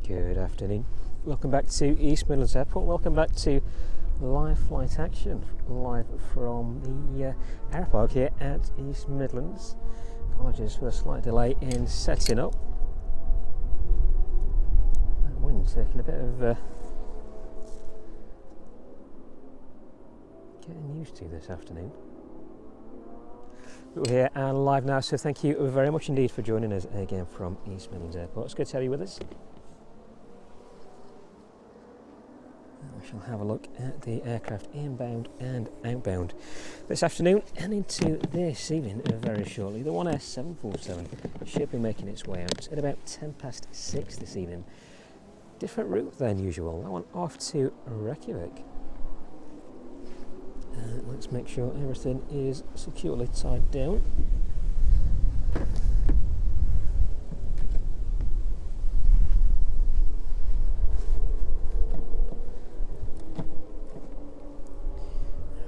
Good afternoon. Welcome back to East Midlands Airport. Welcome back to live flight action, live from the airport here at East Midlands. Apologies for the slight delay in setting up. That wind taking a bit of getting used to this afternoon. But we're here and live now, so thank you very much indeed for joining us again from East Midlands Airport. It's good to have you with us. We shall have a look at the aircraft inbound and outbound this afternoon and into this evening very shortly. The 1S747 should be making its way out at about 6:10 this evening. Different route than usual. That one off to Reykjavik. Let's make sure everything is securely tied down.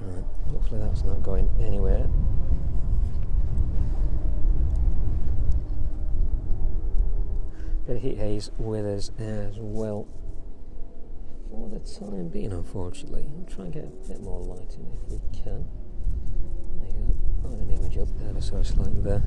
Right, hopefully that's not going anywhere. Bit of heat haze with us as well. For the time being, unfortunately. I'll try and get a bit more light in if we can. There you go. Put an image up ever so slightly there.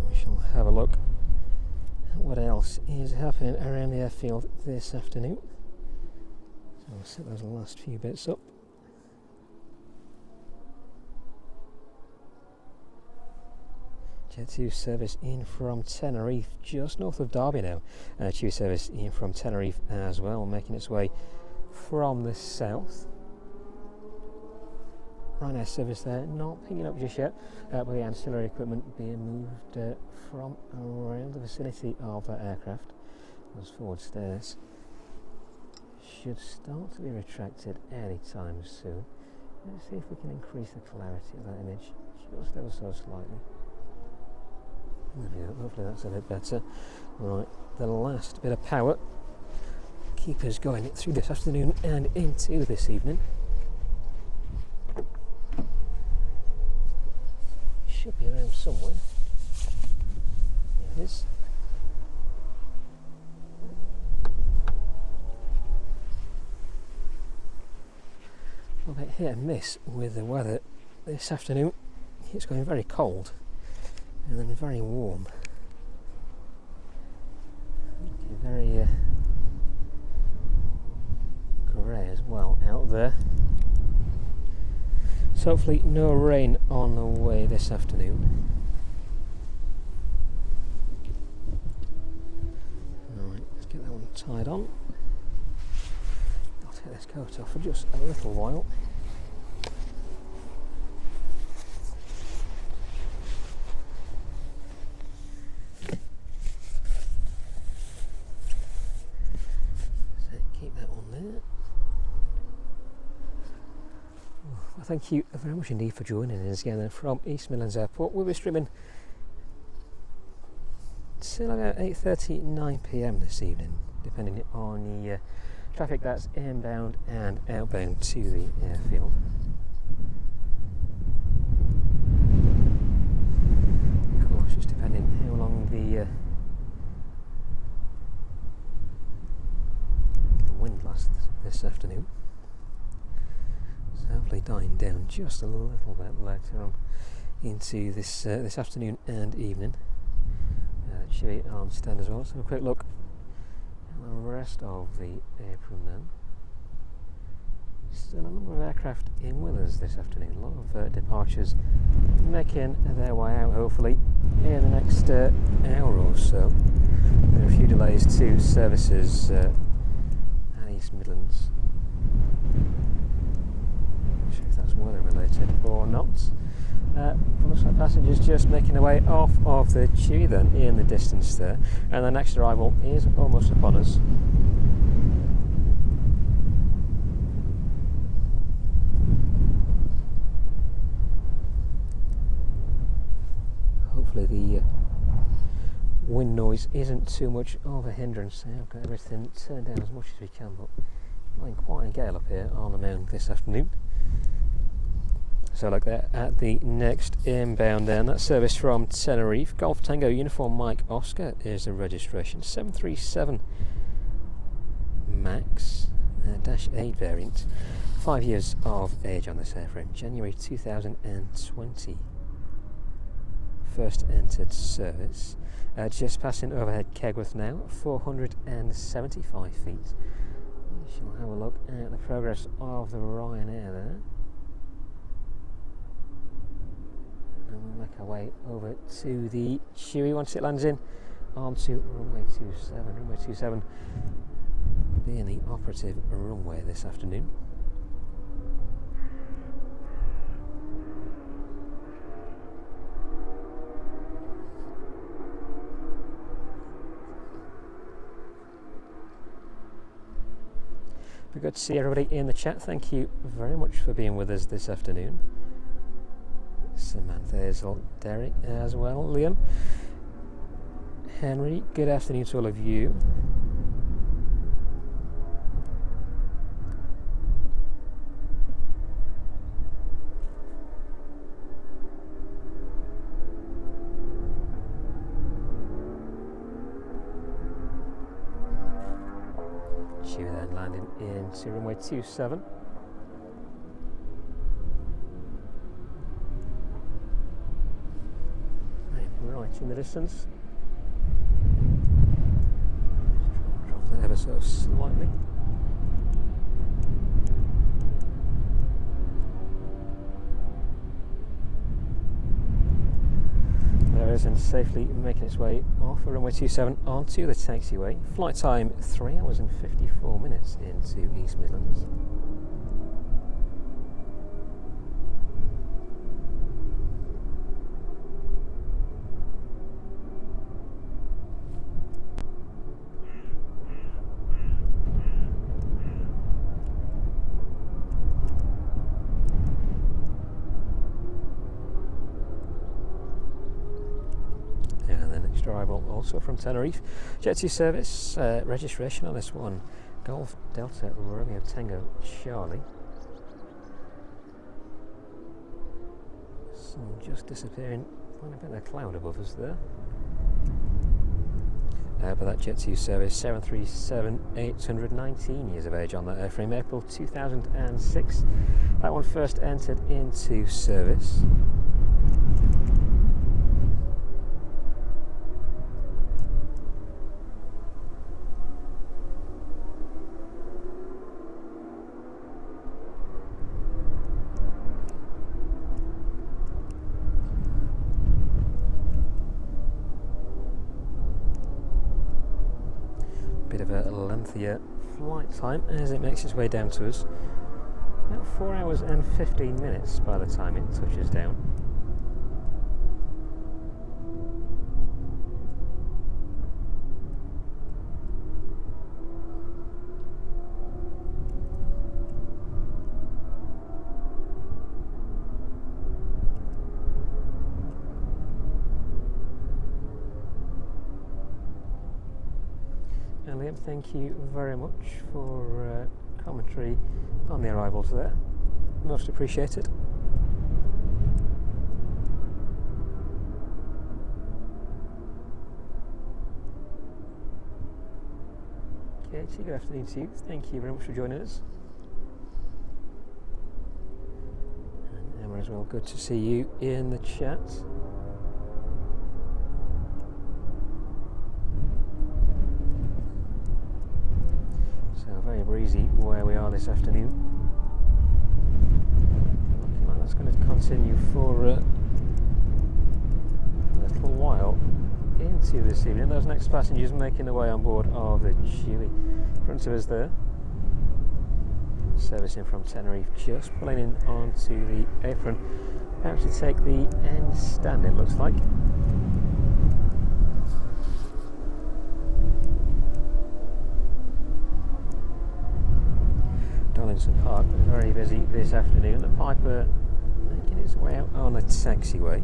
We shall have a look what else is happening around the airfield this afternoon. So I'll set those last few bits up. Jet 2 service in from Tenerife, just north of Derby now. Chewy service in from Tenerife as well, making its way from the south. Ryanair service there, not picking up just yet, but the ancillary equipment being moved from around the vicinity of that aircraft. Those forward stairs should start to be retracted any time soon. Let's see if we can increase the clarity of that image just ever so slightly. There we go, hopefully that's a bit better. Right, the last bit of power keep us going through this afternoon and into this evening. Should be around somewhere. There it is. A bit hit and miss with the weather this afternoon. It's going very cold and then very warm. Very grey as well out there. So hopefully no rain on the way this afternoon. Alright, let's get that one tied on. I'll take this coat off for just a little while. So keep that one there. Well, thank you very much indeed for joining us again from East Midlands Airport. We'll be streaming till about 8:30, 9 PM this evening, depending on the traffic that's inbound and outbound to the airfield. Of course, just depending how long the wind lasts this afternoon. Hopefully dying down just a little bit later on into this this afternoon and evening. Chewy on stand as well. So a quick look at the rest of the apron now. Still a number of aircraft in with us this afternoon. A lot of departures making their way out hopefully in the next hour or so. There are a few delays to services at East Midlands. If that's weather related or not. Looks like passengers just making their way off of the Chewy then in the distance there, and the next arrival is almost upon us. Hopefully the wind noise noise isn't too much of a hindrance. I've got everything turned down as much as we can, but blowing quite a gale up here on the mound this afternoon. So like that at the next inbound then, that service from Tenerife, Golf Tango Uniform Mike Oscar is the registration, 737 MAX Dash 8 variant, 5 years of age on this airframe, January 2020. First entered service, just passing overhead Kegworth now, 475 feet. We shall have a look at the progress of the Ryanair there. And we'll make our way over to the Chewy once it lands in onto runway 27. Runway 27 being the operative runway this afternoon. Good to see everybody in the chat. Thank you very much for being with us this afternoon. Samantha, Hazel, Derek as well, Liam, Henry, good afternoon to all of you. Then landing into runway 27. Right in the distance. Just drop that ever so slightly. There is, and safely making its way off of runway 27 onto the taxiway. Flight time 3 hours and 54 minutes into East Midlands. Arrival also from Tenerife. Jet 2 service, registration on this one, Golf Delta Romeo Tango Charlie. Sun just disappearing, quite a bit of a cloud above us there. But that Jet 2 service, 737, 819 years of age on that airframe, April 2006. That one first entered into service. Bit of a lengthier flight time as it makes its way down to us. About 4 hours and 15 minutes by the time it touches down. Liam, thank you very much for commentary on the arrivals there. Most appreciated. Katie, good afternoon to you. Thank you very much for joining us. And Emma as well, good to see you in the chat. Very breezy where we are this afternoon. Looking like that's going to continue for a little while into this evening. Those next passengers making their way on board of the Chewy. In front of us there, servicing from Tenerife, just pulling in onto the apron, about to take the end stand, it looks like. Donaldson Park, very busy this afternoon. The Piper making its way out on a taxiway.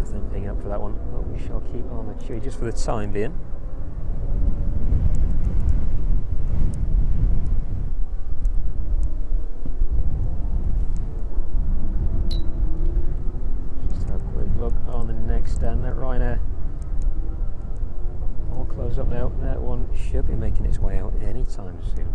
Nothing picking up for that one, but we shall keep on the Chewie just for the time being. Just have a quick look on the next stand. That Ryanair all closed up now. That one should be making its way out anytime soon.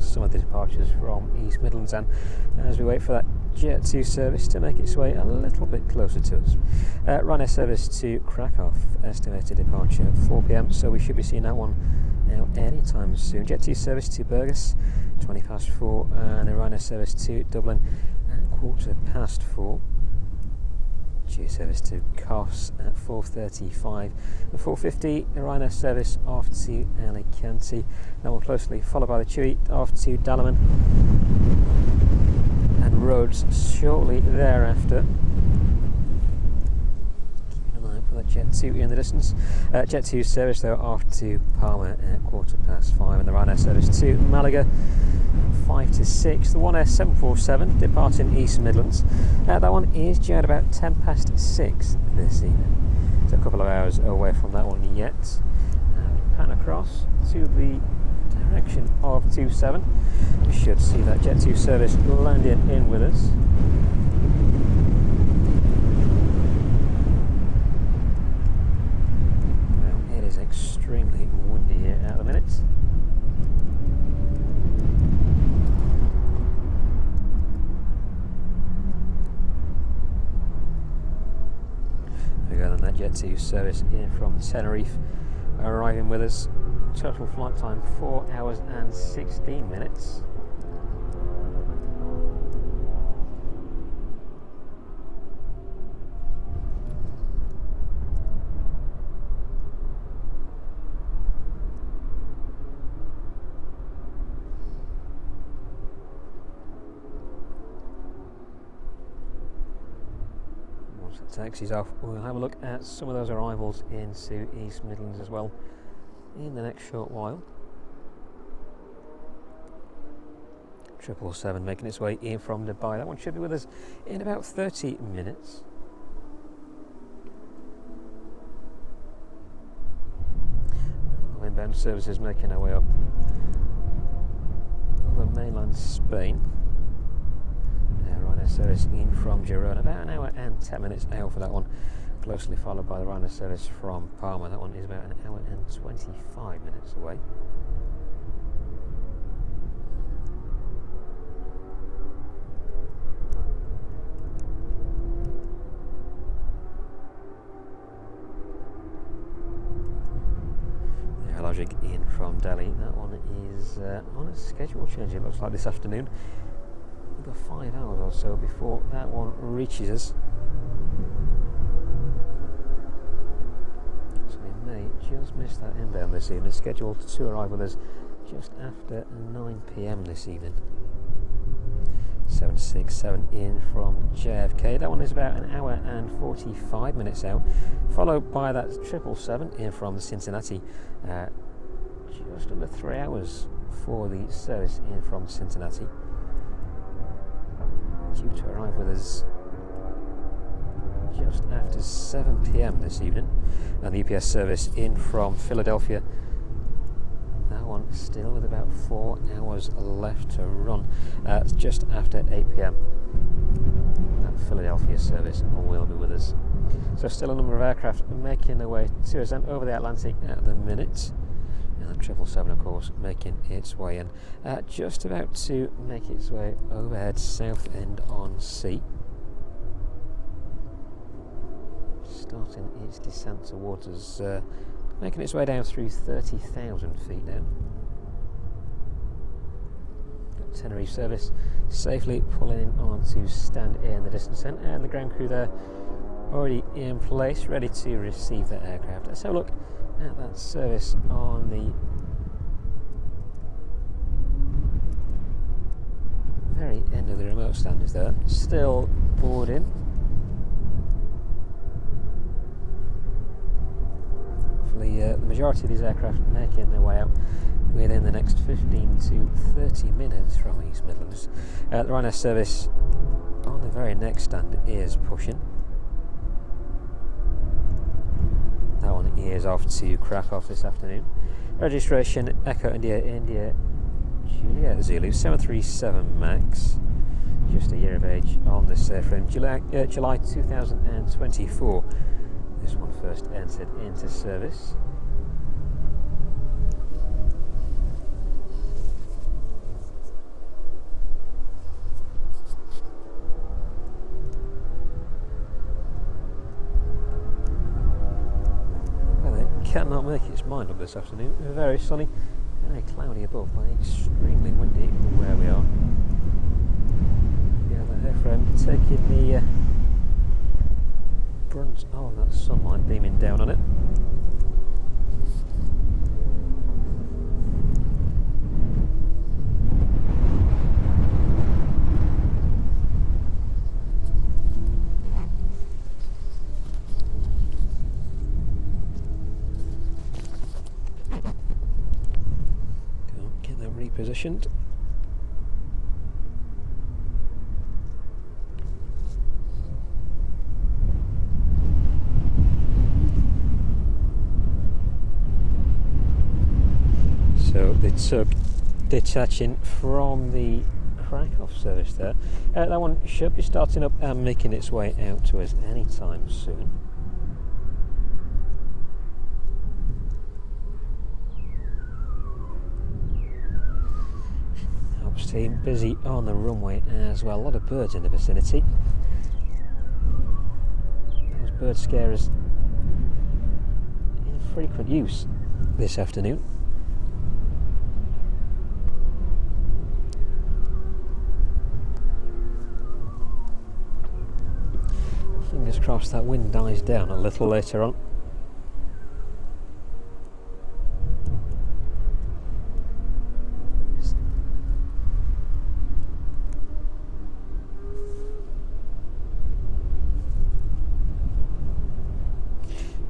Some of the departures from East Midlands, and as we wait for that Jet 2 service to make its way a little bit closer to us. Ryanair service to Krakow, estimated departure 4 PM, so we should be seeing that one now anytime soon. Jet 2 service to Burgos 4:20, and the Ryanair service to Dublin at 4:15. Chewie service to Kos at 4:35. The 4:50, the Ryanair service off to Alicante. That one closely followed by the Chewie off to Dalaman and Rhodes shortly thereafter. Keeping an eye out for that Jet 2 in the distance. Jet 2 service though off to Palma at 5:15, and the Ryanair service to Malaga 5 to 6. The One Air 747 departing East Midlands. That one is due at about 6:10 this evening. So a couple of hours away from that one yet. Pan across to the direction of 27. We should see that Jet 2 service landing in with us. Well, it is extremely windy here at the minute. That Jet 2 service in from Tenerife arriving with us. Total flight time 4 hours and 16 minutes. Taxis off, we'll have a look at some of those arrivals into East Midlands as well in the next short while. 777 making its way in from Dubai. That one should be with us in about 30 minutes. Inbound services making our way up over mainland Spain. Ryanair service in from Girona, about an hour and 10 minutes out for that one, closely followed by the Ryanair service from Palma. That one is about an hour and 25 minutes away. The Logic in from Delhi, that one is on a schedule change, it looks like this afternoon. We've got 5 hours or so before that one reaches us. So we may just miss that inbound this evening, scheduled to arrive with us just after 9 PM this evening. 767 in from JFK. That one is about an hour and 45 minutes out, followed by that 777 in from Cincinnati. Just under 3 hours for the service in from Cincinnati. Due to arrive with us just after 7 PM this evening. And the UPS service in from Philadelphia, that one still with about 4 hours left to run, just after 8 PM. That Philadelphia service will be with us. So still a number of aircraft making their way to us and over the Atlantic at the minute. And the 777, of course, making its way in, just about to make its way overhead Southend on Sea, starting its descent towards us, making its way down through 30,000 feet down. Tenerife service safely pulling in onto stand in the distance, and the ground crew there already in place, ready to receive the aircraft. Let's have a look at that service on the very end of the remote stand is there, still boarding. hopefully the majority of these aircraft making their way out within the next 15 to 30 minutes from East Midlands. The Ryanair service on the very next stand is pushing. That one is off to Krakow this afternoon. Registration Echo India Juliet Zulu 737 MAX, just a year of age on this airframe. July 2024. This one first entered into service. Cannot make its mind up this afternoon. Very sunny, very cloudy above, but extremely windy where we are. Yeah, the airframe taking the brunt of that sunlight beaming down on it. Repositioned. So they took detaching from the Krakow service there. That one should be starting up and making its way out to us anytime soon. Team busy on the runway as well. A lot of birds in the vicinity. Those bird scarers in frequent use this afternoon. Fingers crossed that wind dies down a little later on.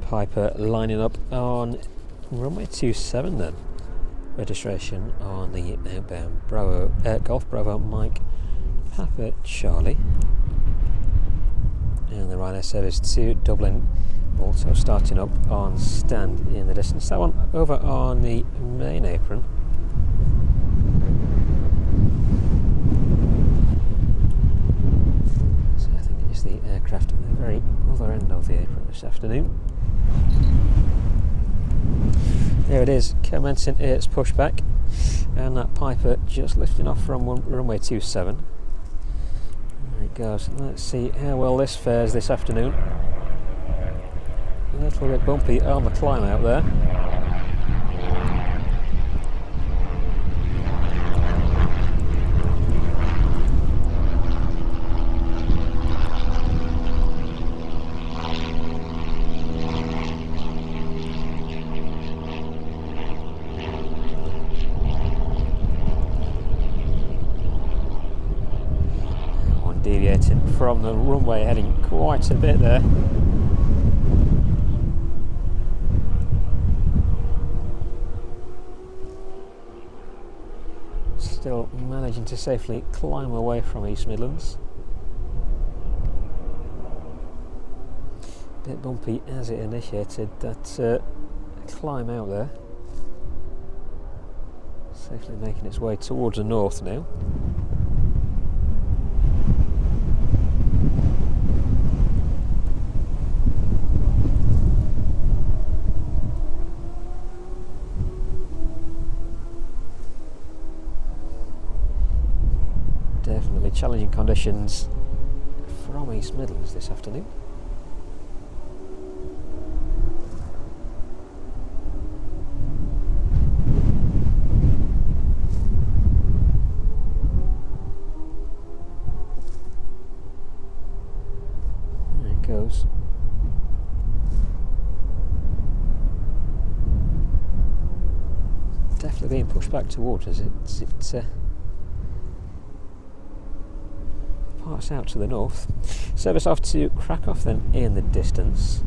Piper lining up on runway 27 then. Registration on the outbound Golf Bravo Mike Papa Charlie. And the Ryanair service to Dublin also starting up on stand in the distance. That one over on the main apron. So I think it is the aircraft at the very other end of the apron this afternoon. There it is, commencing its pushback, and that Piper just lifting off from runway 27. There it goes. Let's see how well this fares this afternoon. A little bit bumpy on the climb out there. Deviating from the runway, heading quite a bit there. Still managing to safely climb away from East Midlands. Bit bumpy as it initiated that climb out there. Safely making its way towards the north now. Definitely challenging conditions from East Midlands this afternoon. There it goes. Definitely being pushed back towards us. It's parts out to the north. Service off to Krakow then in the distance.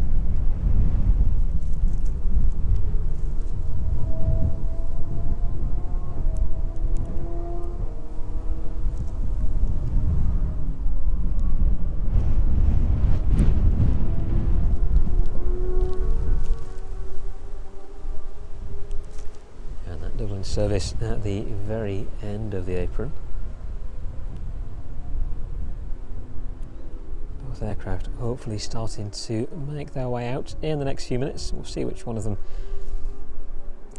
service at the very end of the apron. Both aircraft hopefully starting to make their way out in the next few minutes. We'll see which one of them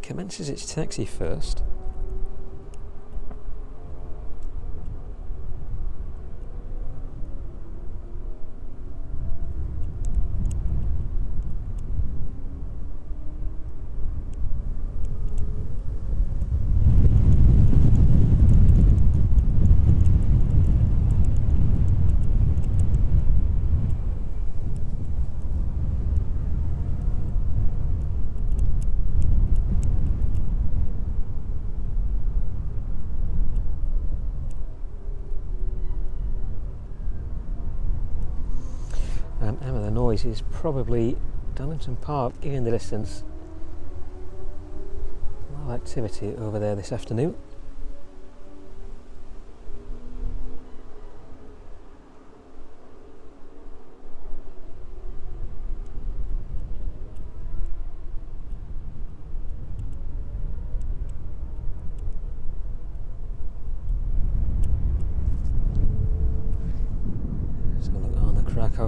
commences its taxi first. Emma, the noise is probably Donington Park in the distance. A lot of activity over there this afternoon.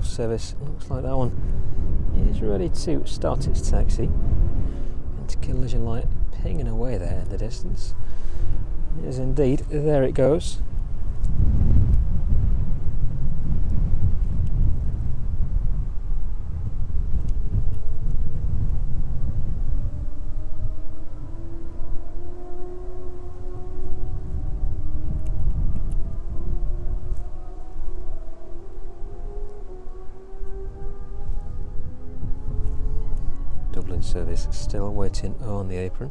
Service, looks like that one is ready to start its taxi, and collision light pinging away there in the distance. It is indeed, there it goes. Service still waiting on the apron.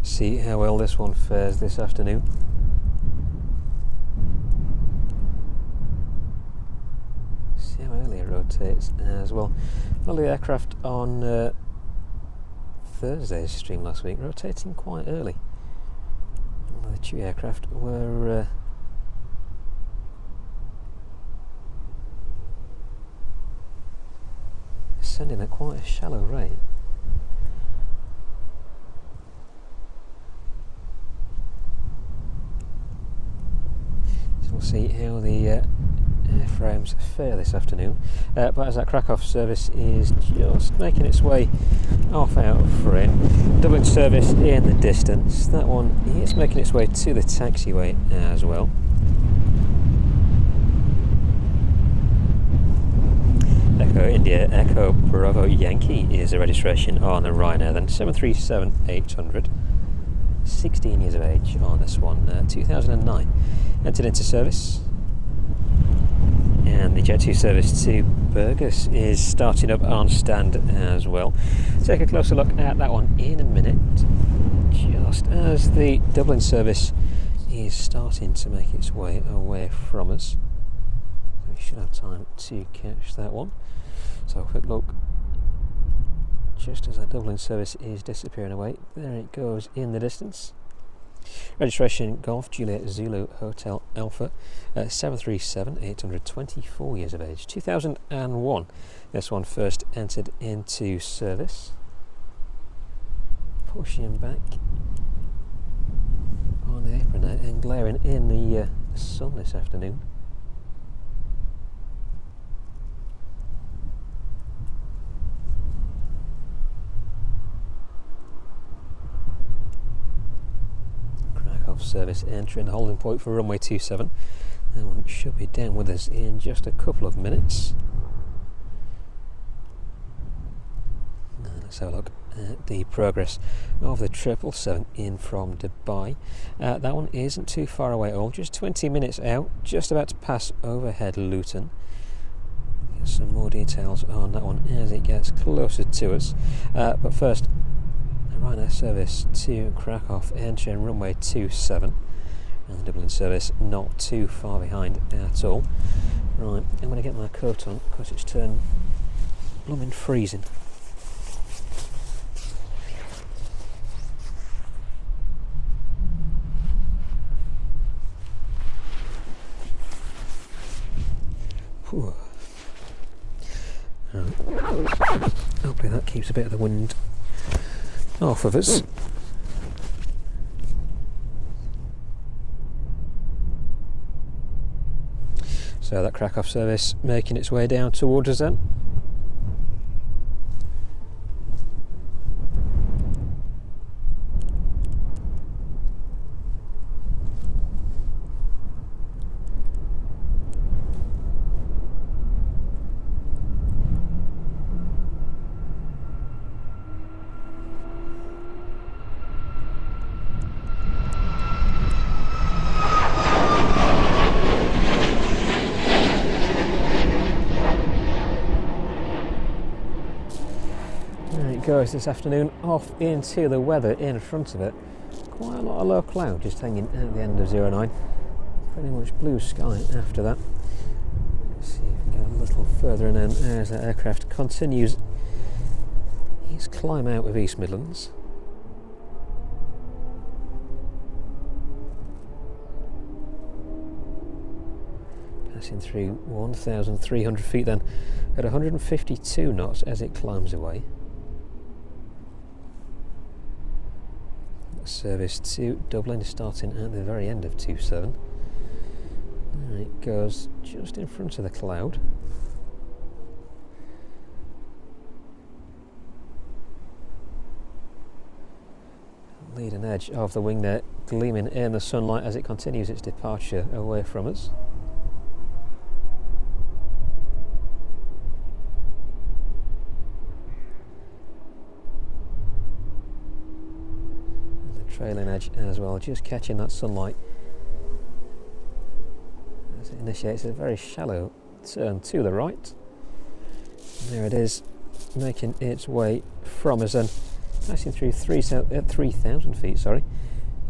See how well this one fares this afternoon. See how early it rotates as well. Well, the aircraft on Thursday's stream last week rotating quite early. The Chewy aircraft were ascending at quite a shallow rate. We'll see how the airframes fare this afternoon, but as that Krakow service is just making its way off out of frame, Dublin service in the distance, that one is making its way to the taxiway as well. Echo India, Echo Bravo Yankee is the registration on the Ryanair, then 737-800. 16 years of age on this one, 2009. Entered into service, and the Jet2 service to Burgos is starting up on stand as well. Take a closer look at that one in a minute, just as the Dublin service is starting to make its way away from us. We should have time to catch that one. So a quick look, just as that Dublin service is disappearing away, there it goes in the distance. Registration Golf Juliet Zulu Hotel Alpha, 737-800, 24 years of age, 2001. This one first entered into service. Pushing back on the apron there and glaring in the sun this afternoon. Service entering the holding point for runway 27. That one should be down with us in just a couple of minutes. Let's have a look at the progress of the 777 in from Dubai. That one isn't too far away at all, just 20 minutes out, just about to pass overhead Luton. Get some more details on that one as it gets closer to us. But first, a Ryanair service to Krakow entering runway 27, and the Dublin service not too far behind at all. Right, I'm going to get my coat on because it's turned blooming freezing. Hopefully that keeps a bit of the wind off of us. So that Krakow service making its way down towards us then. Goes this afternoon off into the weather in front of it. Quite a lot of low cloud just hanging at the end of 09. Pretty much blue sky after that. Let's see if we can get a little further in as that aircraft continues its climb out of East Midlands. Passing through 1,300 feet then at 152 knots as it climbs away. Service to Dublin is starting at the very end of 27. There it goes just in front of the cloud. Leading edge of the wing there gleaming in the sunlight as it continues its departure away from us. Trailing edge as well, just catching that sunlight as it initiates a very shallow turn to the right. And there it is, making its way from us and passing through 3,000 feet, sorry.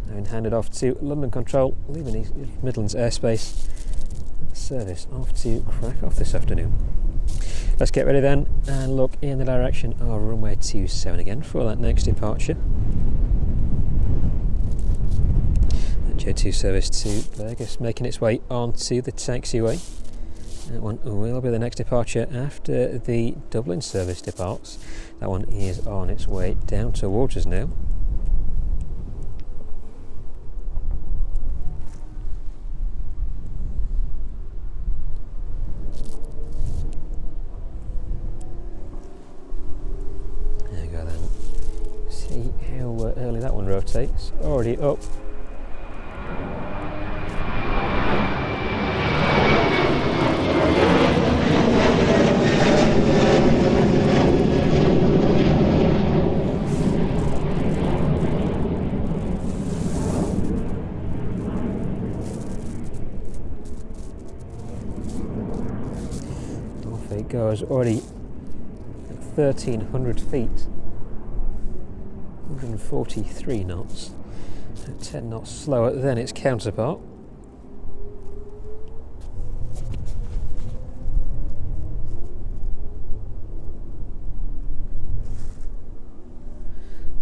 Now handed off to London Control, leaving East Midlands airspace. Service off to Krakow this afternoon. Let's get ready then and look in the direction of runway 27 again for that next departure. J2 service to Vegas making its way onto the taxiway. That one will be the next departure after the Dublin service departs. That one is on its way down towards us now. There we go then. See how early that one rotates. Already up. Off it goes, already at 1,300 feet, 143 knots. 10 knots slower than its counterpart.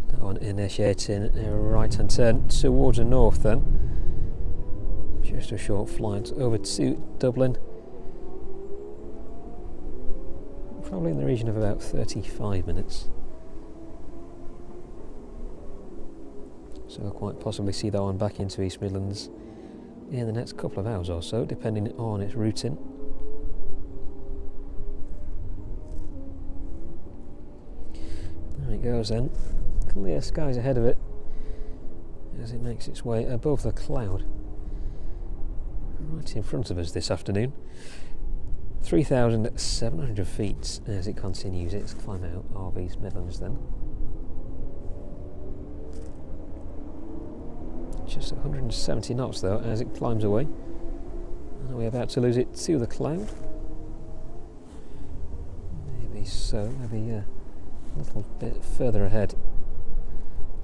That one initiating a right hand turn towards the north then. Just a short flight over to Dublin. Probably in the region of about 35 minutes. So we'll quite possibly see that one back into East Midlands in the next couple of hours or so, depending on its routing. There it goes then. Clear skies ahead of it as it makes its way above the cloud. Right in front of us this afternoon. 3,700 feet as it continues its climb out of East Midlands then. Just 170 knots though as it climbs away. And we're about to lose it to the cloud. Maybe so, maybe a little bit further ahead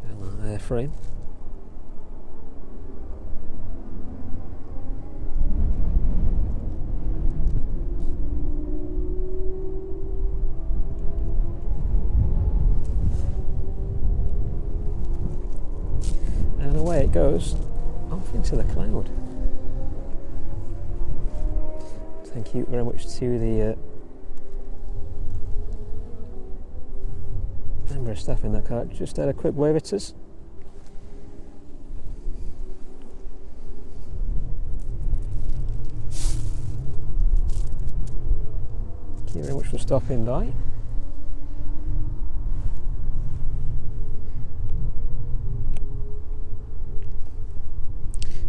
on that airframe. And away it goes off into the cloud. Thank you very much to the member of staff in that car. Just had a quick wave at us. Thank you very much for stopping by.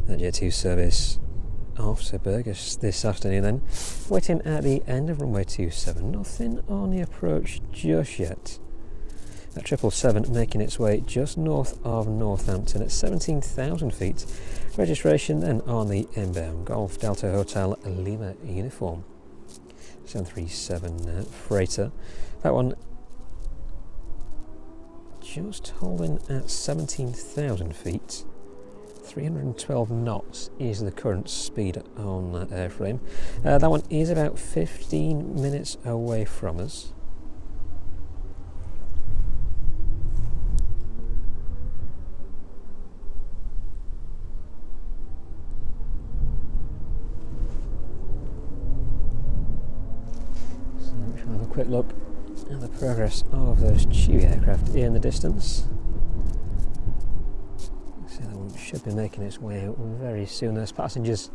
That Jet 2 service off to Burgess this afternoon then. Waiting at the end of runway 27. Nothing on the approach just yet. That 777 making its way just north of Northampton at 17,000 feet. Registration then on the inbound Golf Delta Hotel Lima uniform. 737 freighter. That one just holding at 17,000 feet. 312 knots is the current speed on that airframe. That one is about 15 minutes away from us. So we shall have a quick look at the progress of those Chewie aircraft in the distance. That one should be making its way out very soon. There's passengers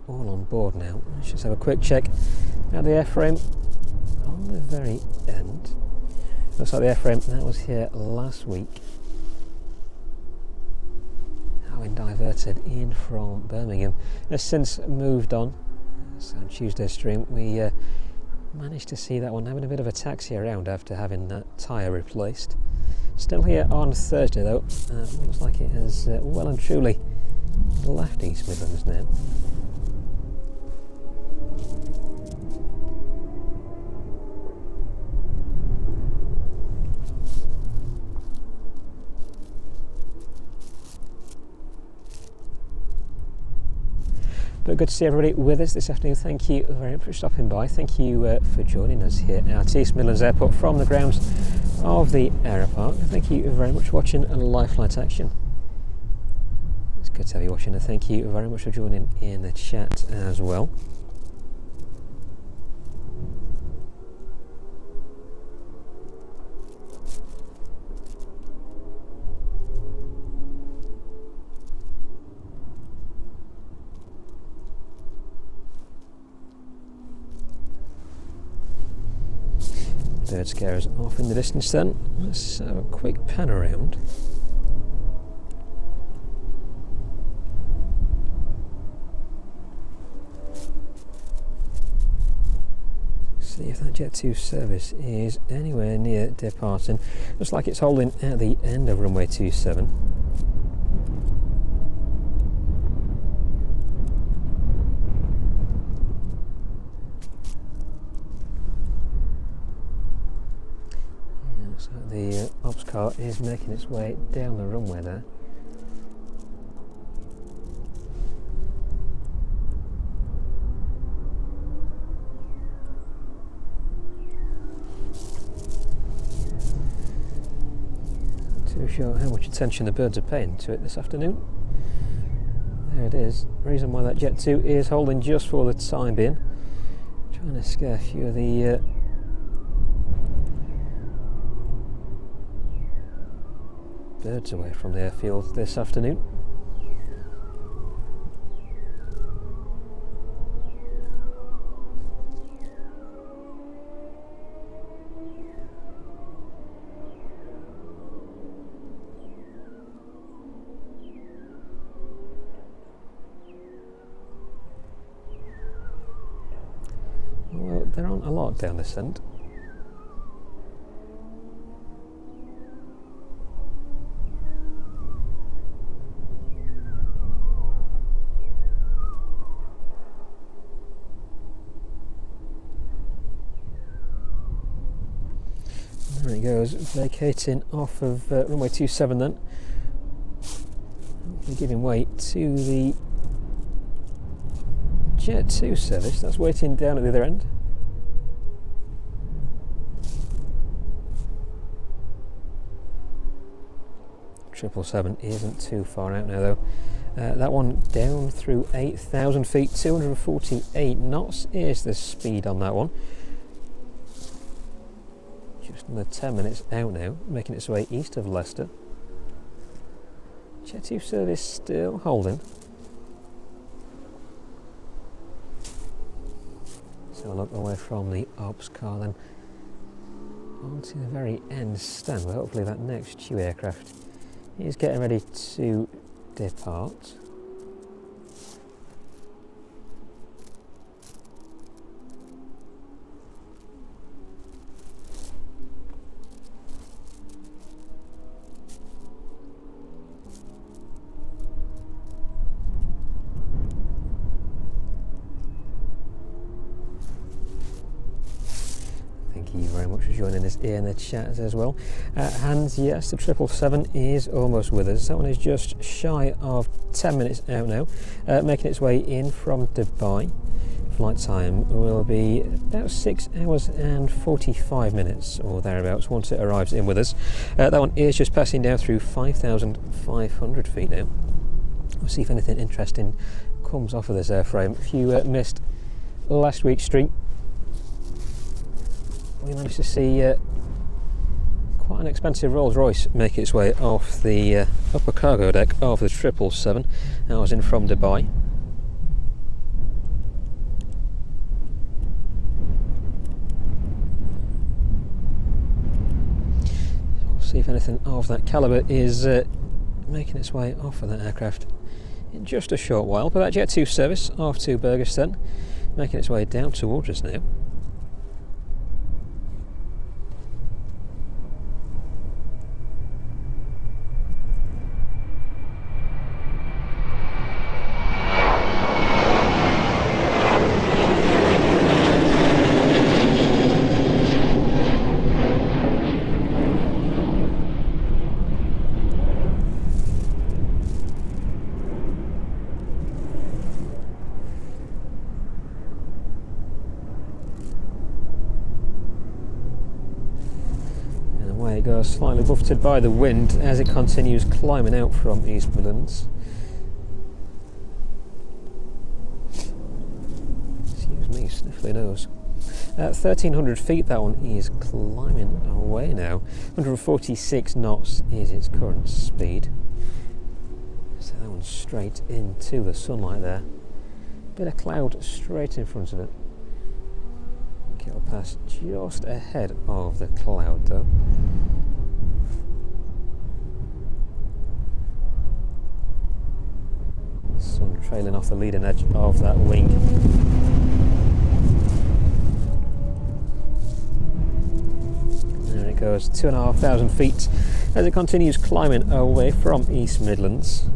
all on board now. Let's just have a quick check at the airframe on the very end. Looks like the airframe that was here last week, having diverted in from Birmingham, has since moved on. So on Tuesday's stream we managed to see that one having a bit of a taxi around after having that tyre replaced. Still here on Thursday though. Looks like it has well and truly left East Midlands now. But good to see everybody with us this afternoon. Thank you very much for stopping by. Thank you for joining us here at East Midlands Airport from the grounds of the Aeropark. Thank you very much for watching live flight action. It's good to have you watching, and thank you very much for joining in the chat as well. Bird scarers off in the distance then. Let's have a quick pan around. See if that Jet 2 service is anywhere near departing. Looks like it's holding at the end of runway 27. The ops car is making its way down the runway there. Not too sure how much attention the birds are paying to it this afternoon. There it is. The reason why that Jet 2 is holding just for the time being. Trying to scare a few of the birds away from the airfield this afternoon. there aren't a lot down this end. There he goes, vacating off of runway 27 then. Hopefully giving way to the Jet 2 service that's waiting down at the other end. Triple 7 isn't too far out now though. That one down through 8,000 feet, 248 knots is the speed on that one. Just under 10 minutes out now, making its way east of Leicester. Jet 2 service still holding. So a look away from the ops car then onto the very end stand where hopefully that next Chew aircraft is getting ready to depart. Thank you very much for joining us here in the chat as well. Hans, yes, the 777 is almost with us. That one is just shy of 10 minutes out now, making its way in from Dubai. Flight time will be about 6 hours and 45 minutes or thereabouts once it arrives in with us. That one is just passing down through 5,500 feet now. We'll see if anything interesting comes off of this airframe. If you missed last week's stream, we managed to see quite an expensive Rolls Royce make its way off the upper cargo deck of the 777. That was in from Dubai. So we'll see if anything of that calibre is making its way off of that aircraft in just a short while. But that Jet 2 service off to Bergeston, making its way down towards us now. It goes, slightly buffeted by the wind as it continues climbing out from East Midlands. Excuse me, sniffly nose. 1,300 feet that one is climbing away now. 146 knots is its current speed. So that one's straight into the sunlight there. Bit of cloud straight in front of it. It'll pass just ahead of the cloud though. Sun trailing off the leading edge of that wing. There it goes, 2,500 feet as it continues climbing away from East Midlands.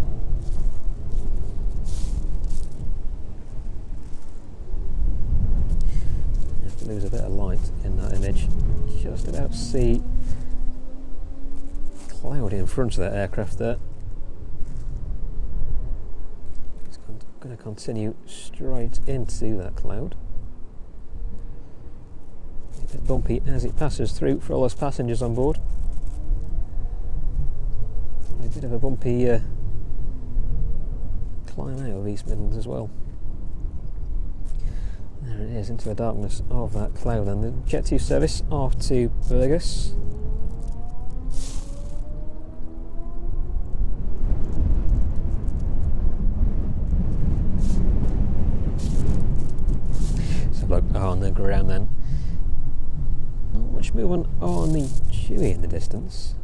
Lose a bit of light in that image. Just about to see cloudy in front of that aircraft there. It's going to continue straight into that cloud. A bit bumpy as it passes through for all those passengers on board. A bit of a bumpy climb out of East Midlands as well. There it is, into the darkness of that cloud, and the Jet 2 service off to Burgos. So look on the ground then. Not much movement on the Chewie in the distance.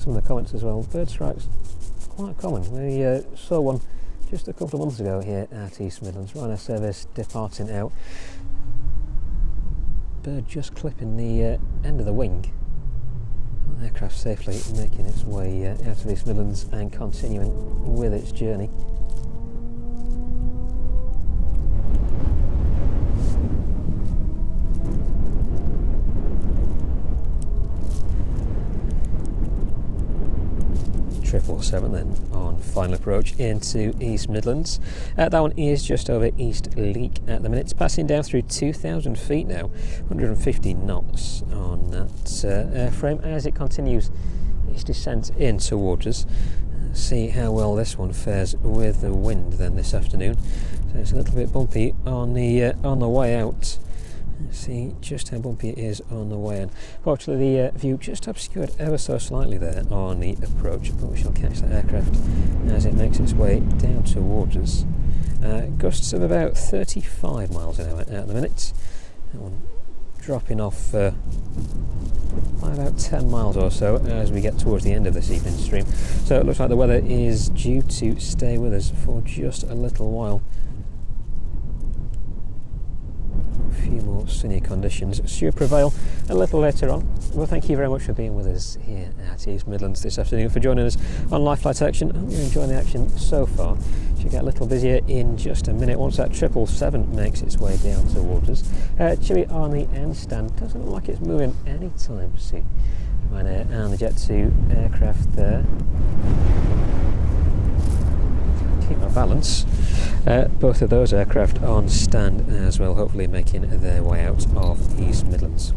some of the comments as well. Bird strikes quite common. We saw one just a couple of months ago here at East Midlands. Runway service departing out. Bird just clipping the end of the wing. Aircraft safely making its way out of East Midlands and continuing with its journey. 777 then on final approach into East Midlands. That one is just over East Leek at the minute. It's passing down through 2,000 feet now, 150 knots on that airframe as it continues its descent in towards us. See how well this one fares with the wind then this afternoon. So it's a little bit bumpy on the way out. Let's see just how bumpy it is on the way in. Fortunately, the view just obscured ever so slightly there on the approach, but we shall catch that aircraft as it makes its way down towards us. Gusts of about 35 miles an hour at the minute. That one dropping off by about 10 miles or so as we get towards the end of this evening stream. So it looks like the weather is due to stay with us for just a little while. A few more sunny conditions should prevail a little later on. Well, thank you very much for being with us here at East Midlands this afternoon, for joining us on Live Flight Action. I hope you're enjoying the action so far. Should get a little busier in just a minute once that 777 makes its way down towards us. Chewy on the end stand, doesn't look like it's moving anytime soon. Ryanair and the Jet 2 aircraft there. Keep my balance. Both of those aircraft on stand as well, hopefully making their way out of East Midlands.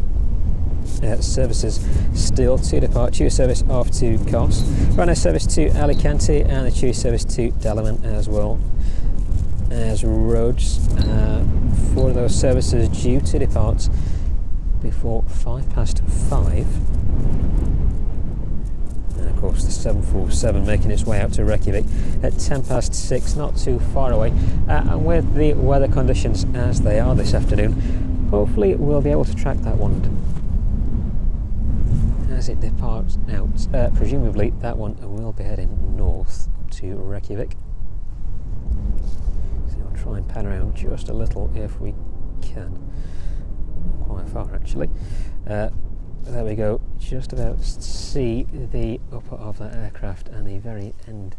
Services still to depart. Chewy service off to Kos, Ryanair service to Alicante, and the Chewy service to Dalaman as well as Rhodes. 4 of those services due to depart before 5:05. Of course, the 747 making its way out to Reykjavik at 6:10, not too far away. And with the weather conditions as they are this afternoon, hopefully we'll be able to track that one as it departs out. Presumably that one will be heading north to Reykjavik. So we'll try and pan around just a little if we can. Quite far actually. There we go, just about see the upper of that aircraft and the very end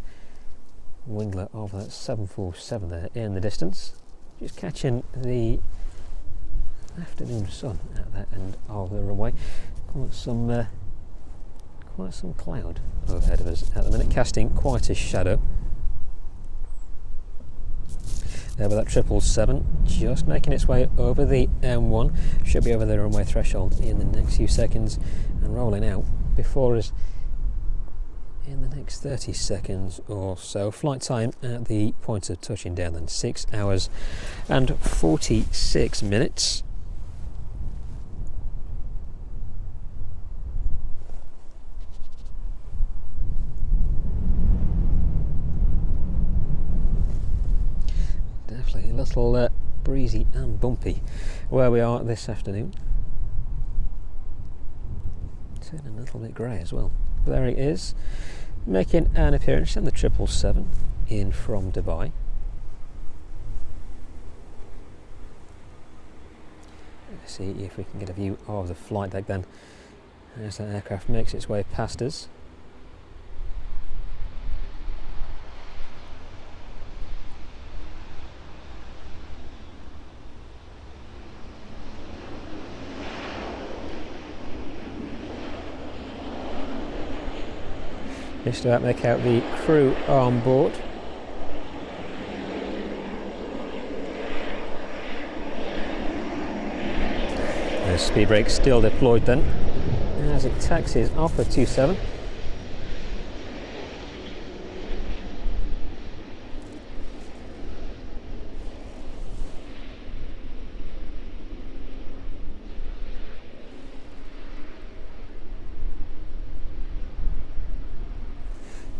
winglet of that 747 there in the distance. Just catching the afternoon sun at that end of the runway. Quite some cloud overhead of us at the minute, casting quite a shadow. There with that 777 just making its way over the M1, should be over the runway threshold in the next few seconds and rolling out before us in the next 30 seconds or so. Flight time at the point of touching down then 6 hours and 46 minutes. Definitely a little breezy and bumpy where we are this afternoon. Turning a little bit grey as well. There it is, making an appearance in the 777 in from Dubai. Let's see if we can get a view of the flight deck then as that aircraft makes its way past us. Just about make out the crew on board. The speed brake still deployed then as it taxis off the 27.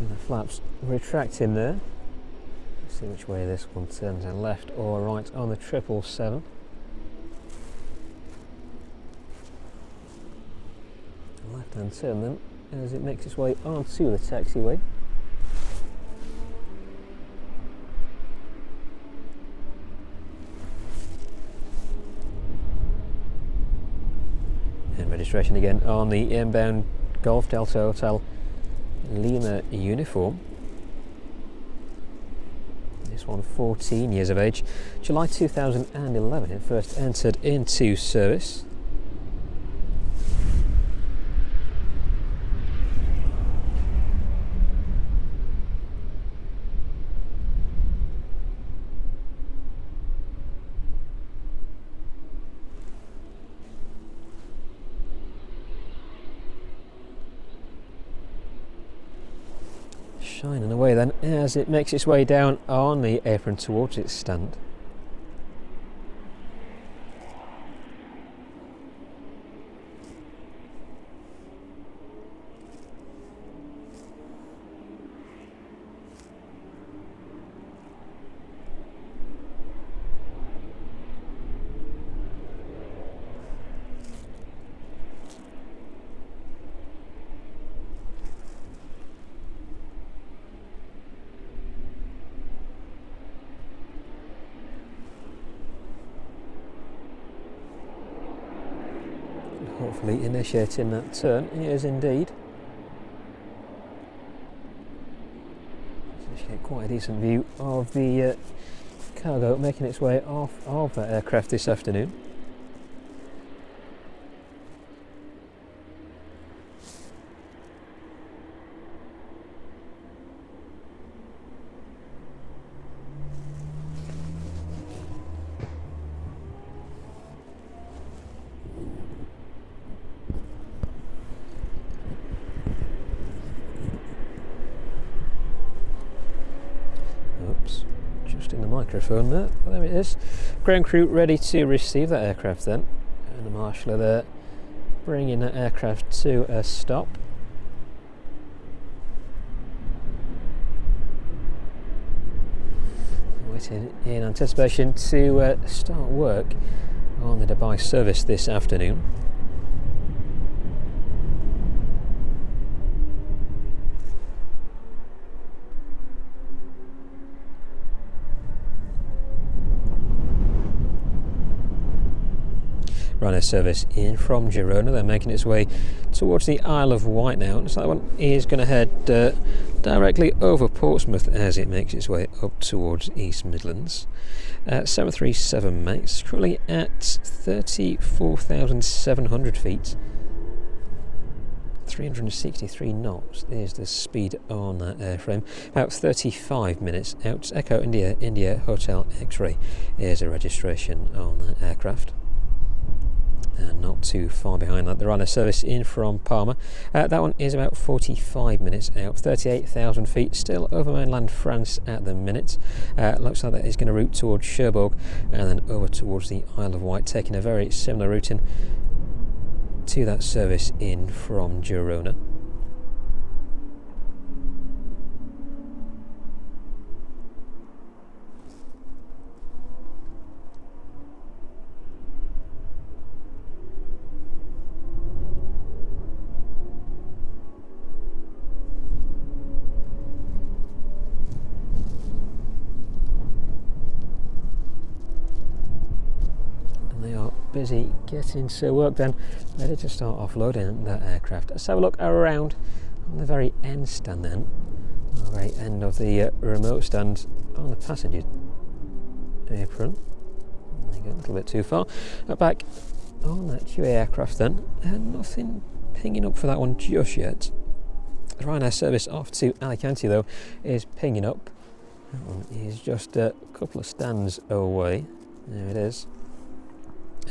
The flaps retracting there. Let's see which way this one turns, in left or right on the 777. Left hand turn then as it makes its way onto the taxiway. And registration again on the inbound Golf Delta Hotel Lima uniform. This one 14 years of age. July 2011 it first entered into service. Shining away then as it makes its way down on the apron towards its stand. Hopefully initiating that turn. It is indeed. So you get quite a decent view of the cargo making its way off of that aircraft this afternoon. Microphone there. Well, there it is. Ground crew ready to receive that aircraft then, and the marshaller there bringing that aircraft to a stop. Waiting in anticipation to start work on the Dubai service this afternoon. Runway service in from Girona. They're making its way towards the Isle of Wight now. So that one is going to head directly over Portsmouth as it makes its way up towards East Midlands. 737 mates, currently at 34,700 feet. 363 knots is the speed on that airframe. About 35 minutes out. Echo India, India Hotel X-Ray is a registration on that aircraft. And not too far behind that, the runner service in from Palma. That one is about 45 minutes out, 38,000 feet, still over mainland France at the minute. Looks like that is going to route towards Cherbourg and then over towards the Isle of Wight, taking a very similar routing to that service in from Girona. Busy getting to work then, ready to start offloading that aircraft. Let's have a look around on the very end stand then, on the very end of the remote stand on the passenger apron. There you go, a little bit too far. Back on that QA aircraft then, and nothing pinging up for that one just yet. The Ryanair service off to Alicante though is pinging up. That one is just a couple of stands away. There it is.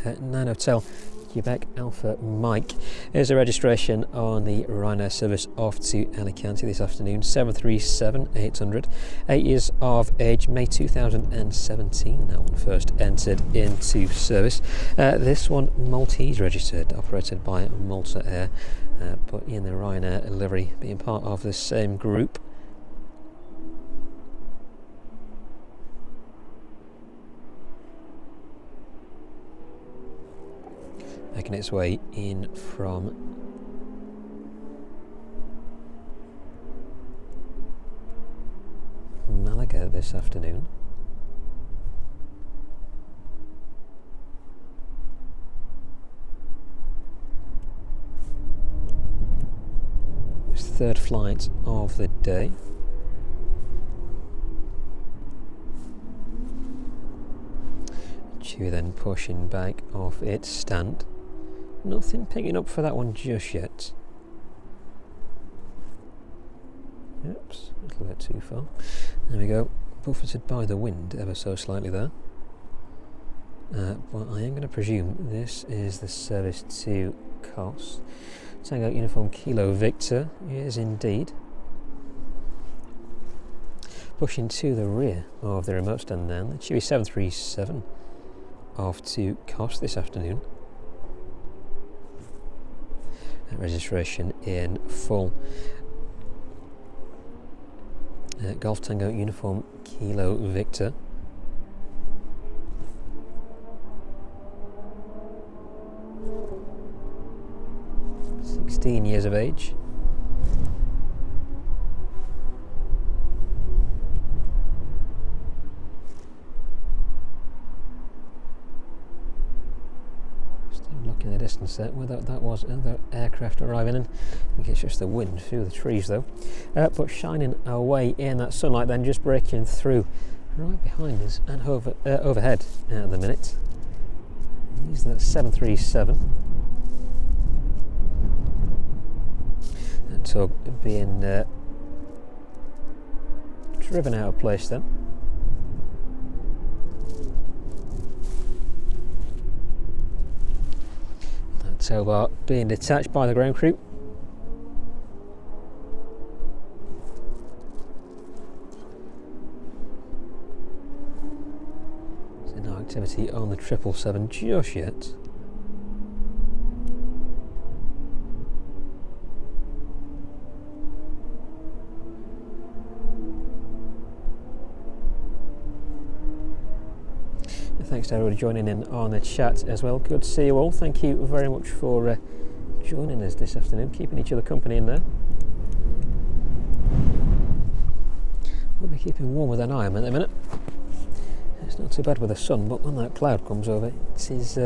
9 Hotel Quebec Alpha Mike is a registration on the Ryanair service off to Alicante this afternoon. 737-800, 8 years of age, May 2017 that one first entered into service. This one Maltese registered, operated by Malta Air, but in the Ryanair livery, being part of the same group. Making its way in from stagger this afternoon. It's the third flight of the day. Chewie then pushing back off its stand. Nothing picking up for that one just yet. Oops, a little bit too far. There we go. Buffeted by the wind ever so slightly there. But I am going to presume this is the service to COS. Tango Uniform Kilo Victor. It is indeed. Pushing to the rear of the remote stand now. The Chewie 737 off to COS this afternoon. Registration in full. Golf Tango Uniform Kilo Victor. (16 years of age). Looking at the distance there, whether that was another aircraft arriving in. I think it's just the wind through the trees though. But shining away in that sunlight, then just breaking through right behind us and overhead at the minute. Here's the 737. That tug being driven out of place then. Tail bar being detached by the ground crew. So no activity on the 777 just yet. Thanks to everybody joining in on the chat as well. Good to see you all. Thank you very much for joining us this afternoon, keeping each other company in there. We'll be keeping warmer than I am at the minute. It's not too bad with the sun, but when that cloud comes over, it is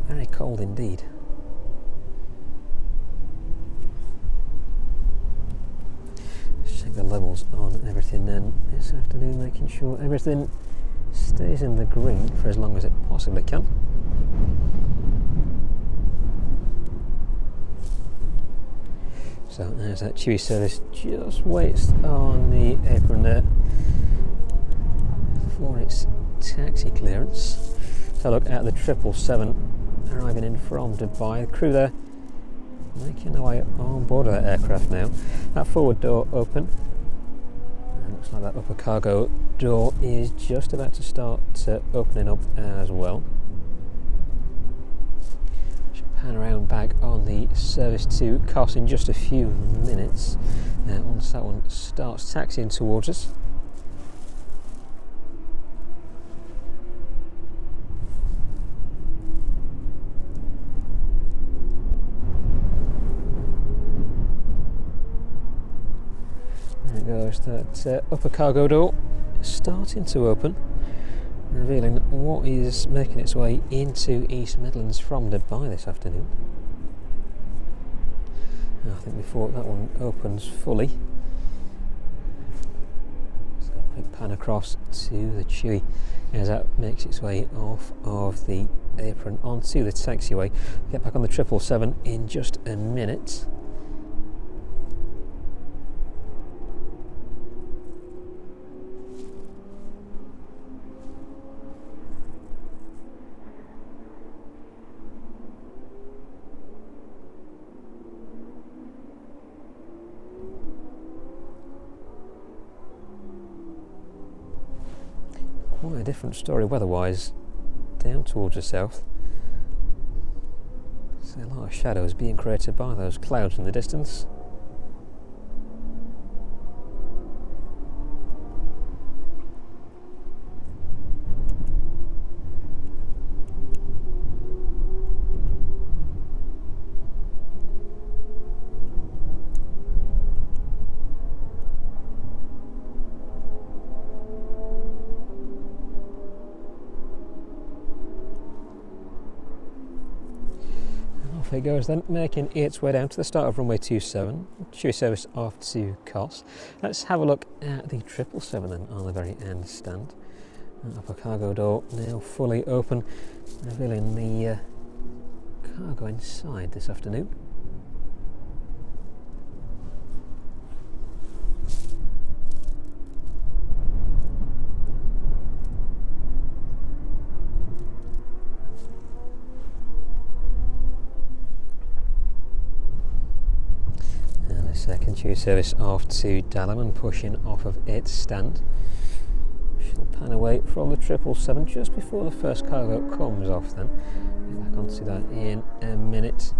very cold indeed. Check the levels on everything then this afternoon, making sure everything stays in the green for as long as it possibly can. So there's that Chewie service, just waits on the apron there for its taxi clearance. So look at the 777 arriving in from Dubai. The crew there making their way on board of that aircraft now. That forward door open. And looks like that upper cargo door is just about to start opening up as well. Should pan around back on the service to COS in just a few minutes. Once that one starts taxiing towards us. Goes that upper cargo door starting to open, revealing what is making its way into East Midlands from Dubai this afternoon. I think before that one opens fully, so a big pan across to the Chewie as that makes its way off of the apron onto the taxiway. Get back on the 777 in just a minute. Quite a different story weather-wise down towards the south. See a lot of shadows being created by those clouds in the distance. it goes then, making its way down to the start of runway 27, chewy service off to Kos. Let's have a look at the 777 then on the very end stand. Upper cargo door now fully open, revealing the cargo inside this afternoon. Second chewy service off to Dalaman, pushing off of its stand. She'll pan away from the 777 just before the first cargo comes off then. Get back onto that in a minute.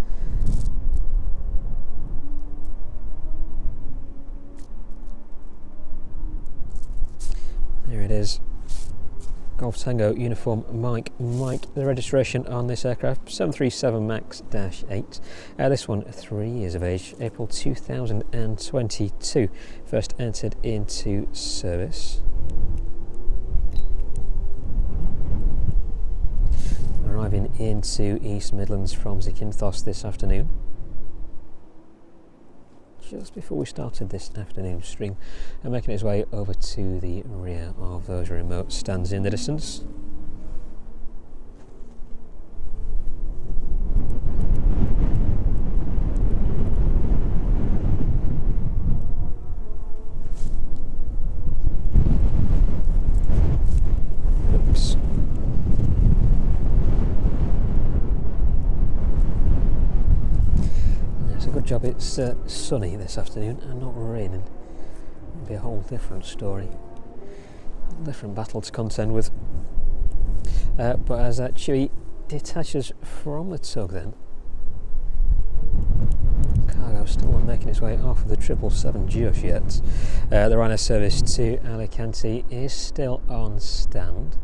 There it is. Golf Tango uniform Mike. The registration on this aircraft 737 MAX-8. This one 3 years of age, April 2022. First entered into service. Arriving into East Midlands from Zakynthos this afternoon. Just before we started this afternoon stream, and making its way over to the rear of those remote stands in the distance. Oops. It's a good job it's sunny this afternoon and not raining. It'll be a whole different story, a whole different battle to contend with. But as that Chewy detaches from the tug then, cargo still not making its way off of the 777 just yet. The Ryanair service to Alicante is still on stand.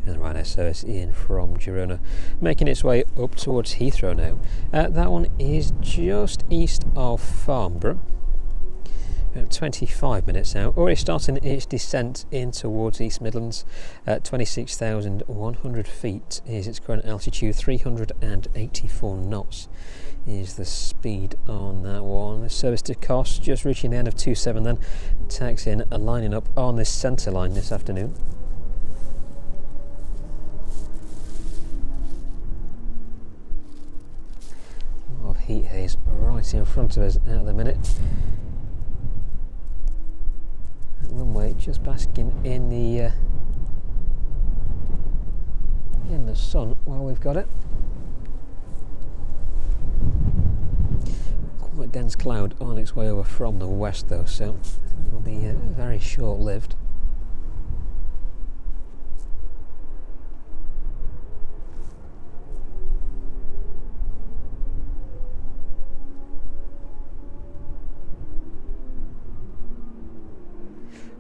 And the Ryanair service in from Girona, making its way up towards Heathrow now. That one is just east of Farnborough. About 25 minutes now, already starting its descent in towards East Midlands. 26,100 feet is its current altitude, 384 knots is the speed on that one. The service to Kos just reaching the end of 27 then, taxiing and lining up on this centre line this afternoon. Of heat haze right in front of us at the minute. Runway just basking in the sun while we've got it. Quite dense cloud on its way over from the west though, so I think it will be very short-lived.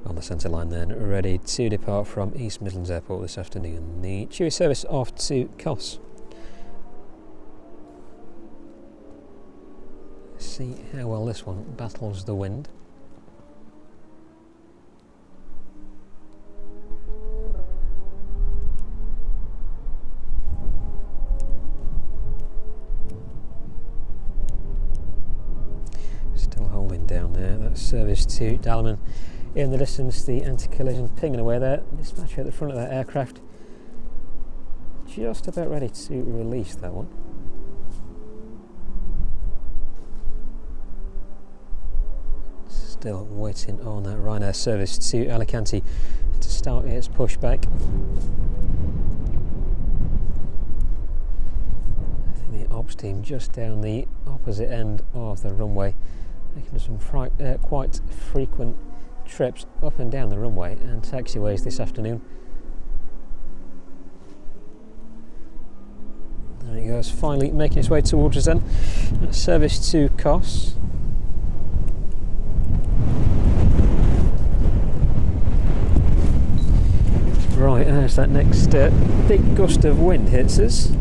On the centre line then, ready to depart from East Midlands Airport this afternoon. The chewy service off to Kos. See how well this one battles the wind. Still holding down there. That's service to Dalaman. In the distance, the anti-collision pinging away there. Dispatcher at the front of that aircraft, just about ready to release that one. Still waiting on that Ryanair service to Alicante to start its pushback. I think the ops team just down the opposite end of the runway, making some quite frequent trips up and down the runway and taxiways this afternoon. There it goes, finally making its way towards us then. Service to Kos. Right, as that next big gust of wind hits us.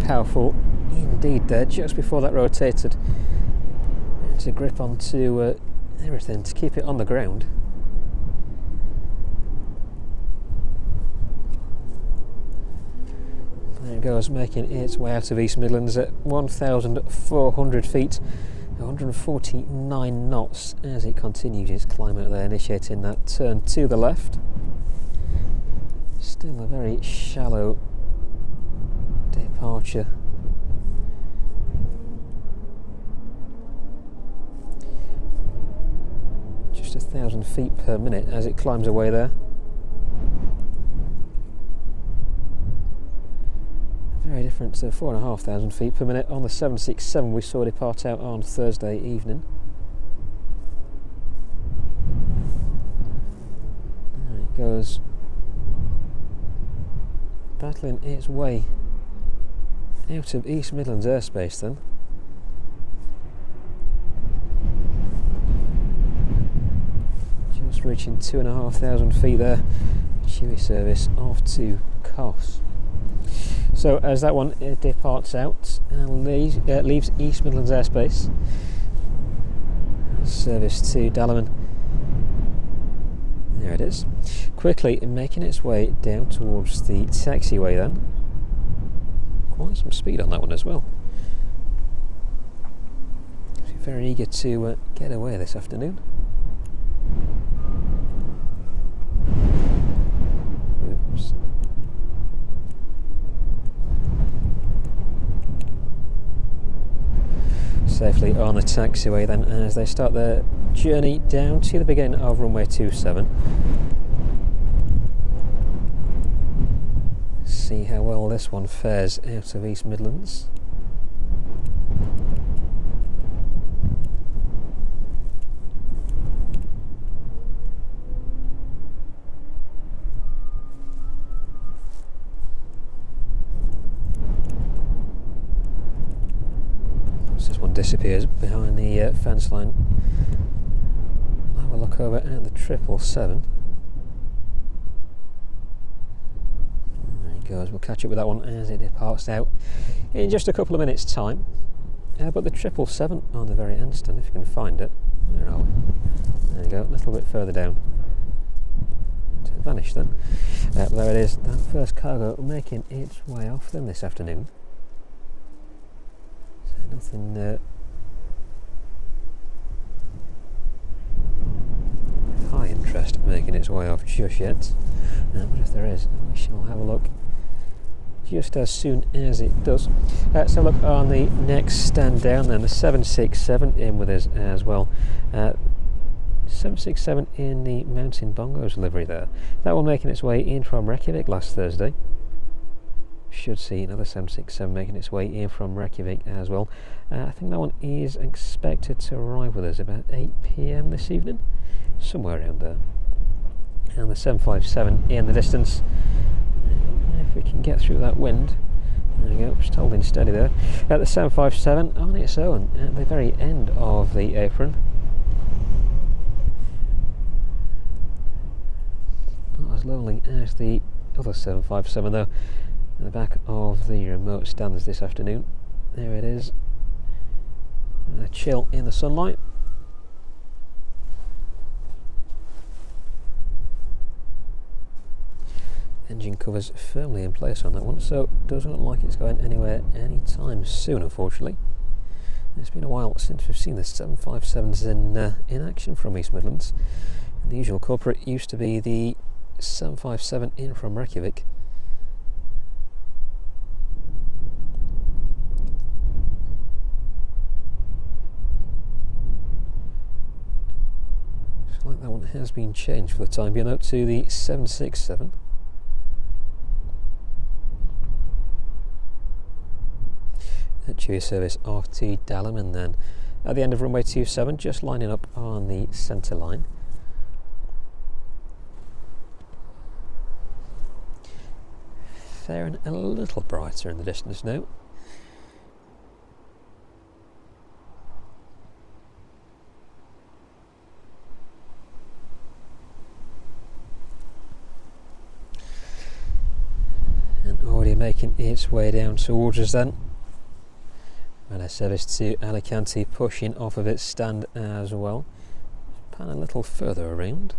powerful indeed there, just before that rotated to grip onto everything to keep it on the ground. There it goes, making its way out of East Midlands at 1,400 feet, 149 knots as it continues its climb out there, initiating that turn to the left. Still a very shallow departure. Just 1,000 feet per minute as it climbs away there. Very different to 4,500 feet per minute on the 767 we saw depart out on Thursday evening. There it goes, battling its way out of East Midlands airspace then. Just reaching 2,500 feet there. Chewy service off to Kos. So as that one departs out and leaves East Midlands airspace, service to Dalaman. There it is. Quickly making its way down towards the taxiway then. Quite some speed on that one as well. Very eager to get away this afternoon. Oops. Safely on the taxiway then as they start their journey down to the beginning of runway 27. See how well this one fares out of East Midlands. Disappears behind the fence line. I'll have a look over at the 777. There it goes, we'll catch up with that one as it departs out in just a couple of minutes time. But the 777 on the very end stand, if you can find it. Where are we? There you go, a little bit further down. It vanished then. There it is, that first cargo making its way off then this afternoon. Nothing high interest making its way off just yet, but if there is, we shall have a look just as soon as it does. So look on the next stand down then, the 767 in with us as well. 767 in the Mountain Bongos livery there. That one making its way in from Reykjavik last Thursday. Should see another 767 making its way in from Reykjavik as well. I think that one is expected to arrive with us about 8 PM this evening, somewhere around there. And the 757 in the distance. If we can get through that wind. There we go, just holding steady there. The 757 on its own at the very end of the apron. Not as lonely as the other 757 though. At the back of the remote stands this afternoon. There it is. A chill in the sunlight. Engine covers firmly in place on that one, so doesn't look like it's going anywhere anytime soon, unfortunately. It's been a while since we've seen the 757s in action from East Midlands. The usual culprit used to be the 757 in from Reykjavik. Like that one has been changed for the time being out to the 767. Chewy service off to Dalaman then. At the end of runway 27, just lining up on the centre line. Faring a little brighter in the distance now. making its way down towards us then. And a service to Alicante pushing off of its stand as well. Pan a little further around.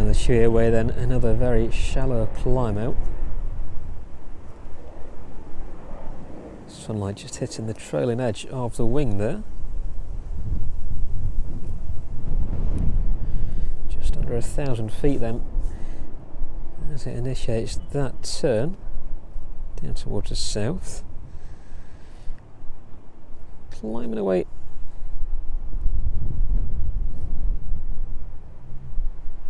The sheer way then, another very shallow climb out. Sunlight just hitting the trailing edge of the wing there. Just under 1,000 feet then as it initiates that turn down towards the south. Climbing away.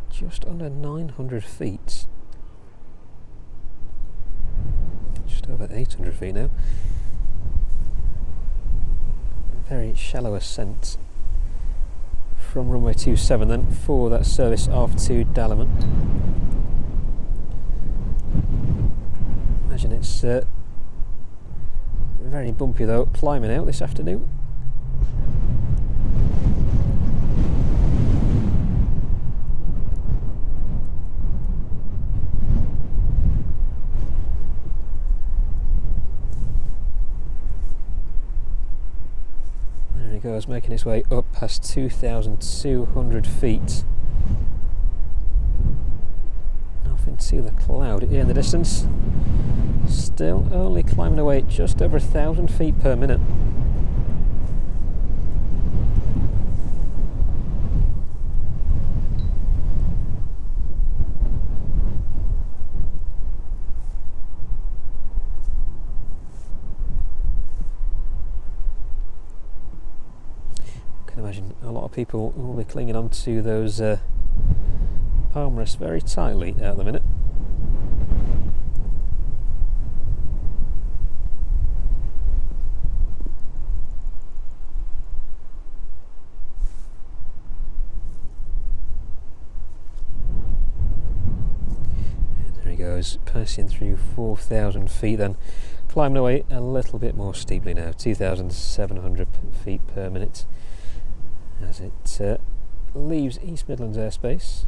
Just under 900 feet. Just over 800 feet now. Very shallow ascent from runway 27 then for that service off to Dalaman. Imagine it's very bumpy though, climbing out this afternoon. Goes, making its way up past 2,200 feet. Off into the cloud in the distance. Still only climbing away just over 1,000 feet per minute. Imagine a lot of people will be clinging on to those armrests very tightly at the minute. And there he goes, passing through 4,000 feet then, climbing away a little bit more steeply now, 2,700 feet per minute. As it leaves East Midlands airspace.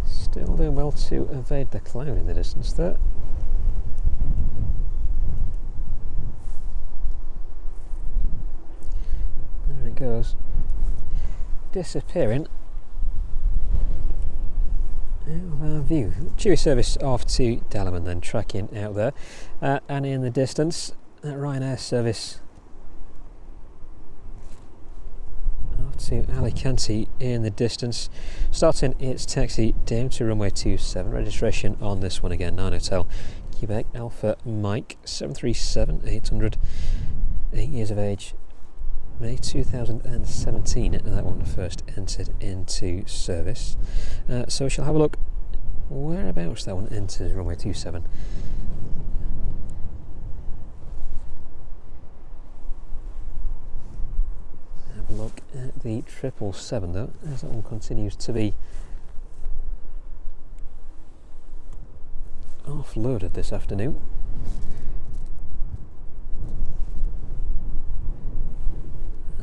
Still doing well to evade the cloud in the distance there. Goes disappearing out of our view. Cheery service off to Dalaman then, tracking out there, and in the distance that Ryanair service off to Alicante in the distance, starting its taxi down to runway 27. Registration on this one again, 9 Hotel Quebec Alpha Mike 737-800, 8 years of age, May 2017 that one first entered into service. So we shall have a look whereabouts that one enters runway 27. Have a look at the 777 though, as that one continues to be offloaded this afternoon.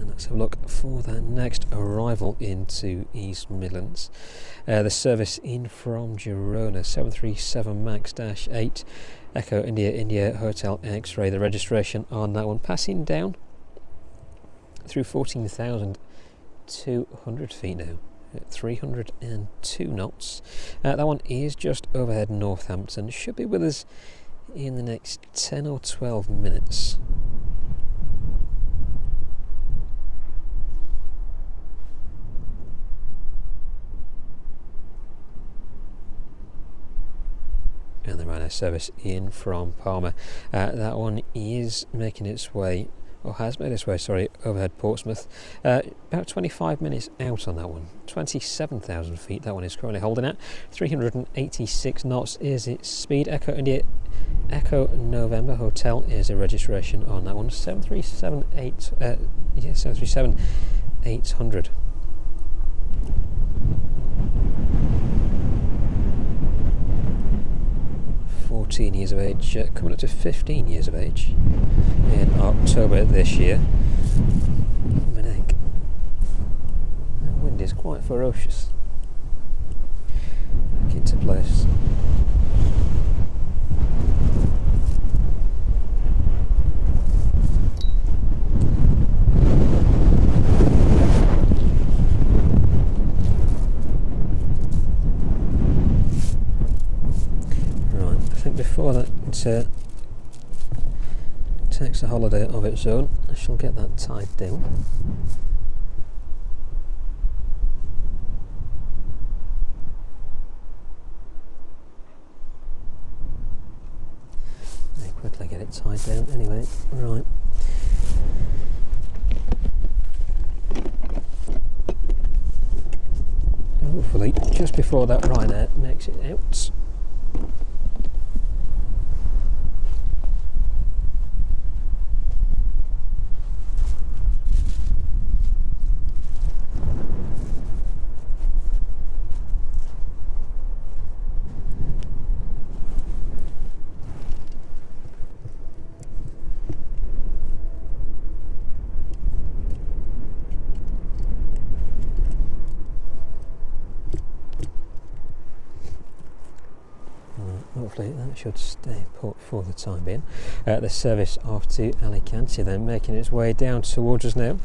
Let's have a look for that next arrival into East Midlands. The service in from Girona, 737 MAX-8, Echo India Hotel X-Ray. The registration on that one passing down through 14,200 feet now, at 302 knots. That one is just overhead Northampton. Should be with us in the next 10 or 12 minutes. And the Ryanair service in from Palma. That one is making its way, or has made its way, sorry, overhead Portsmouth. About 25 minutes out on that one. 27,000 feet that one is currently holding at. 386 knots is its speed. Echo India Echo November Hotel is a registration on that one. 737-800. 14 years of age, coming up to 15 years of age in October this year. The wind is quite ferocious. Back into place. Before that takes a holiday of its own, I shall get that tied down. Very quickly get it tied down anyway. Right. Hopefully just before that Ryanair makes it out. Hopefully that should stay put for the time being. The service off to Alicante then, making its way down towards us now.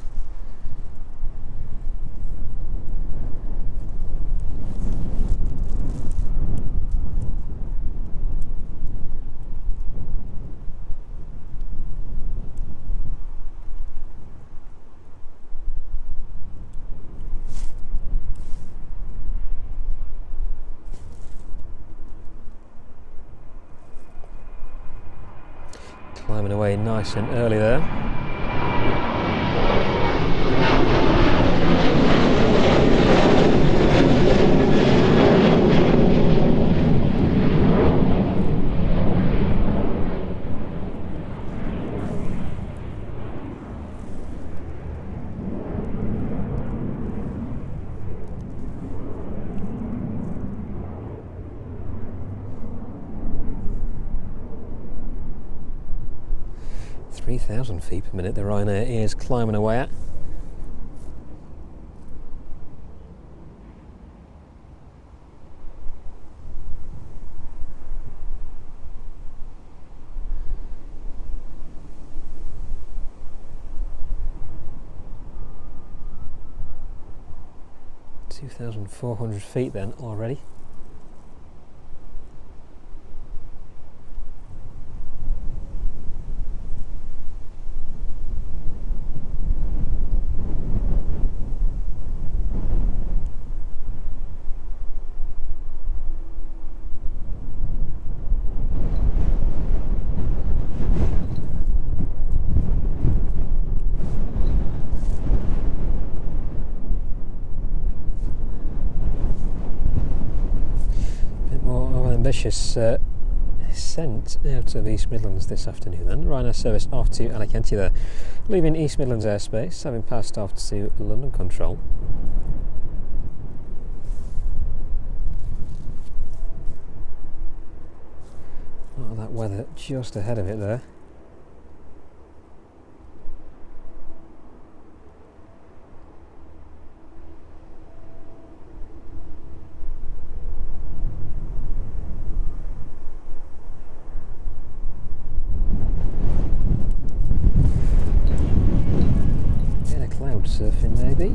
Climbing away nice and early there. Feet per minute the Ryanair is climbing away at. (2,400 feet then already. Ambitious ascent out of East Midlands this afternoon then. Ryanair service off to Alicante there, leaving East Midlands airspace, having passed off to London Control. Oh, that weather just ahead of it there. Surfing maybe.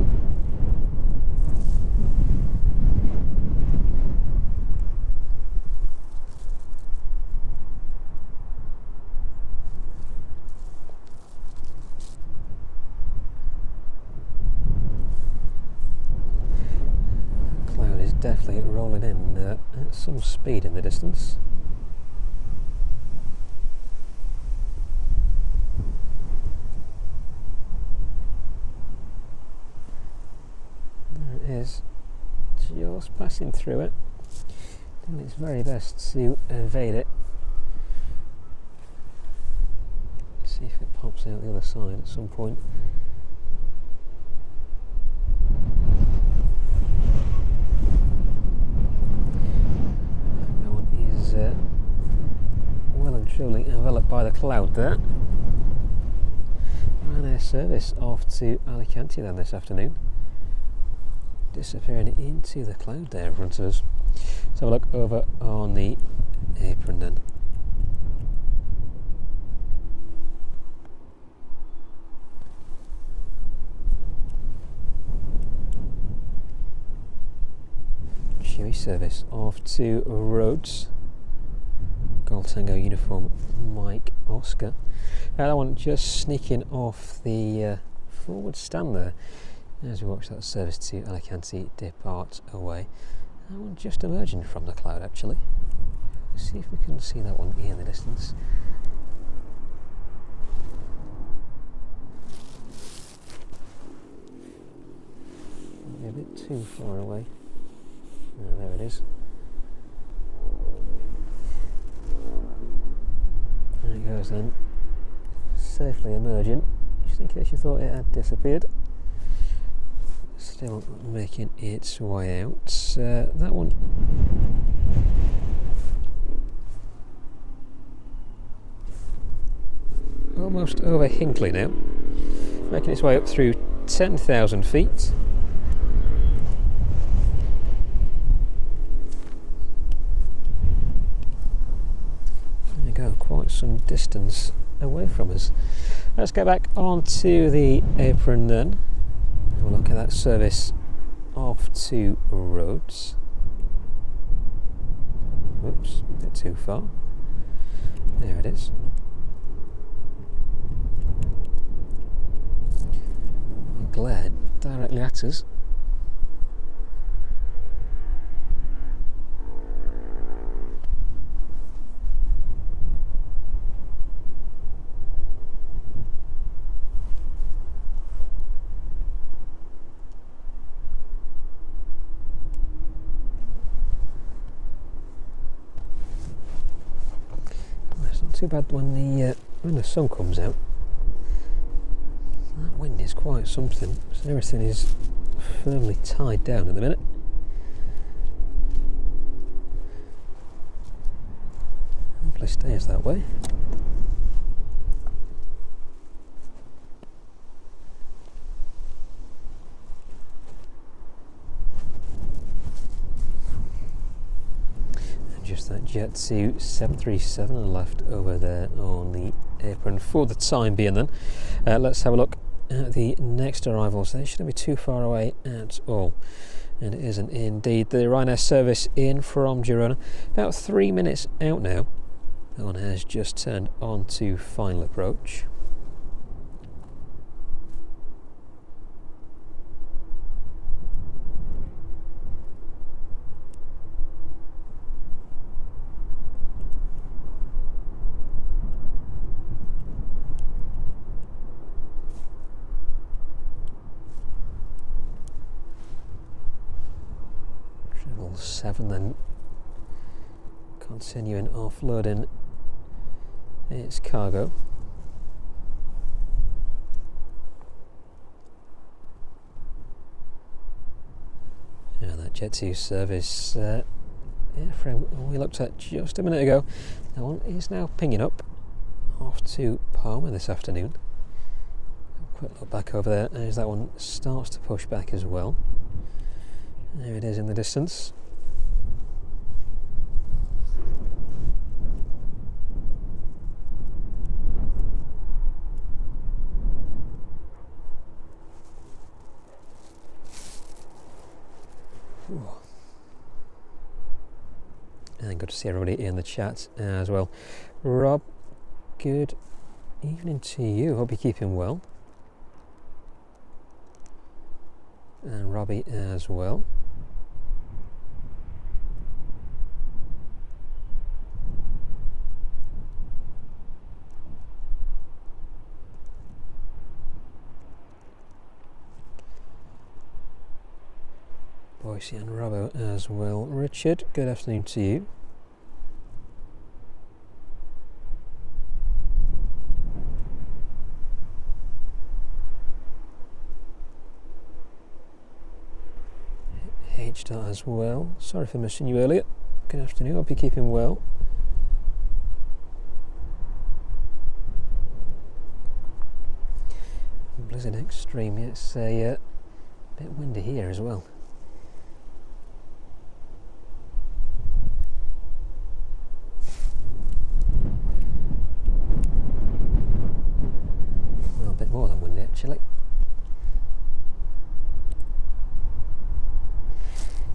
Cloud is definitely rolling in at some speed in the distance. is just passing through it, doing its very best to evade it. See if it pops out the other side at some point. That one is well and truly enveloped by the cloud there. And our service off to Alicante then this afternoon, disappearing into the cloud there in front of us. Let's have a look over on the apron then. Chewy service off to Rhodes. Golf Tango uniform Mike Oscar. That one just sneaking off the forward stand there as we watch that service to Alicante depart away. That one just emerging from the cloud actually. Let's see if we can see that one in the distance. Maybe a bit too far away. Oh, there it is. There it goes then. Safely emerging, just in case you thought it had disappeared. Still making its way out. That one almost over Hinckley now, making its way up through 10,000 feet. There we go, quite some distance away from us. Let's get back onto the apron then. Have a look at that service off to Rhodes. Whoops, a bit too far. There it is. Glare directly at us. Too bad when the sun comes out. That wind is quite something. So everything is firmly tied down at the minute. Hopefully stays that way. Just that jet to 737 left over there on the apron for the time being then. Let's have a look at the next arrivals. They shouldn't be too far away at all, and it isn't indeed. The Ryanair service in from Girona, about 3 minutes out now. That one has just turned on to final approach. Triple 7 then, continuing offloading its cargo. Yeah, that Jet 2 service, from we looked at just a minute ago, that one is now pinging up off to Palma this afternoon. Quick look back over there as that one starts to push back as well. There it is in the distance. Ooh. And good to see everybody in the chat as well. Rob, good evening to you. Hope you're keeping well. And Robbie as well. Boise and Robbo as well. Richard, good afternoon to you. H dot as well. Sorry for missing you earlier. Good afternoon, hope you're keeping well. Blizzard Extreme, it's a bit windy here as well. Well, a bit more than windy actually.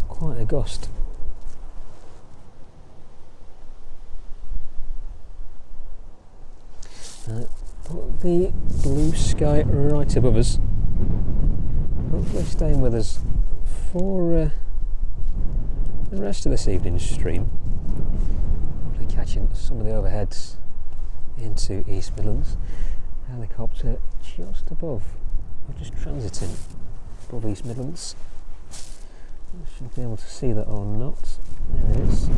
Quite a gust. Put the blue sky right above us. Hopefully staying with us for the rest of this evening's stream. Hopefully catching some of the overheads into East Midlands. Helicopter just above, or just transiting above East Midlands. I should be able to see that or not. There it is.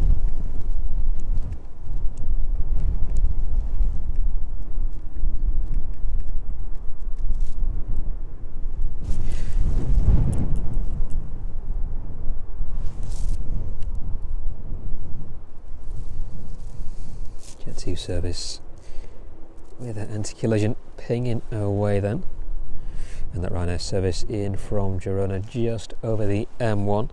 Jet 2 service with that anti-collision pinging away then, and that Ryanair service in from Girona just over the M1.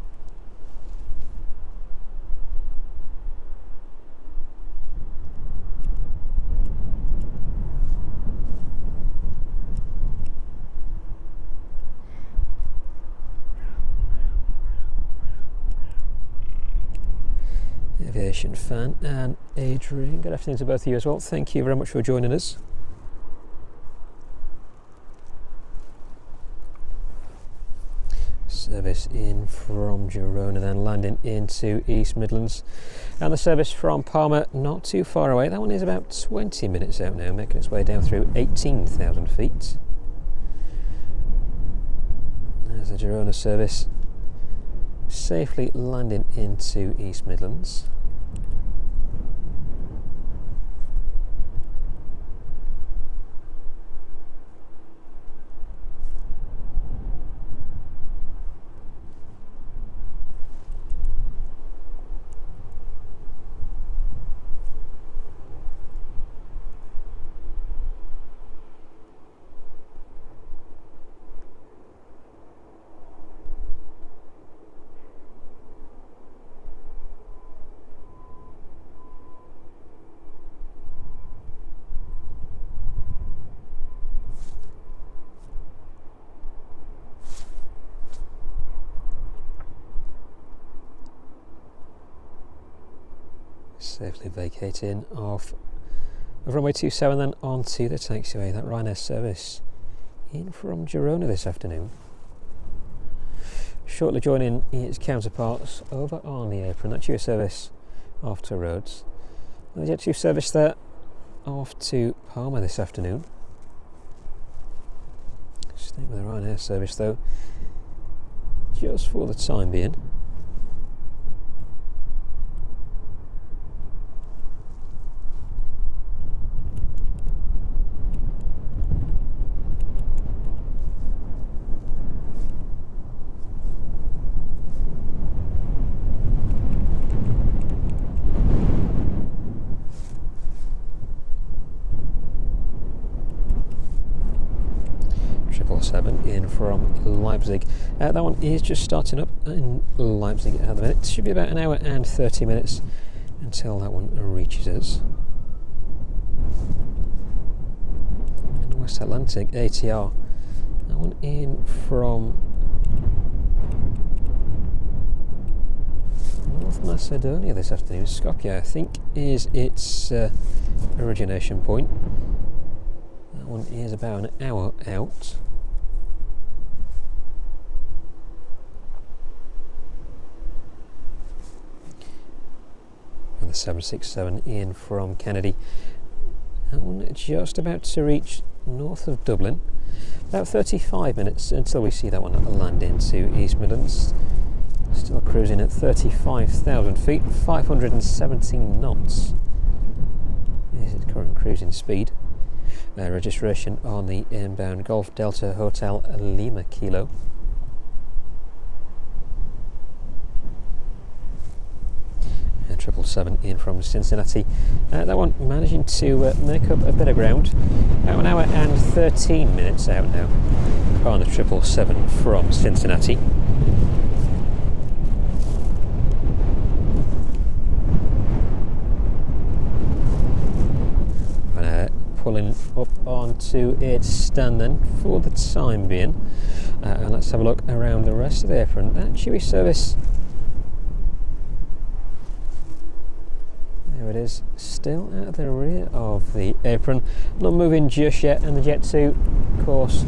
Aviation fan and Adrian, good afternoon to both of you as well. Thank you very much for joining us. Service in from Girona, then landing into East Midlands, and the service from Palma not too far away. That one is about 20 minutes out now, making its way down through 18,000 feet. There's the Girona service safely landing into East Midlands. Safely vacating off of runway 27 then onto the taxiway. That Ryanair service in from Girona this afternoon. Shortly joining its counterparts over on the apron. That Jet service off to Rhodes. And the Jet 2 service there off to Palma this afternoon. Staying with the Ryanair service though, just for the time being. In from Leipzig. That one is just starting up in Leipzig at the minute. It should be about an hour and 30 minutes until that one reaches us. And West Atlantic ATR. That one in from North Macedonia this afternoon. Skopje, I think, is its origination point. That one is about an hour out. The 767 in from Kennedy. That one just about to reach north of Dublin. About 35 minutes until we see that one land into East Midlands. cruising at 35,000 feet, 517 knots is its current cruising speed. Registration on the inbound Golf Delta Hotel Lima Kilo. And 777 in from Cincinnati. That one managing to make up a bit of ground. About 1 hour and 13 minutes out now on the 777 from Cincinnati. Pulling up onto its stand then for the time being, and let's have a look around the rest of the apron. That Chewy service, there it is, still at the rear of the apron, not moving just yet, and the Jet 2 course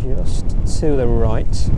just to the right.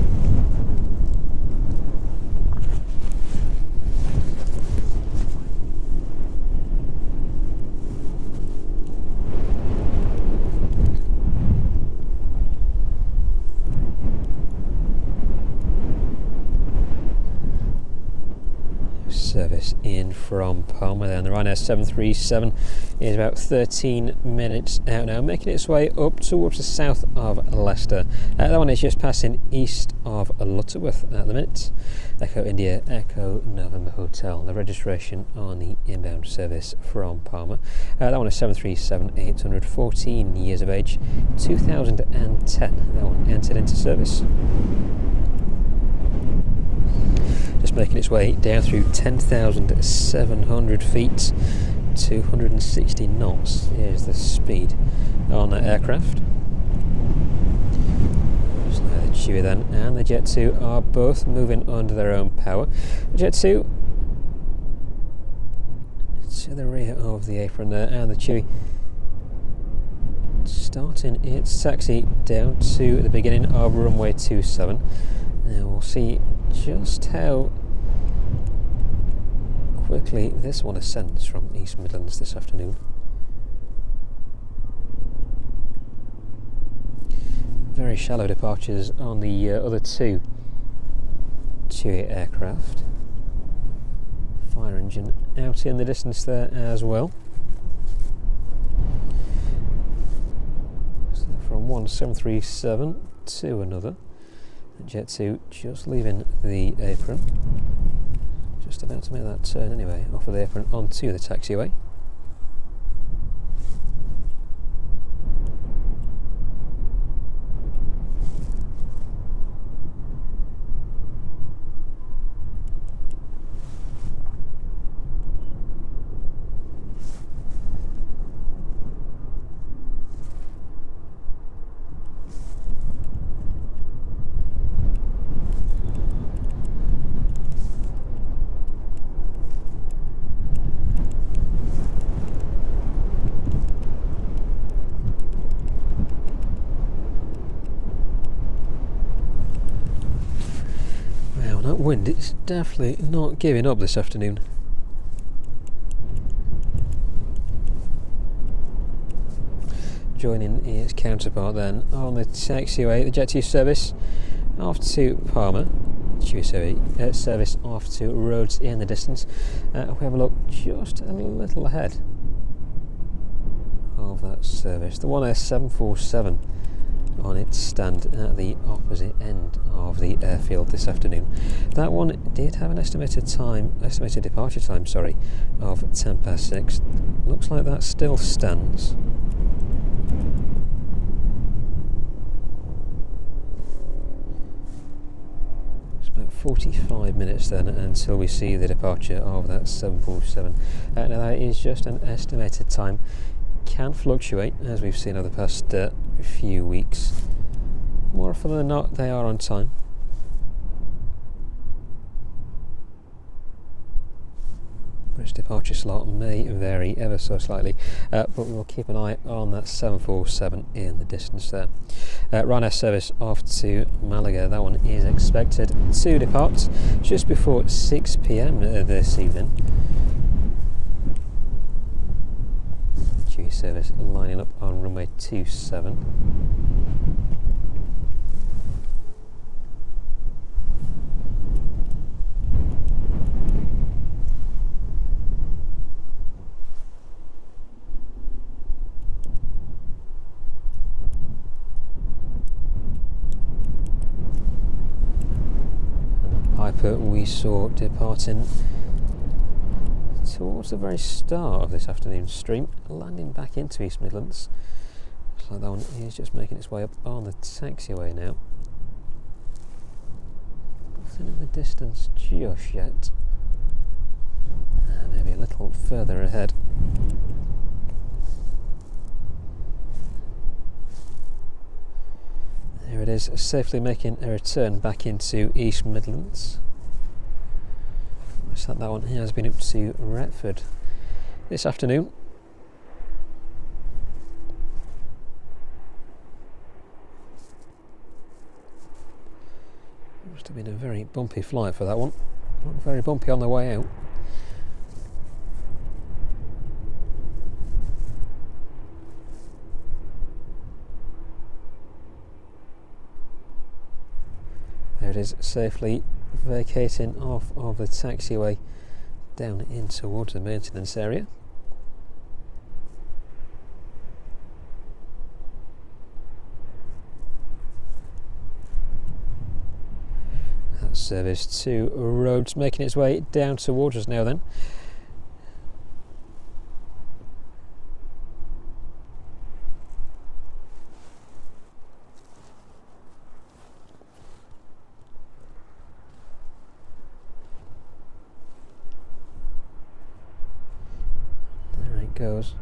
Service in from Palma there, and the Ryanair 737 is about 13 minutes out now, making its way up towards the south of Leicester. That one is just passing east of Lutterworth at the minute. Echo India, Echo November Hotel. The registration on the inbound service from Palma. That one is 737-800, 14 years of age, 2010. That one entered into service. Just making its way down through 10,700 feet, 260 knots is the speed on that aircraft. So the Chewy then and the Jet 2 are both moving under their own power. The Jet 2 to the rear of the apron there, and the Chewy starting its taxi down to the beginning of runway 27. Now we'll see just how quickly this one ascends from East Midlands this afternoon. Very shallow departures on the other two Chewy aircraft. Fire engine out in the distance there as well. So from one 737 to another. Jet 2 just leaving the apron, just about to make that turn anyway, off of the apron onto the taxiway. Wind, it's definitely not giving up this afternoon. Joining its counterpart then on the taxiway, the Jet 2 service off to Palma, Chewy service off to Rhodes in the distance. We have a look just a little ahead of that service. The Ryanair 747 on its stand at the opposite end of the airfield this afternoon. That one did have an estimated departure time, of 6:10. Looks like that still stands. It's about 45 minutes then until we see the departure of that 747. Now that is just an estimated time. Can fluctuate, as we've seen over the past few weeks. More often than not, they are on time. Which departure slot may vary ever so slightly, but we will keep an eye on that 747 in the distance there. Ryanair service off to Malaga. That one is expected to depart just before 6 p.m. This evening. Service lining up on runway 27. grouper we saw departing towards the very start of this afternoon's stream, landing back into East Midlands. Looks like that one is just making its way up on the taxiway now. Nothing in the distance just yet. Maybe a little further ahead. There it is, safely making a return back into East Midlands. Looks like that one has been up to Retford this afternoon. Must have been a very bumpy flight for that one. Not very bumpy on the way out. There it is, safely vacating off of the taxiway down in towards the maintenance area. That service to roads making its way down towards us now then. Goes.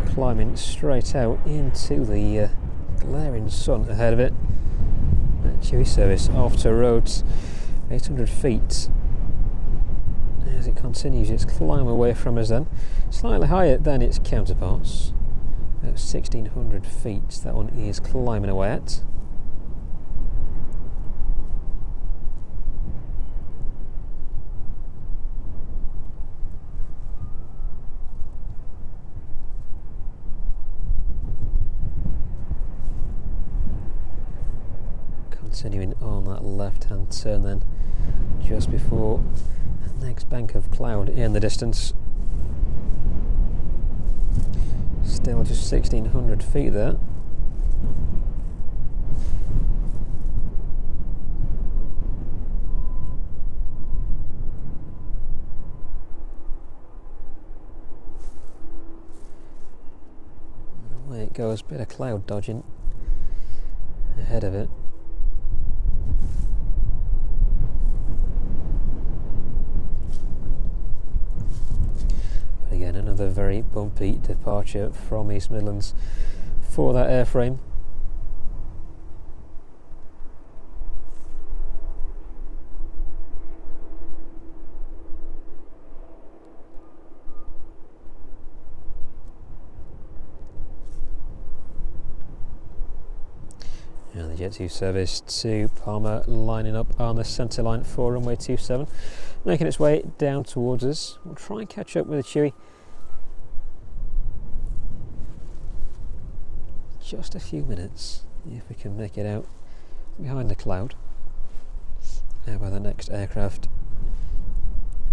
Climbing straight out into the glaring sun ahead of it. That Chewy service off to roads, 800 feet. As it continues its climb away from us then, slightly higher than its counterparts, about 1600 feet that one is climbing away at. Continuing on that left hand turn then, just before next bank of cloud in the distance. Still just 1600 feet there. And away it goes, bit of cloud dodging ahead of it. Again, another very bumpy departure from East Midlands for that airframe. And the Jet 2 service to Palmer lining up on the centre line for runway 27, making its way down towards us. We'll try and catch up with the Chewy. Just a few minutes, if we can make it out behind the cloud. Now by the next aircraft.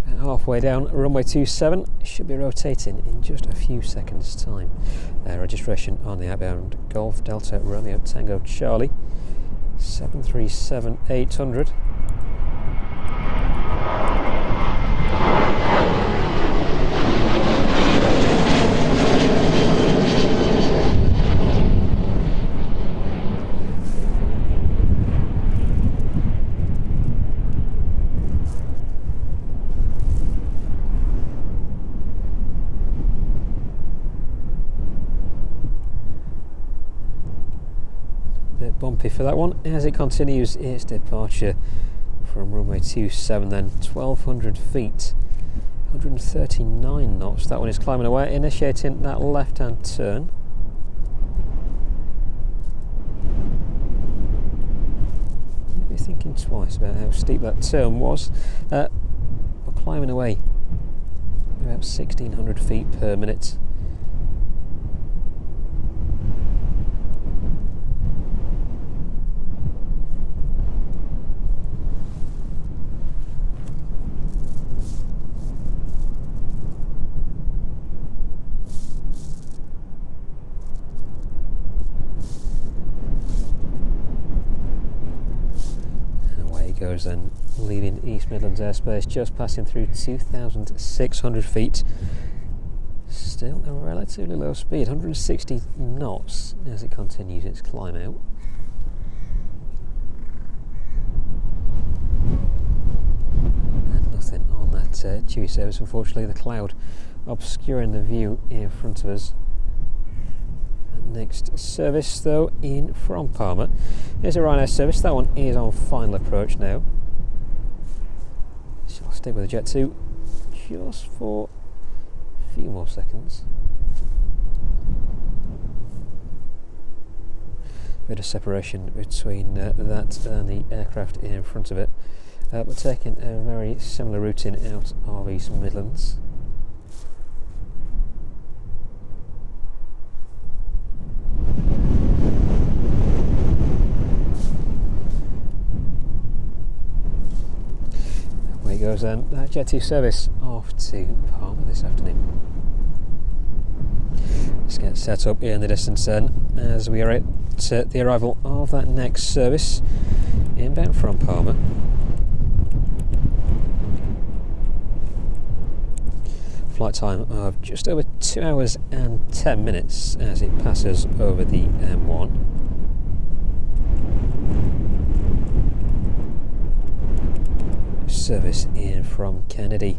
About halfway down runway 27, should be rotating in just a few seconds time. Registration on the outbound Golf Delta Romeo Tango Charlie 737-800. Bumpy for that one as it continues its departure from runway 27 then, 1200 feet, 139 knots. That one is climbing away, initiating that left hand turn. Maybe thinking twice about how steep that turn was, but climbing away about 1600 feet per minute. goes then, leaving East Midlands airspace, just passing through 2,600 feet. Still a relatively low speed, 160 knots as it continues its climb out. And nothing on that Chewy service, unfortunately. The cloud obscuring the view in front of us. Next service though in from Palma is a Ryanair service. That one is on final approach now. So I'll stay with the Jet 2 just for a few more seconds. Bit of separation between that and the aircraft in front of it. We're taking a very similar routing out of East Midlands. Goes then that Jet 2 service off to Palma this afternoon. Let's get set up in the distance then as we are at the arrival of that next service inbound from Palma. Flight time of just over 2 hours and 10 minutes as it passes over the M1. Service in from Kennedy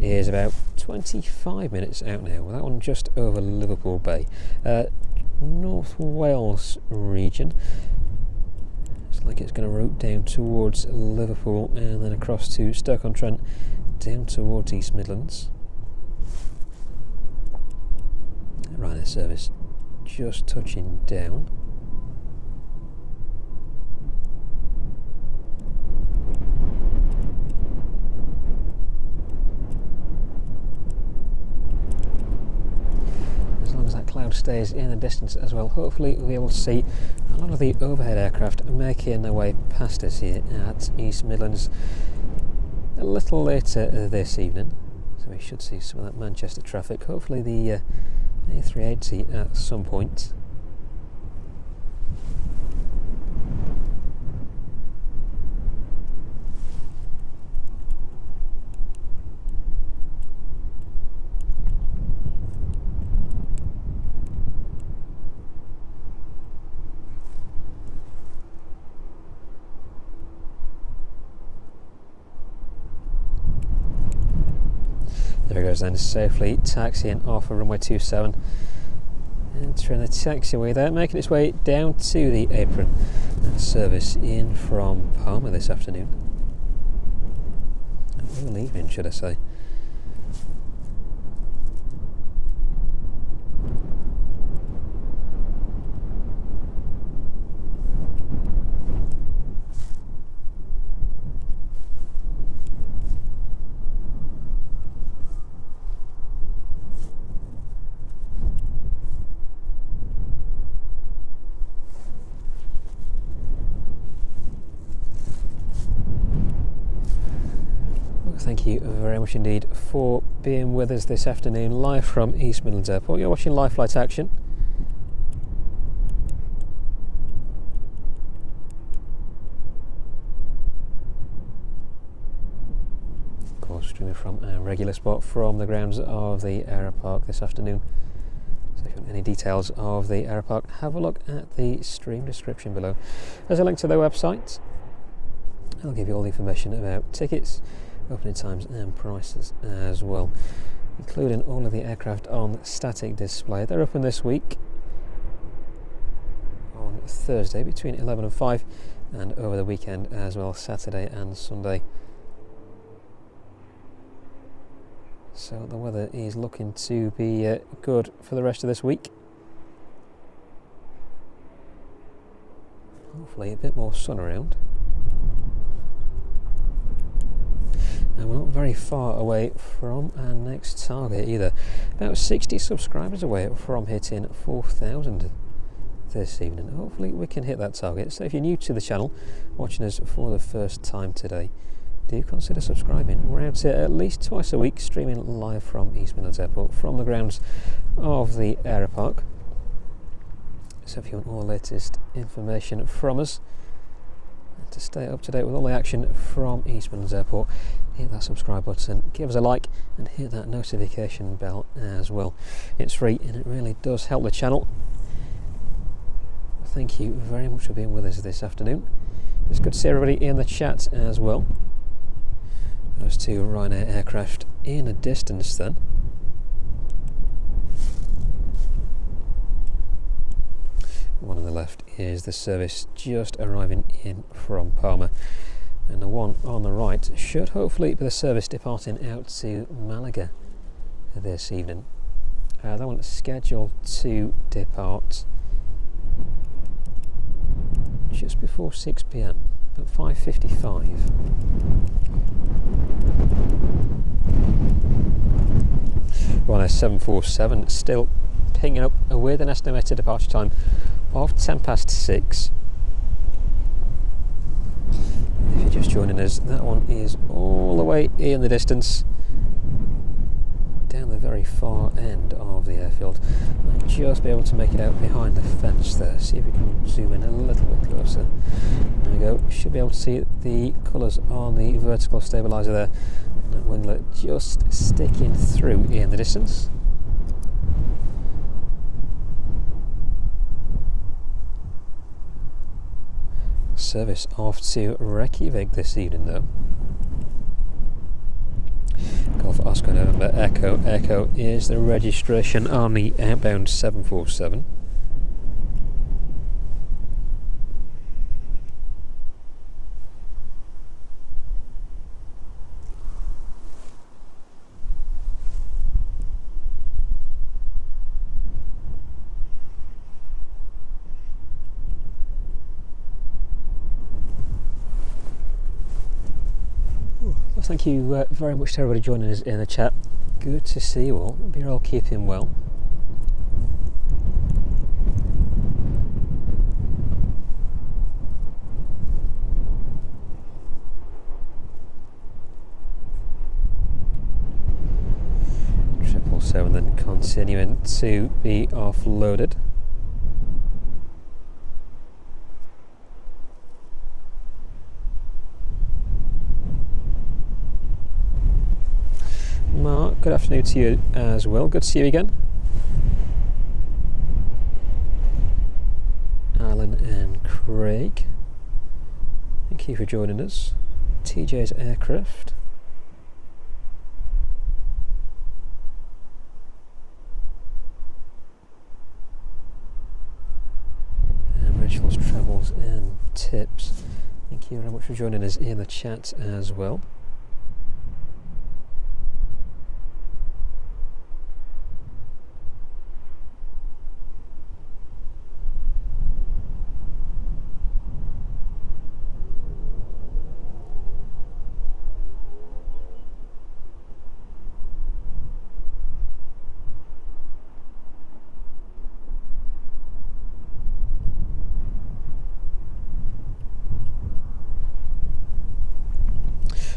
is about 25 minutes out now. Well, that one just over Liverpool Bay, North Wales region. It's like it's going to route down towards Liverpool and then across to Stoke-on-Trent, down towards East Midlands. Ryanair service just touching down. Cloud stays in the distance as well. Hopefully we'll be able to see a lot of the overhead aircraft making their way past us here at East Midlands a little later this evening, so we should see some of that Manchester traffic, hopefully the A380 at some point. There it goes then, safely taxiing off of runway 27, entering the taxiway there, making its way down to the apron. Service in from Palma this afternoon. Or evening, should I say. Thank you very much indeed for being with us this afternoon, live from East Midlands Airport. You're watching Live Flight Action. Of course, streaming from a regular spot from the grounds of the Aeropark this afternoon. So if you want any details of the Aeropark, have a look at the stream description below. There's a link to their website. I'll give you all the information about tickets, opening times and prices as well, including all of the aircraft on static display. They're open this week on Thursday between 11 and 5, and over the weekend as well, Saturday and Sunday. So the weather is looking to be good for the rest of this week. Hopefully a bit more sun around. And we're not very far away from our next target either. About 60 subscribers away from hitting 4,000 this evening. Hopefully we can hit that target. So if you're new to the channel, watching us for the first time today, do consider subscribing. We're out here at least twice a week, streaming live from East Midlands Airport, from the grounds of the Aeropark. So if you want all the latest information from us, To stay up to date with all the action from East Midlands Airport, hit that subscribe button, give us a like and hit that notification bell as well. It's free and it really does help the channel. Thank you very much for being with us this afternoon. It's good to see everybody in the chat as well. Those two Ryanair aircraft in a distance then. One on the left is the service just arriving in from Palma, and the one on the right should hopefully be the service departing out to Malaga this evening. That one is scheduled to depart just before 6 PM, at 5:55. Ryanair 747 still pinging up with an estimated departure time of 6:10. If you're just joining us, that one is all the way in the distance, down the very far end of the airfield. I'll just be able to make it out behind the fence there. See if we can zoom in a little bit closer. There we go. Should be able to see the colours on the vertical stabiliser there. And that winglet just sticking through in the distance. Service off to Reykjavik this evening though. Golf Oscar November Echo. Echo is the registration on the outbound 747. Thank you very much to everybody joining us in the chat. Good to see you all. Hope you're all keeping well. Triple seven then continuing to be offloaded. Mark, good afternoon to you as well. Good to see you again. Alan and Craig, thank you for joining us. TJ's aircraft. And Rachel's travels and tips. Thank you very much for joining us in the chat as well.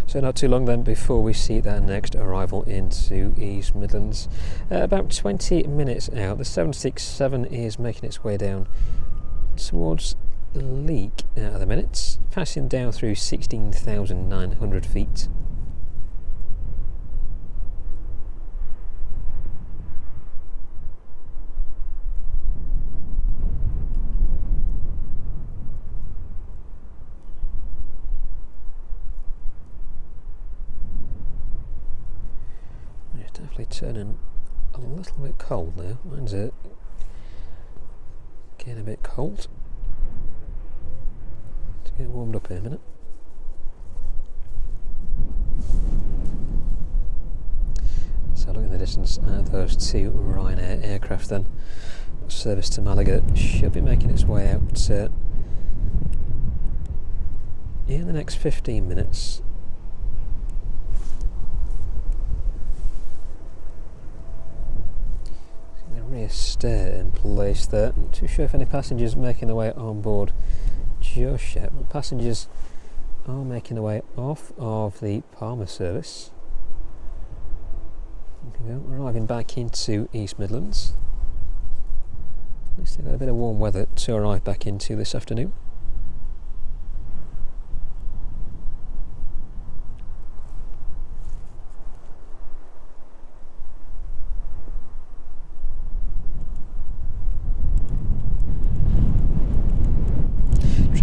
So not too long then before we see that next arrival into East Midlands. About 20 minutes out, the 767 is making its way down towards Leek at the minute, passing down through 16,900 feet. Definitely turning a little bit cold now. Mine's getting a bit cold. Let's get warmed up here a minute. So look in the distance at those two Ryanair aircraft then. Service to Malaga should be making its way out in the next 15 minutes. Rear stair in place there. Not too sure if any passengers making their way on board just yet, but passengers are making their way off of the Palma service. There we go, arriving back into East Midlands. At least they've got a bit of warm weather to arrive back into this afternoon.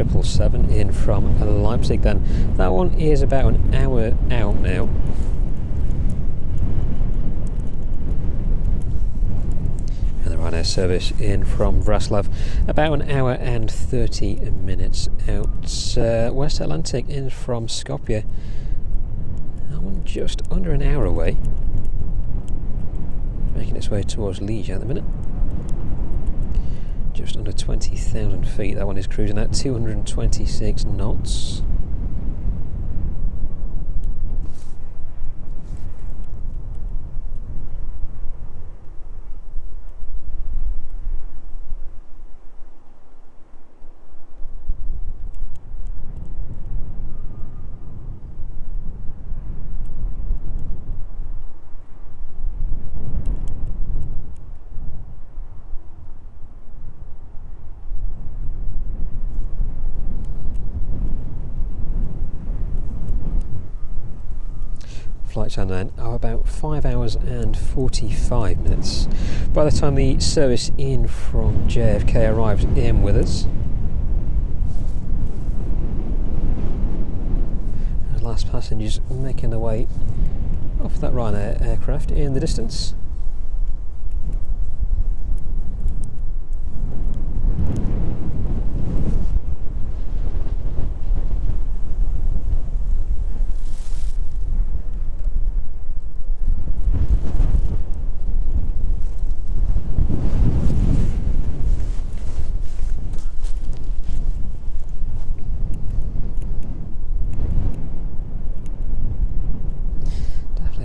777 in from Leipzig then. That one is about an hour out now. And the Ryanair service in from Wrocław, about an hour and 30 minutes out. West Atlantic in from Skopje, that one just under an hour away, making its way towards Liège at the minute. Just under 20,000 feet, that one is cruising at 226 knots. Flight time then are about 5 hours and 45 minutes. By the time the service in from JFK arrives in with us, the last passengers making their way off that Ryanair aircraft in the distance.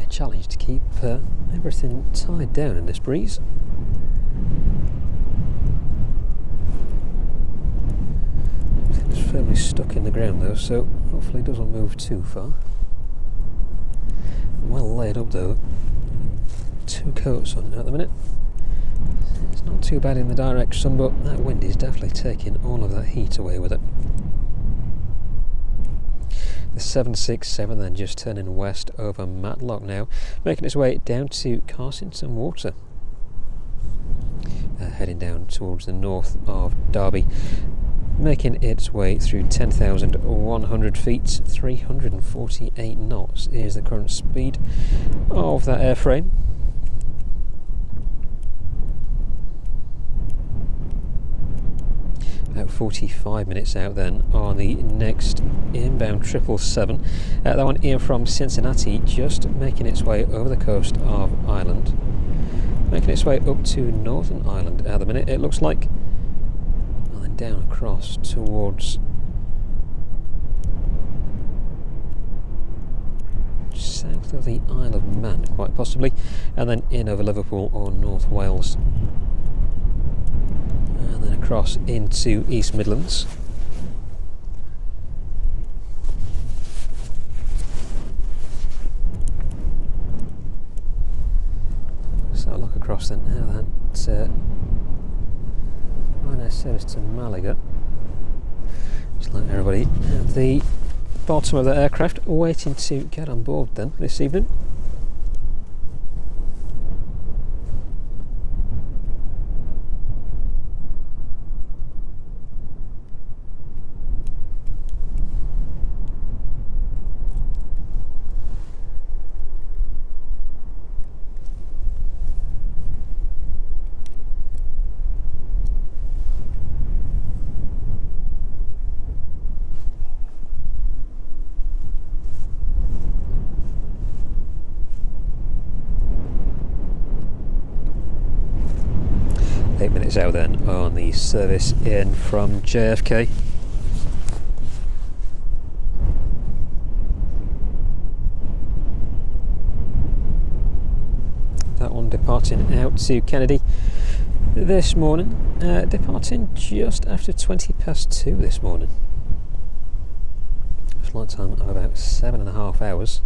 Challenge to keep everything tied down in this breeze. Everything's firmly stuck in the ground though, so hopefully it doesn't move too far. Well laid up though, 2 coats on at the minute. It's not too bad in the direct sun, but that wind is definitely taking all of that heat away with it. The 767 then just turning west over Matlock now, making its way down to Carsington Water. Heading down towards the north of Derby, making its way through 10,100 feet, 348 knots is the current speed of that airframe. About 45 minutes out then on the next inbound 777. That one in from Cincinnati, just making its way over the coast of Ireland, making its way up to Northern Ireland at the minute, it looks like, and then down across towards south of the Isle of Man, quite possibly, and then in over Liverpool or North Wales. And then across into East Midlands. So I'll look across then. Now that Ryanair service to Malaga. Just like everybody at the bottom of the aircraft waiting to get on board then this evening. Minutes out then on the service in from JFK. That one departing out to Kennedy this morning, departing just after 2:20 this morning. Flight time of about 7.5 hours.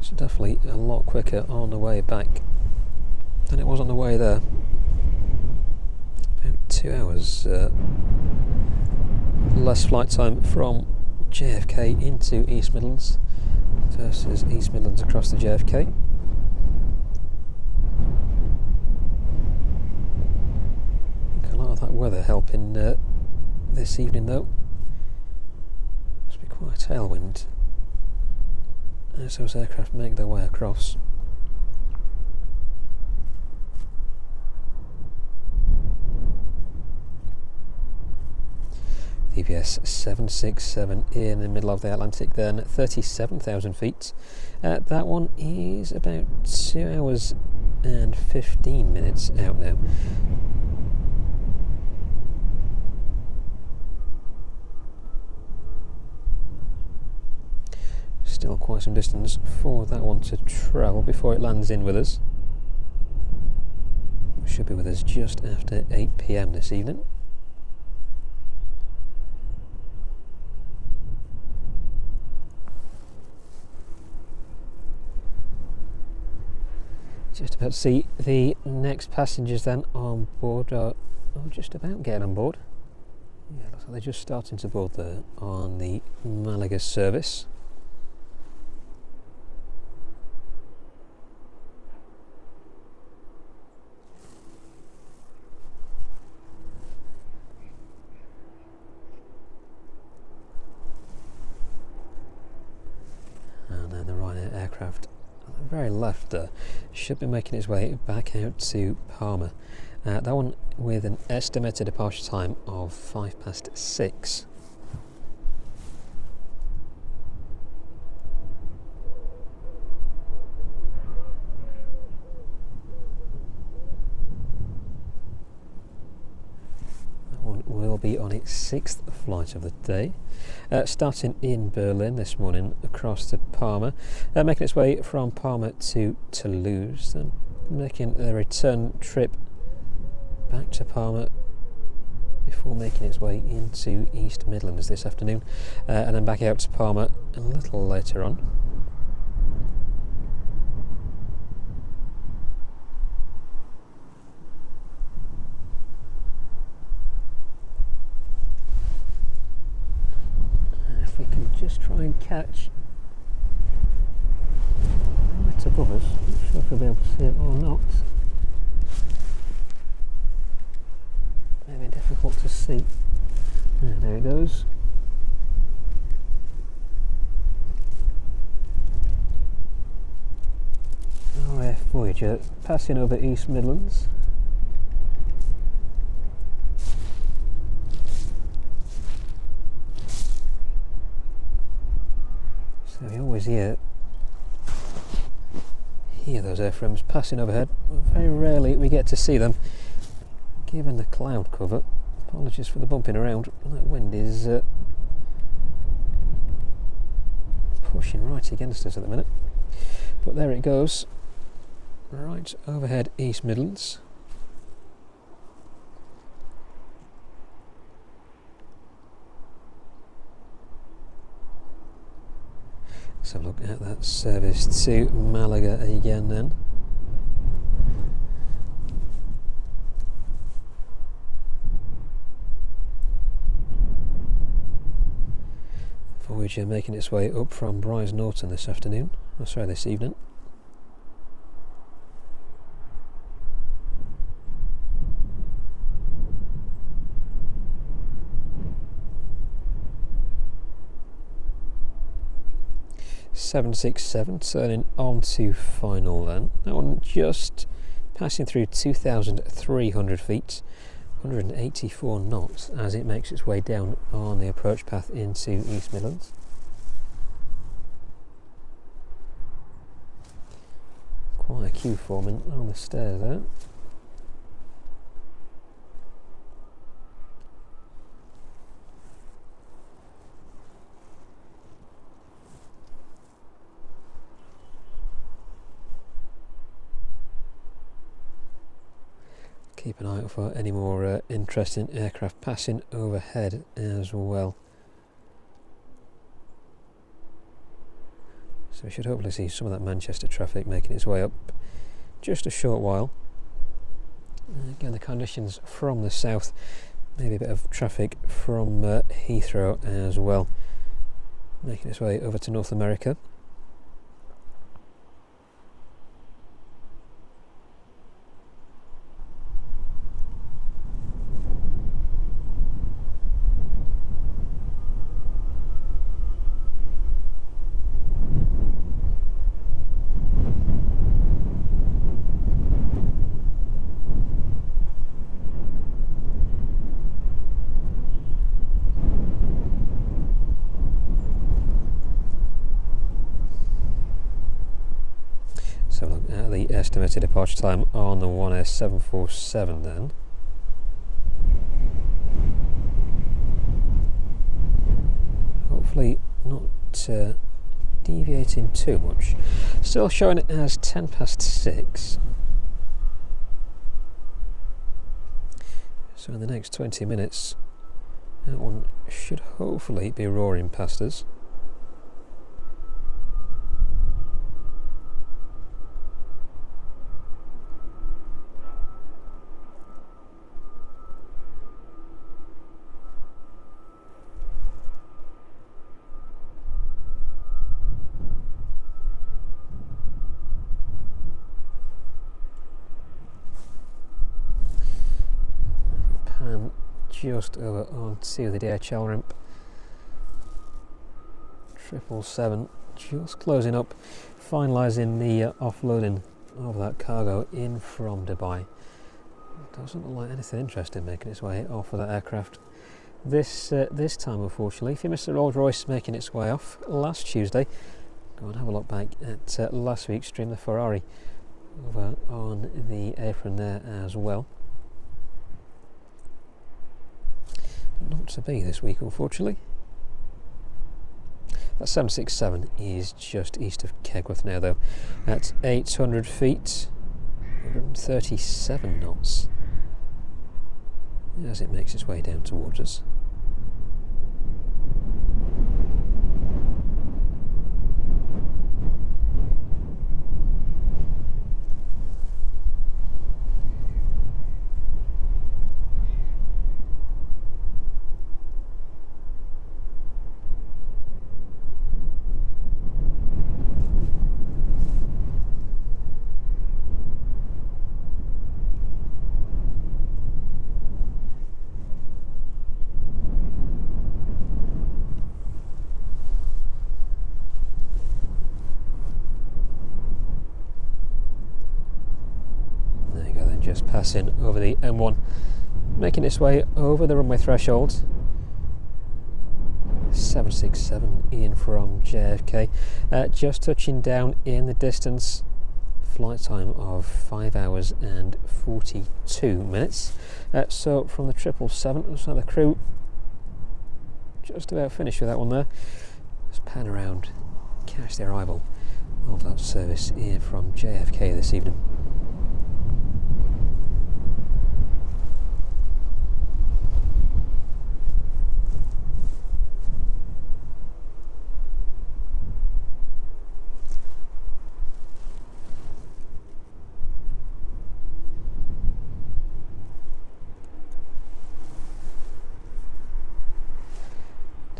So definitely a lot quicker on the way back than it was on the way there. About 2 hours less flight time from JFK into East Midlands versus East Midlands across the JFK. weather helping this evening though. Must be quite a tailwind as those aircraft make their way across. EBS 767 in the middle of the Atlantic then, 37,000 feet. That one is about 2 hours and 15 minutes out now. Still quite some distance for that one to travel before it lands in with us. It should be with us just after 8 PM this evening. Just about to see the next passengers then on board, or just about getting on board. Yeah, looks like they're just starting to board there on the Malaga service. And then the Ryanair aircraft on the very left there should be making its way back out to Palma. That one with an estimated departure time of 6:05. That one will be on its 6th flight of the day. Starting in Berlin this morning across to Palma, making its way from Palma to Toulouse, then making a return trip back to Palma before making its way into East Midlands this afternoon, and then back out to Palma a little later on. If we can just try and catch right above us, I'm not sure if we'll be able to see it or not. Maybe difficult to see. There it goes. RAF Voyager passing over East Midlands. So we always hear those airframes passing overhead. Very rarely we get to see them, given the cloud cover. Apologies for the bumping around. That wind is pushing right against us at the minute. But there it goes, right overhead East Midlands. Let's have a look at that service to Malaga again then. Voyager making its way up from Brize Norton this afternoon, oh sorry, this evening. .767 turning on to final then. That one just passing through 2,300 feet, 184 knots as it makes its way down on the approach path into East Midlands. Quite a queue forming on the stairs there. Keep an eye out for any more interesting aircraft passing overhead as well. So we should hopefully see some of that Manchester traffic making its way up just a short while. Again, the conditions from the south, maybe a bit of traffic from Heathrow as well, making its way over to North America. estimated departure time on the 1S747 then. Hopefully not deviating too much. Still showing it as 10 past 6. So in the next 20 minutes that one should hopefully be roaring past us. Pan just over onto the DHL ramp. 777 just closing up, finalising the offloading of that cargo in from Dubai. Doesn't look like anything interesting making its way off of that aircraft this time, unfortunately. If you missed the Rolls Royce making its way off last Tuesday, go and have a look back at last week's stream. The Ferrari over on the apron there as well. Not to be this week, unfortunately. That 767 is just east of Kegworth now, though, at 800 feet, 137 knots, as it makes its way down towards us. Just passing over the M1, making its way over the runway threshold. 767 in from JFK, just touching down in the distance. Flight time of 5 hours and 42 minutes. So from the 777, looks like the crew just about finished with that one there. Let's pan around, catch the arrival of that service in from JFK this evening.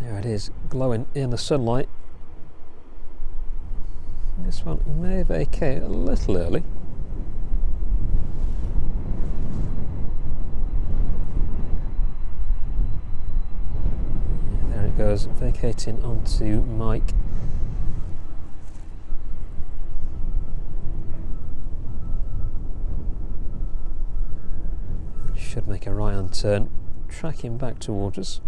There it is, glowing in the sunlight. This one may vacate a little early. Yeah, there it goes, vacating onto Mike. Should make a right-hand turn, tracking back towards us.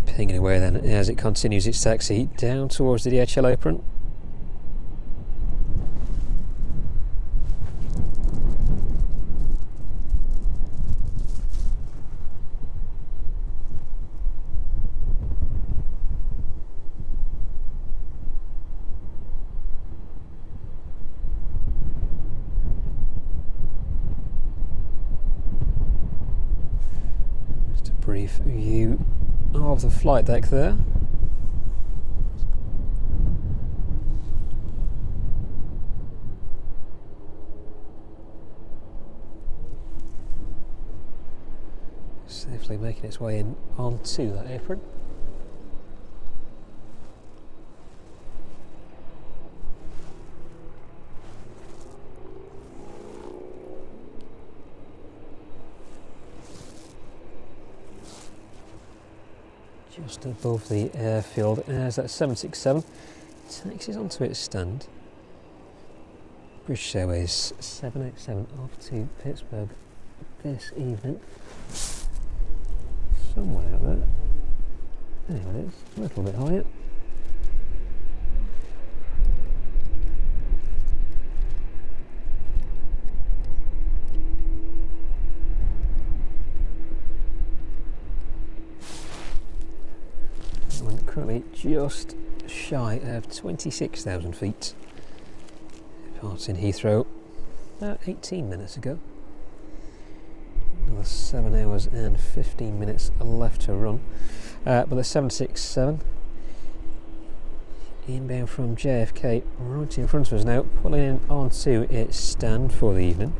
Pinging away then as it continues its taxi down towards the DHL apron. Just a brief view of the flight deck there. Safely making its way in onto that apron. Just above the airfield as that 767 taxis onto its stand. British Airways 787 off to Pittsburgh this evening. Somewhere out there. There it is, a little bit higher. We're currently just shy of 26,000 feet. Departing Heathrow about 18 minutes ago. Another 7 hours and 15 minutes left to run. But the 767 inbound from JFK right in front of us now, pulling in onto its stand for the evening.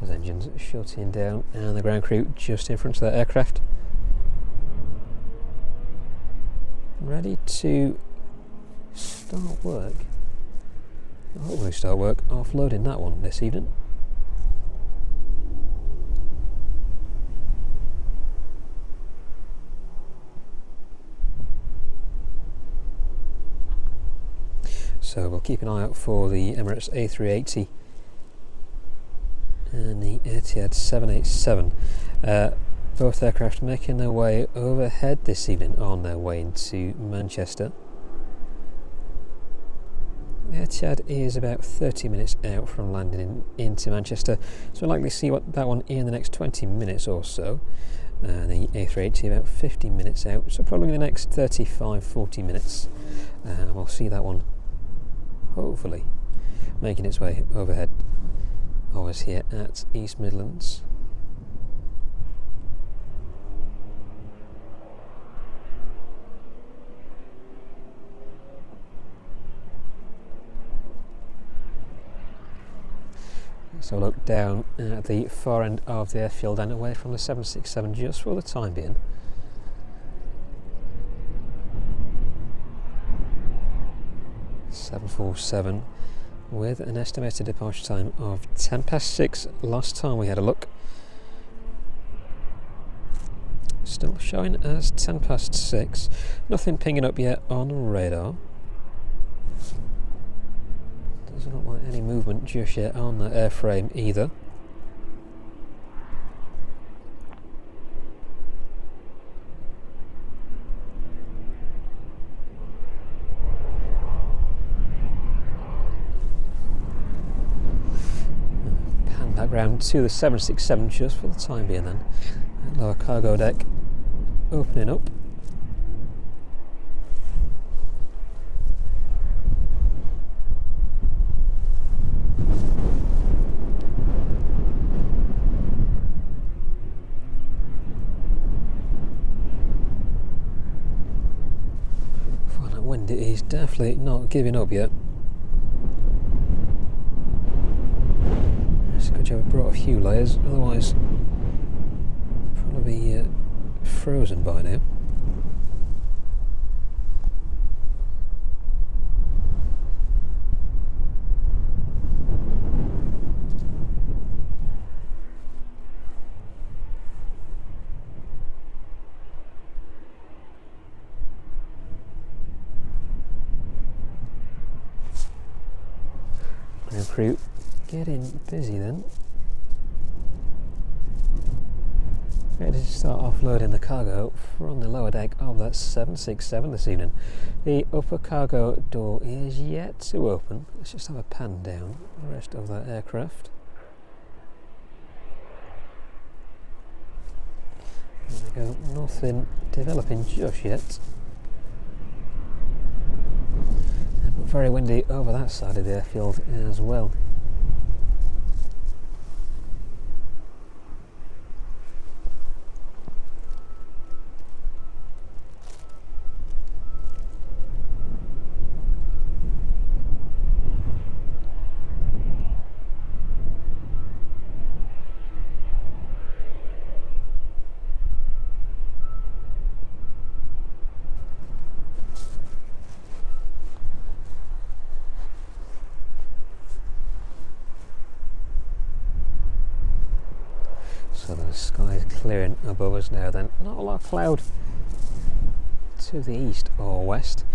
Those engines shutting down and the ground crew just in front of that aircraft. Ready to start work. Hopefully start work offloading that one this evening. So we'll keep an eye out for the Emirates A380 and the Etihad 787. Both aircraft making their way overhead this evening on their way into Manchester. Etihad is about 30 minutes out from landing into Manchester, so we'll likely see that one in the next 20 minutes or so. The A380 about 15 minutes out, so probably in the next 35-40 minutes. We'll see that one hopefully making its way overhead of us here at East Midlands. So look down at the far end of the airfield and away from the 767 just for the time being. .747 with an estimated departure time of 6:10 last time we had a look. Still showing as 6:10. Nothing pinging up yet on radar. Doesn't look like any movement just yet on the airframe either. Round to the 767 just for the time being then. That lower cargo deck opening up. For that wind, it is definitely not giving up yet. Good job I brought a few layers, otherwise probably be frozen by now. Ground crew getting busy then. Ready to start offloading the cargo from the lower deck of that 767 this evening. The upper cargo door is yet to open. Let's just have a pan down the rest of that aircraft. There we go, nothing developing just yet. But very windy over that side of the airfield as well. The sky is clearing above us now then. Not a lot of cloud to the east or west.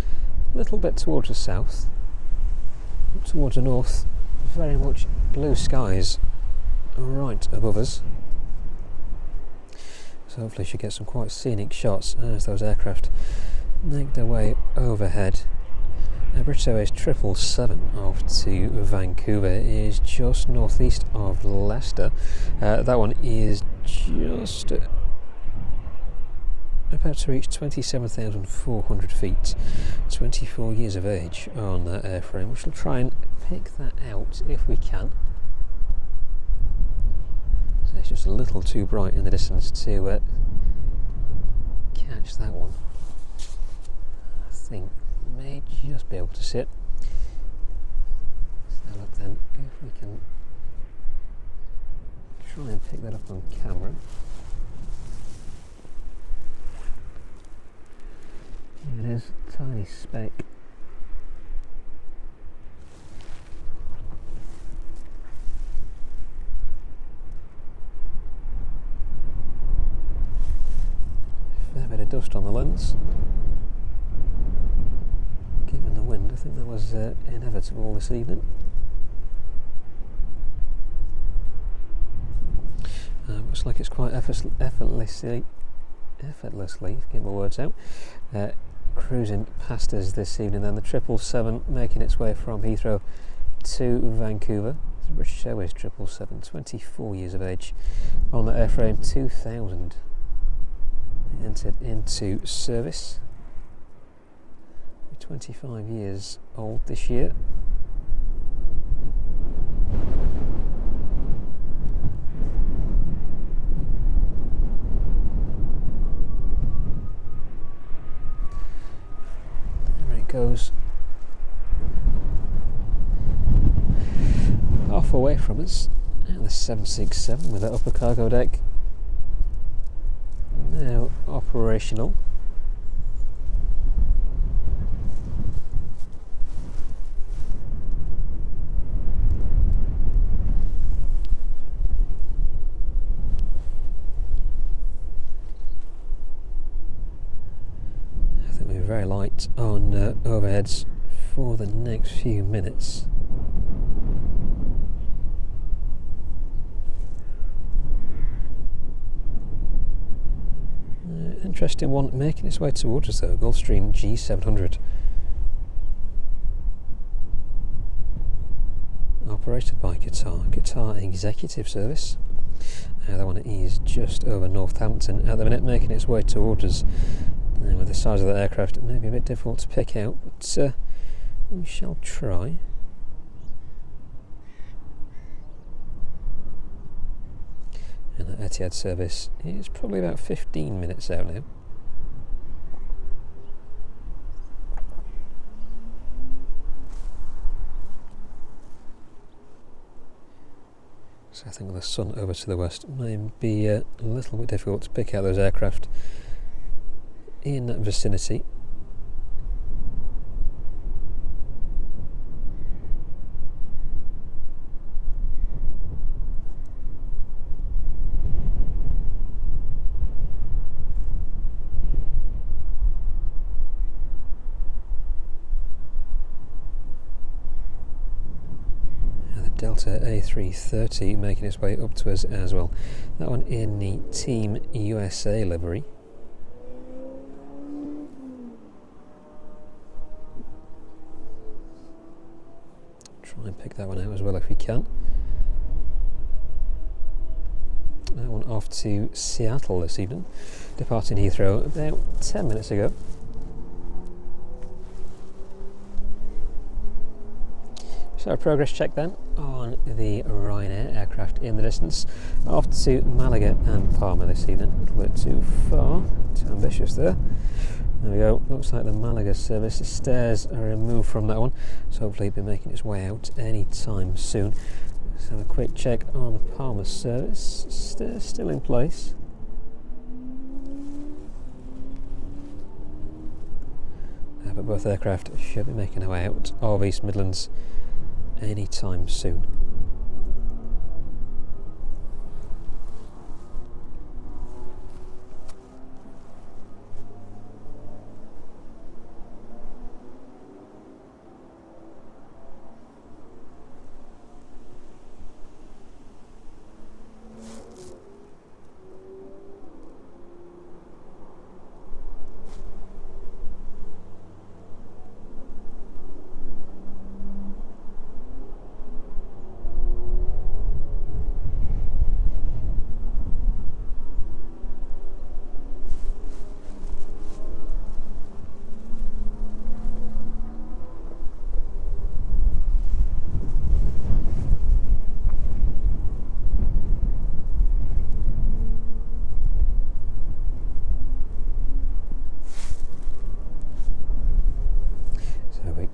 A little bit towards the south. Towards the north, very much blue skies right above us. So hopefully we should get some quite scenic shots as those aircraft make their way overhead. British Airways 777 off to Vancouver is just northeast of Leicester. That one is just about to reach 27,400 feet, 24 years of age on that airframe. We shall try and pick that out if we can. So it's just a little too bright in the distance to catch that one. I think may just be able to sit. Let's have a look then if we can try and pick that up on camera. Here it is, tiny speck. Fair bit of dust on the lens. Given the wind, I think that was inevitable this evening. Looks like it's quite effortlessly, get my words out, cruising past us this evening. Then the 777 making its way from Heathrow to Vancouver. It's British Airways 777, 24 years of age on the airframe, 2000. It entered into service. 25 years old this year. There it goes. Half away from us, and the 767 with that upper cargo deck now operational. Very light on overheads for the next few minutes. Interesting one making its way towards us though, Gulfstream G700. Operated by Qatar Executive Service. That one is just over Northampton at the minute, making its way towards us. With the size of that aircraft, it may be a bit difficult to pick out, but we shall try. And that Etihad service is probably about 15 minutes out now. So I think with the sun over to the west, it may be a little bit difficult to pick out those aircraft in that vicinity. And the Delta A330 making its way up to us as well. That one in the Team USA livery. Try and pick that one out as well if we can. That one off to Seattle this evening, departing Heathrow about 10 minutes ago. So a progress check then on the Ryanair aircraft in the distance, off to Malaga and Palma this evening. A little bit too far, too ambitious there. There we go, looks like the Malaga service, the stairs are removed from that one, so hopefully it'll be making its way out any time soon. Let's have a quick check on the Palma service, stairs still in place. But both aircraft should be making their way out of East Midlands any time soon.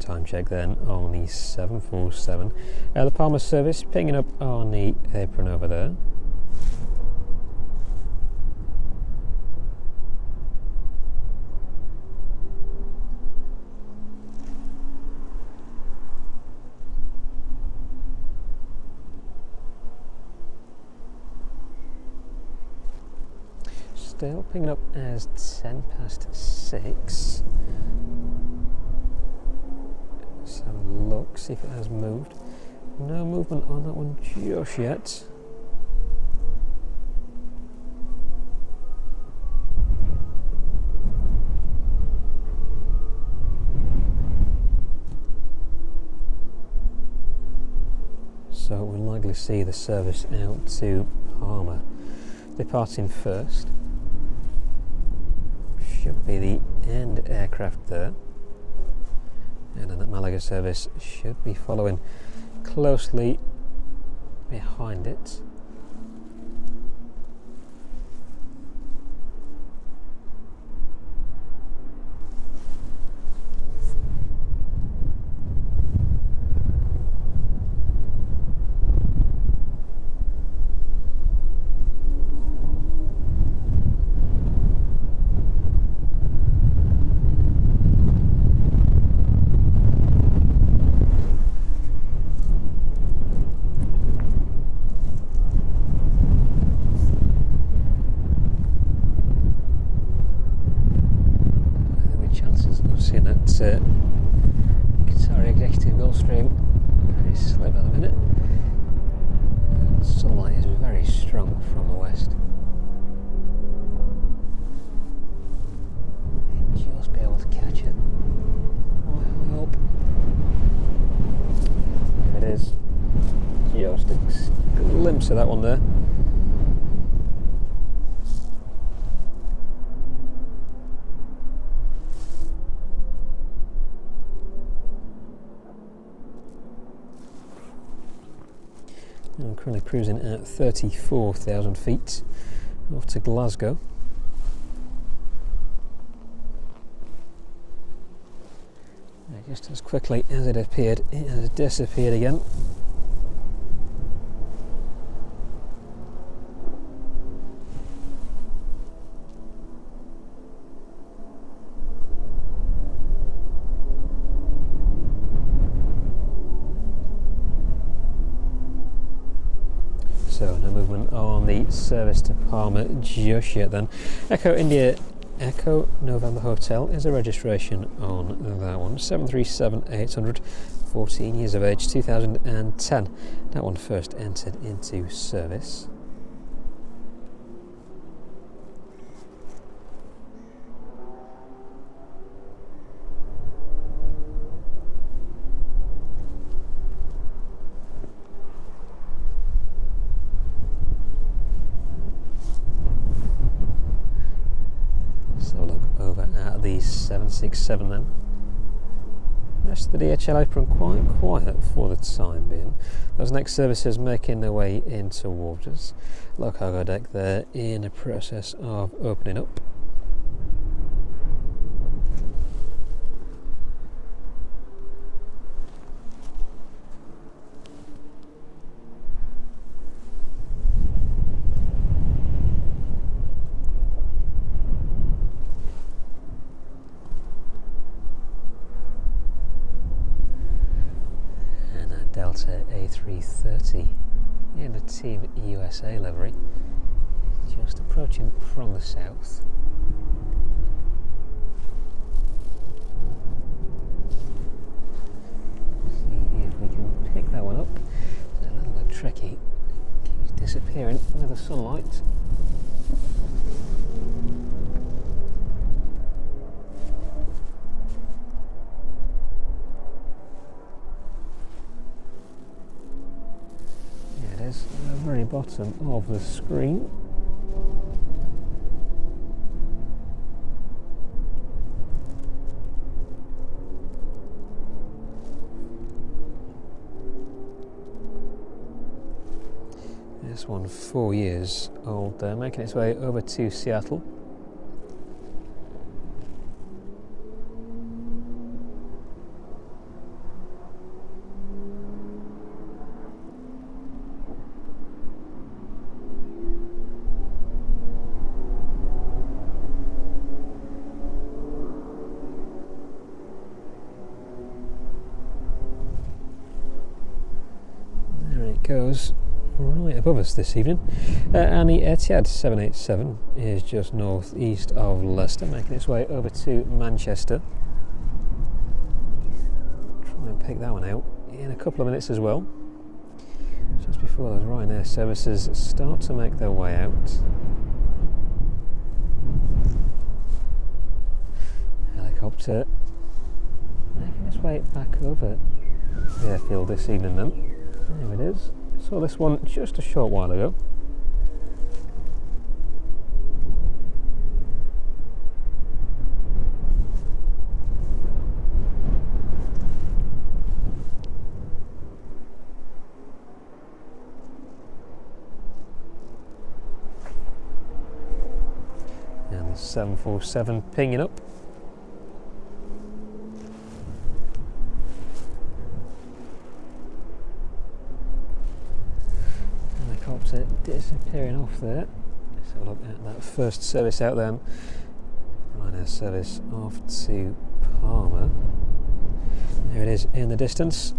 time check then on the 747. The Palmer service pinging up on the apron over there. Still picking up as 6:10. Let's have a look, see if it has moved. No movement on that one just yet. So we'll likely see the service out to Palmer departing first. Should be the end aircraft there, and then that Malaga service should be following closely behind it. Sorry, executive Gulfstream, very slim at the minute. Sunlight is very strong from the west. You'll just be able to catch it. I hope. There it is. Just a glimpse of that one there. I'm currently cruising at 34,000 feet off to Glasgow. Just as quickly as it appeared, it has disappeared again. So no movement on the service to Palmer just yet then. Echo India Echo November Hotel is a registration on that one. 737-800, 14 years of age, 2010. That one first entered into service. The 767 then. The rest of the DHL apron quite quiet for the time being. Those next services making their way in towards us. Low cargo deck there in the process of opening up. Delta A330 in the Team USA livery, just approaching from the south. See if we can pick that one up. It's a little bit tricky, keeps disappearing with the sunlight. At the very bottom of the screen. This one 4 years old there, making its way over to Seattle. goes right above us this evening, and the Etihad 787 is just northeast of Leicester, making its way over to Manchester. Try and pick that one out in a couple of minutes as well, just before those Ryanair services start to make their way out. Helicopter making its way back over the airfield this evening then. There it is. Saw this one just a short while ago. And the 747 pinging up. Disappearing off there. Let's have a look at that first service out then. Ryanair service off to Palma. There it is in the distance.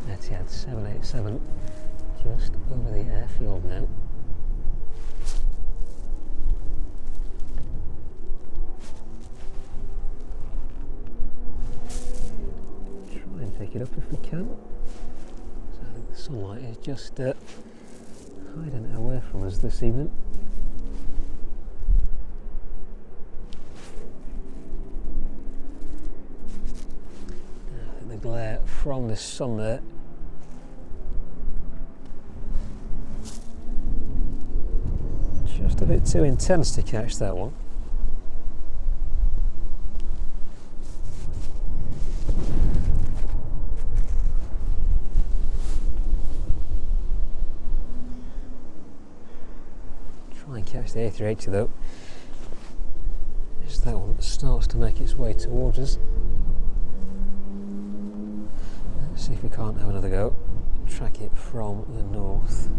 Etihad 787 just over the airfield now. Try and pick it up if we can. So I think the sunlight is just hiding it away from us this evening. I think the glare from the sun there just a bit too intense to catch that one. Try and catch the A380 though. As that one starts to make its way towards us. Let's see if we can't have another go. Track it from the north.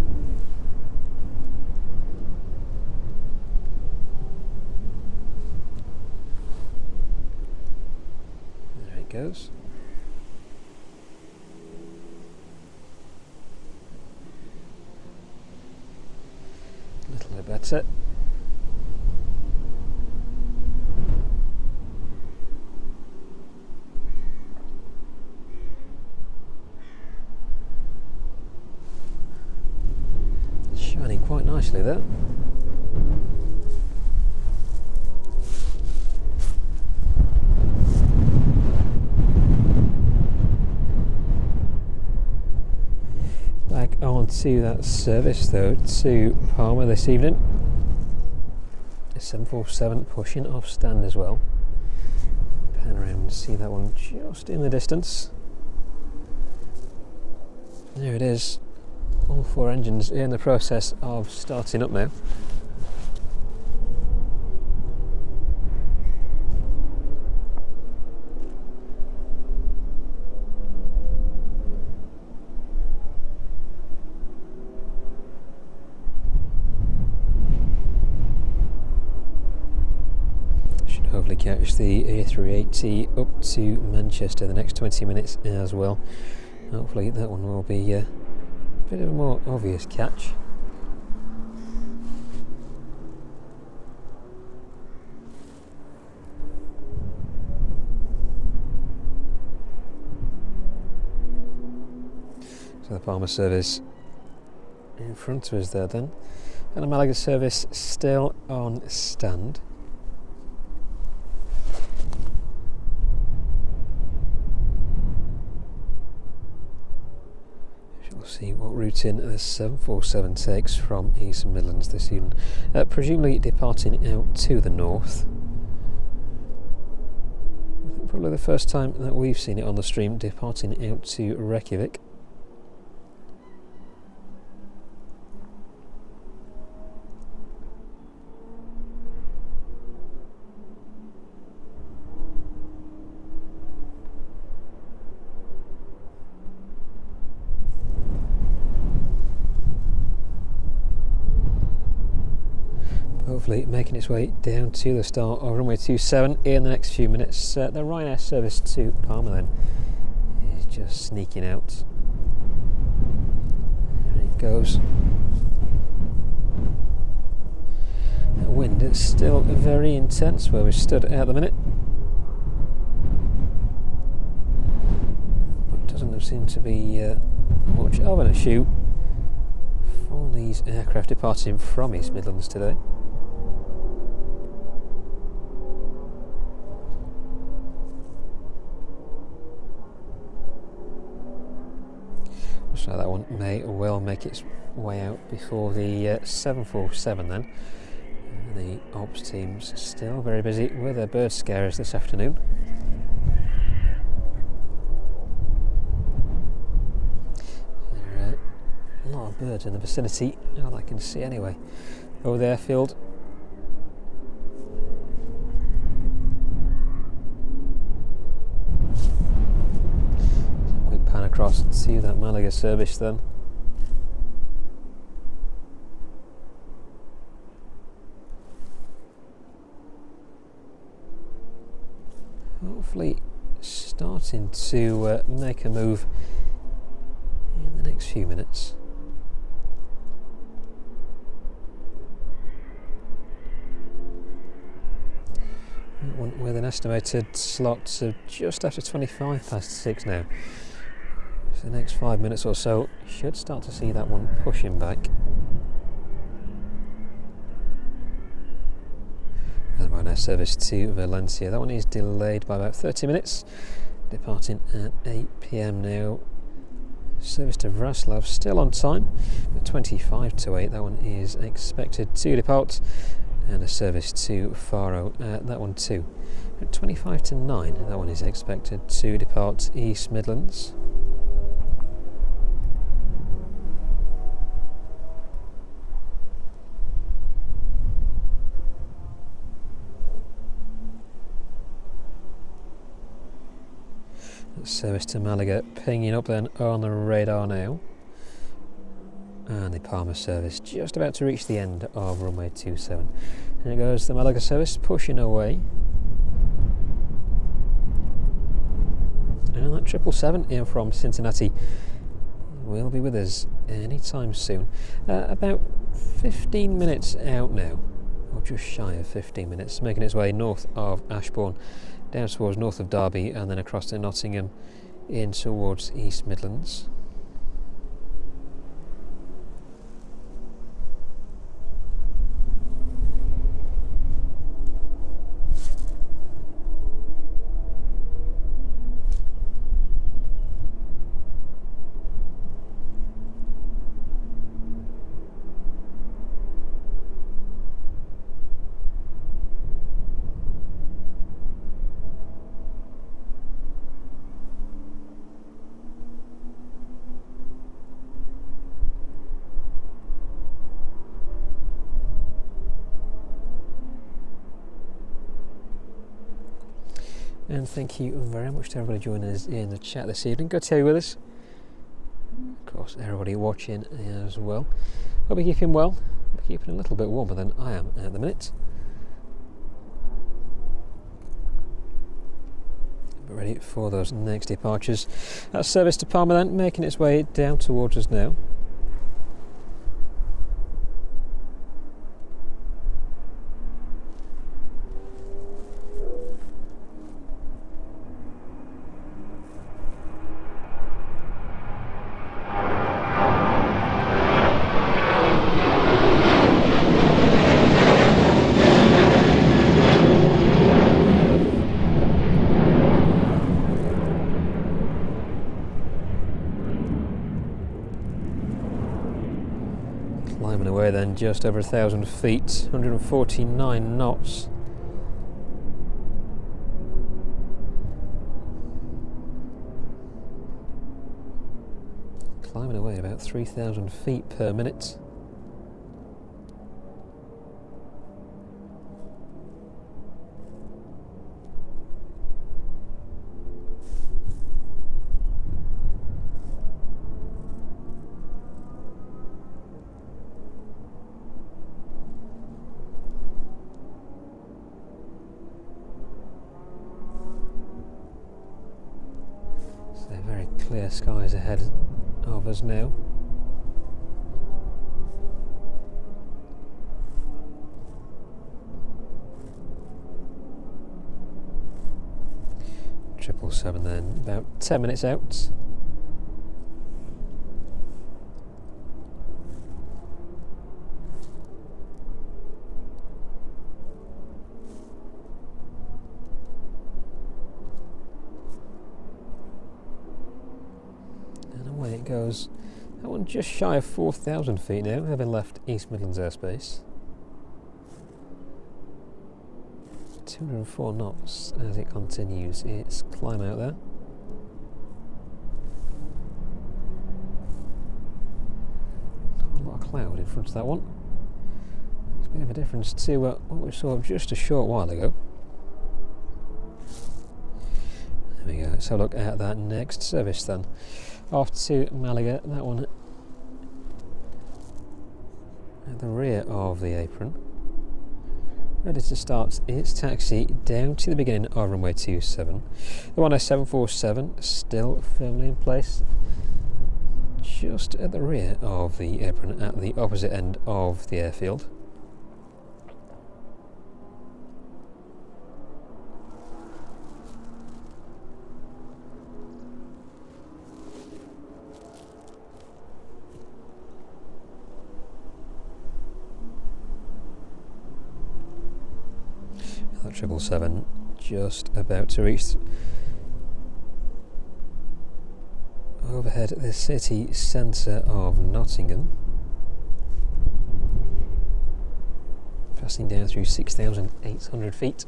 Goes. A little bit better. Shining quite nicely there. To that service though to Palma this evening. A 747 pushing off stand as well. Pan around and see that one just in the distance. There it is. All four engines in the process of starting up now. Hopefully catch the A380 up to Manchester the next 20 minutes as well. Hopefully that one will be a bit of a more obvious catch. So the Palma service in front of us there then, and the Malaga service still on stand. We'll see what routing the 747 takes from East Midlands this evening, presumably departing out to the north. I think probably the first time that we've seen it on the stream departing out to Reykjavik. hopefully making its way down to the start of runway 27 in the next few minutes. The Ryanair service to Palma then is just sneaking out. There it goes. The wind is still very intense where we're stood at the minute, but doesn't seem to be much of an issue for these aircraft departing from East Midlands today. So that one may well make its way out before the 747 then. The ops team's still very busy with their bird scarers this afternoon. There are a lot of birds in the vicinity, all I can see anyway, over the airfield. Quick pan across to that Malaga service then. Hopefully starting to make a move in the next few minutes. With an estimated slot of just after 25 past 6 now. So the next 5 minutes or so should start to see that one pushing back. And the Ryanair service to Valencia, that one is delayed by about 30 minutes, departing at 8 PM now. Service to Vraslav still on time, at 25 to 8, that one is expected to depart, and a service to Faro, that one too. At 25 to 9, that one is expected to depart East Midlands. Service to Malaga pinging up then on the radar now, and the Palma service just about to reach the end of runway 27. And it goes the Malaga service pushing away, and that 777 in from Cincinnati will be with us anytime soon. About 15 minutes out now, or just shy of 15 minutes, making its way north of Ashbourne, down towards north of Derby, and then across to Nottingham in towards East Midlands. And thank you very much to everybody joining us in the chat this evening. Good to have you with us. Of course, everybody watching as well. Hope you're keeping well. Hope you're keeping a little bit warmer than I am at the minute. But ready for those next departures. That service to Palma then, making its way down towards us now. Climbing away then, just over 1,000 feet, 149 knots. Climbing away about 3,000 feet per minute. clear skies ahead of us now. Triple seven then, about 10 minutes out. And away it goes. That one just shy of 4,000 feet now, having left East Midlands airspace. 204 knots as it continues its climb out there. Not a lot of cloud in front of that one. It's a bit of a difference to what we saw just a short while ago. There we go, let's have a look at that next service then. Off to Malaga, that one at the rear of the apron. Ready to start its taxi down to the beginning of runway 27. The 747 still firmly in place, just at the rear of the apron at the opposite end of the airfield. That 777 just about to reach overhead the city centre of Nottingham, passing down through 6,800 feet.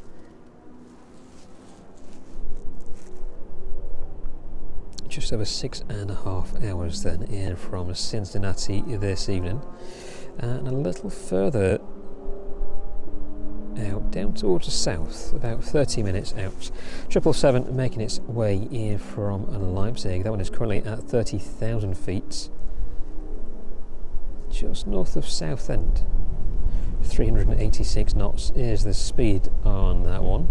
Just over 6.5 hours then in from Cincinnati this evening, and a little further out down towards the south, about 30 minutes out. 777 making its way in from Leipzig. That one is currently at 30,000 feet, just north of Southend. 386 knots is the speed on that one.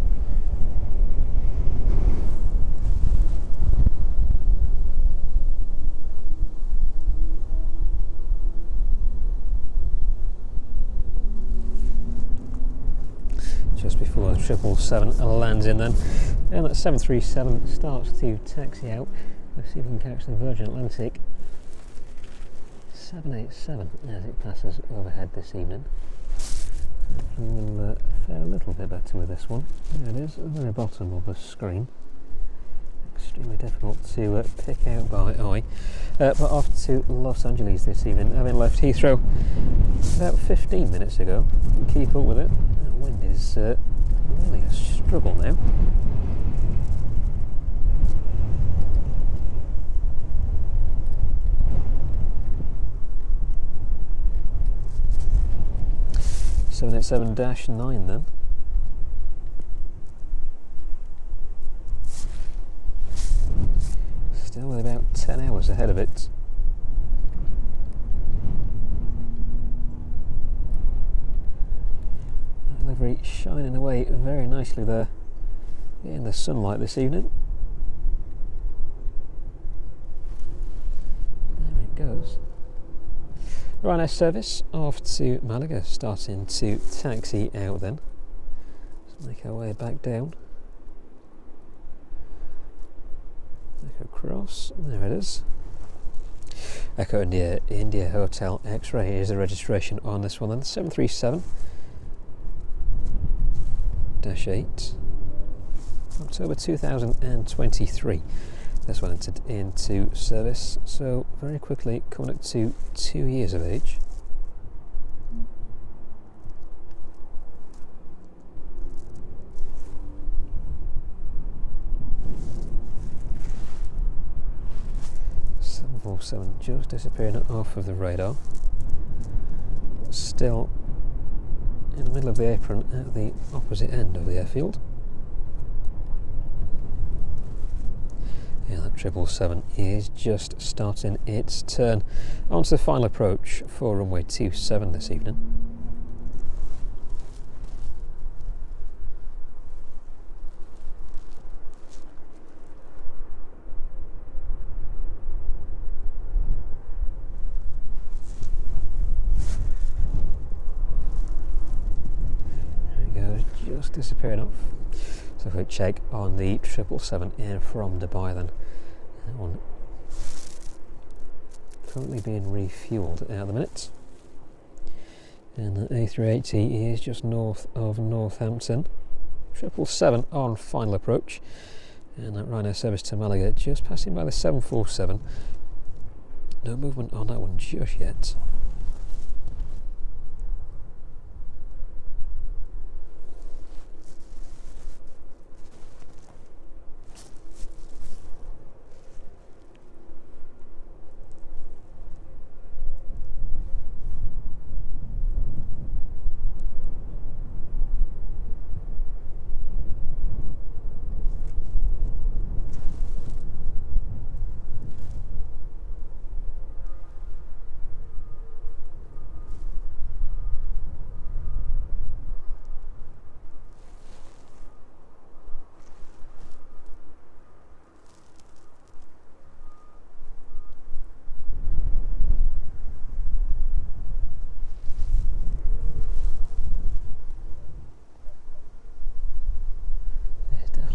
Just before the 777 lands in then, and that 737 starts to taxi out. Let's see if we can catch the Virgin Atlantic 787 as it passes overhead this evening. We'll fare a little bit better with this one. There it is, at the very bottom of the screen. Extremely difficult to pick out by eye. But off to Los Angeles this evening, having left Heathrow about 15 minutes ago. Keep up with it. The wind is really a struggle now. (787-9) then. Still with about 10 hours ahead of it. Livery shining away very nicely there in the sunlight this evening. There it goes. Ryanair service off to Malaga, starting to taxi out then. Let's make our way back down. Echo Cross, there it is. Echo India, India Hotel X-Ray is the registration on this one then. 737-8, October 2023. This one entered into service, so very quickly coming up to 2 years of age. Just disappearing off of the radar. Still in the middle of the apron at the opposite end of the airfield. Yeah, that 777 is just starting its turn onto the final approach for runway 27 this evening. just disappearing off. So if we check on the 777 in from Dubai then, that one currently being refuelled at the minute. And the A380 is just north of Northampton. 777 on final approach. And that Ryanair service to Malaga just passing by the 747. No movement on that one just yet.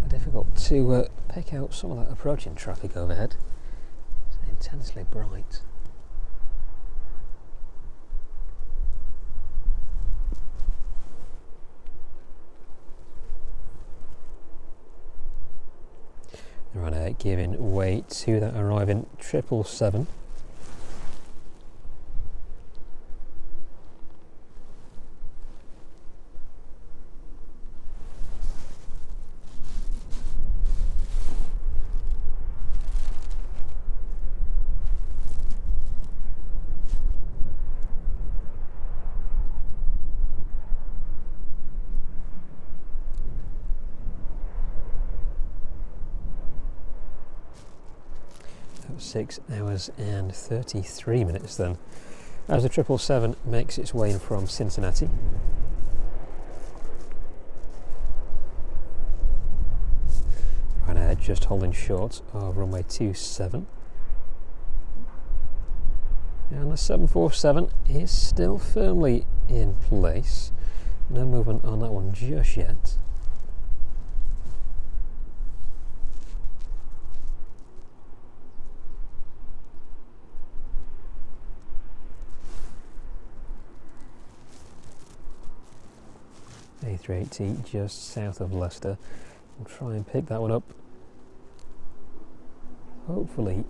Difficult to pick out some of that approaching traffic overhead. It's intensely bright. Right, giving way to that arriving 777. That was 6 hours and 33 minutes then, as the 777 makes its way in from Cincinnati. Right, just holding short of runway 27. And the 747 is still firmly in place. No movement on that one just yet. A380 just south of Leicester. We'll try and pick that one up, hopefully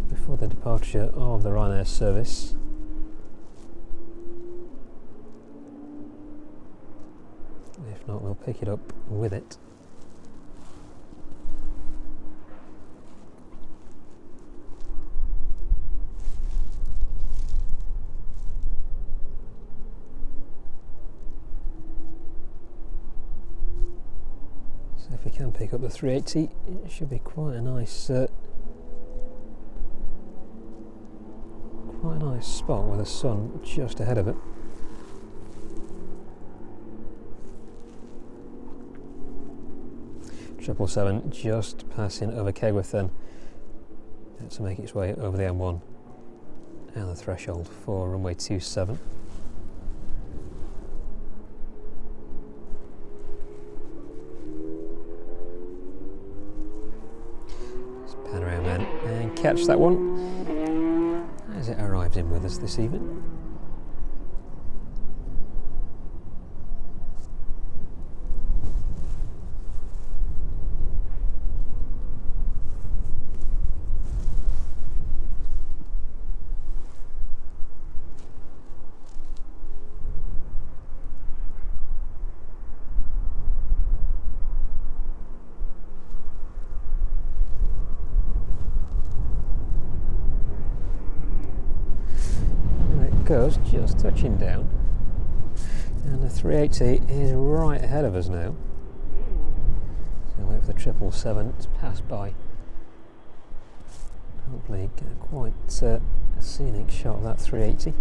before the departure of the Ryanair service. If not, we'll pick it up with it. If we can pick up the 380, it should be quite a nice spot with the sun just ahead of it. Triple seven just passing over Kegworth then to make its way over the M1 and the threshold for runway 27. Pan around then and catch that one as it arrives in with us this evening. Goes just touching down, and the 380 is right ahead of us now, so wait for the 777 to pass by. Hopefully get quite a scenic shot of that 380.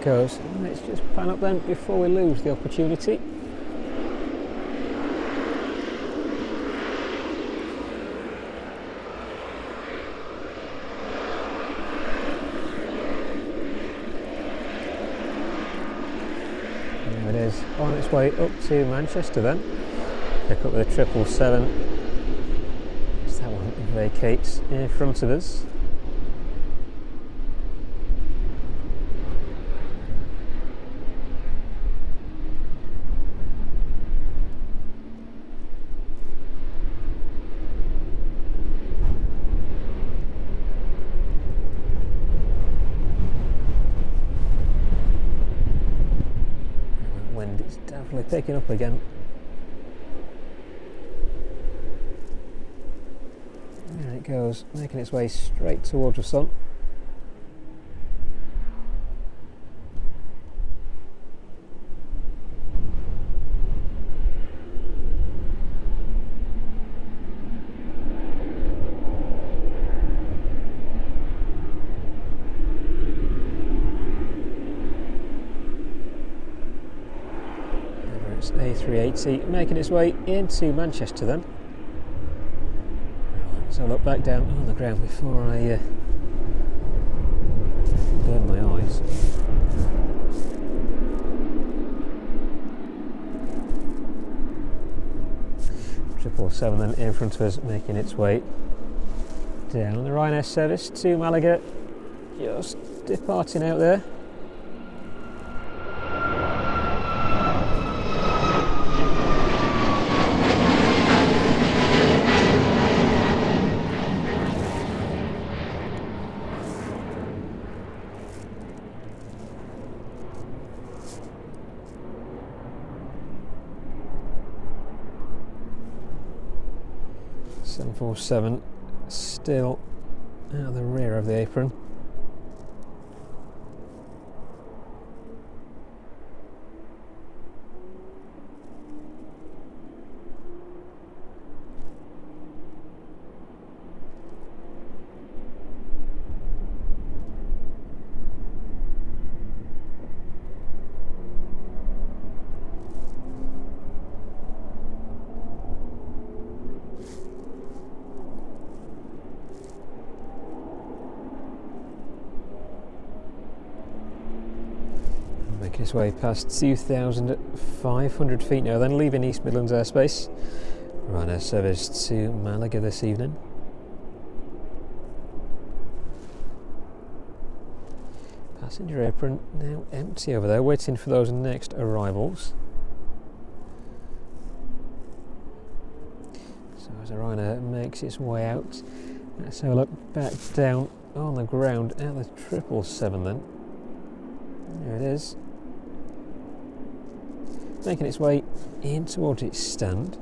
it goes. Let's just pan up then before we lose the opportunity. There it is, on its way up to Manchester then. Pick up with a 777. That one vacates in front of us. Wind is definitely picking up again. There it goes, making its way straight towards the sun. It's A380 making its way into Manchester then. So look back down on the ground before I burn my eyes. Triple seven then in front of us, making its way down. The Ryanair service to Malaga, just departing out there. Seven 747 still out of the rear of the apron. Making its way past 2,500 feet now, then leaving East Midlands airspace. Ryanair service to Malaga this evening. Passenger apron now empty over there, waiting for those next arrivals. So as the Ryanair makes its way out, let's have a look back down on the ground at the 777 then. There it is. Making its way in towards its stand.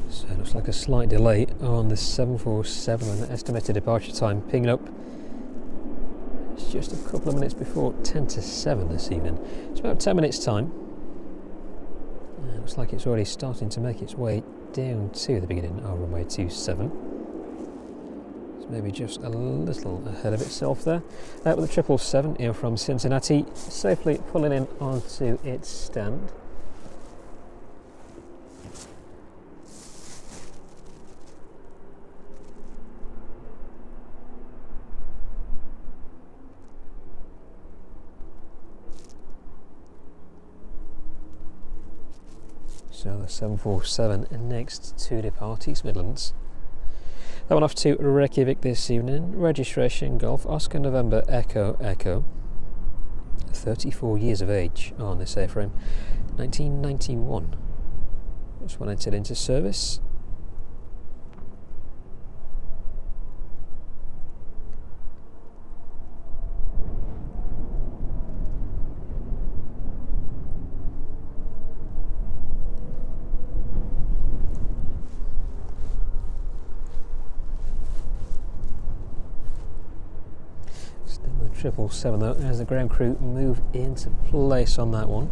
So it looks like a slight delay on the 747 and the estimated departure time pinging up. It's just a couple of minutes before 10 to 7 this evening. It's about 10 minutes time. Looks like it's already starting to make its way down to the beginning of runway 27. It's maybe just a little ahead of itself there. With the 777 in from Cincinnati, safely pulling in onto its stand. So the 747 next to depart East Midlands. That one off to Reykjavik this evening. Registration Golf Oscar November Echo Echo. 34 years of age on this airframe. 1991. This one entered into service. 777 though, as the ground crew move into place on that one.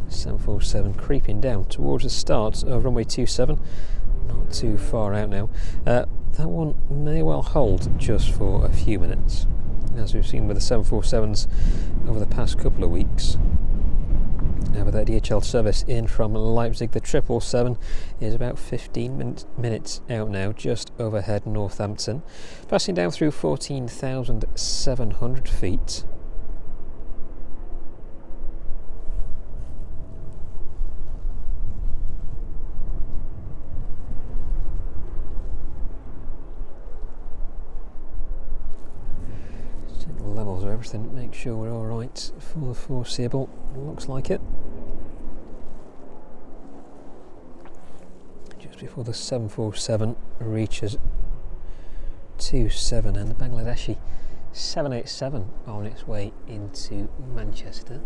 747 creeping down towards the start of runway 27, not too far out now. That one may well hold just for a few minutes, as we've seen with the 747s over the past couple of weeks. With that DHL service in from Leipzig, the 777 is about 15 minutes out now, just overhead Northampton, passing down through 14,700 feet. Check the levels of everything, make sure we're all right for the foreseeable. Looks like it. Before the 747 reaches 27, and the Bangladeshi 787 on its way into Manchester.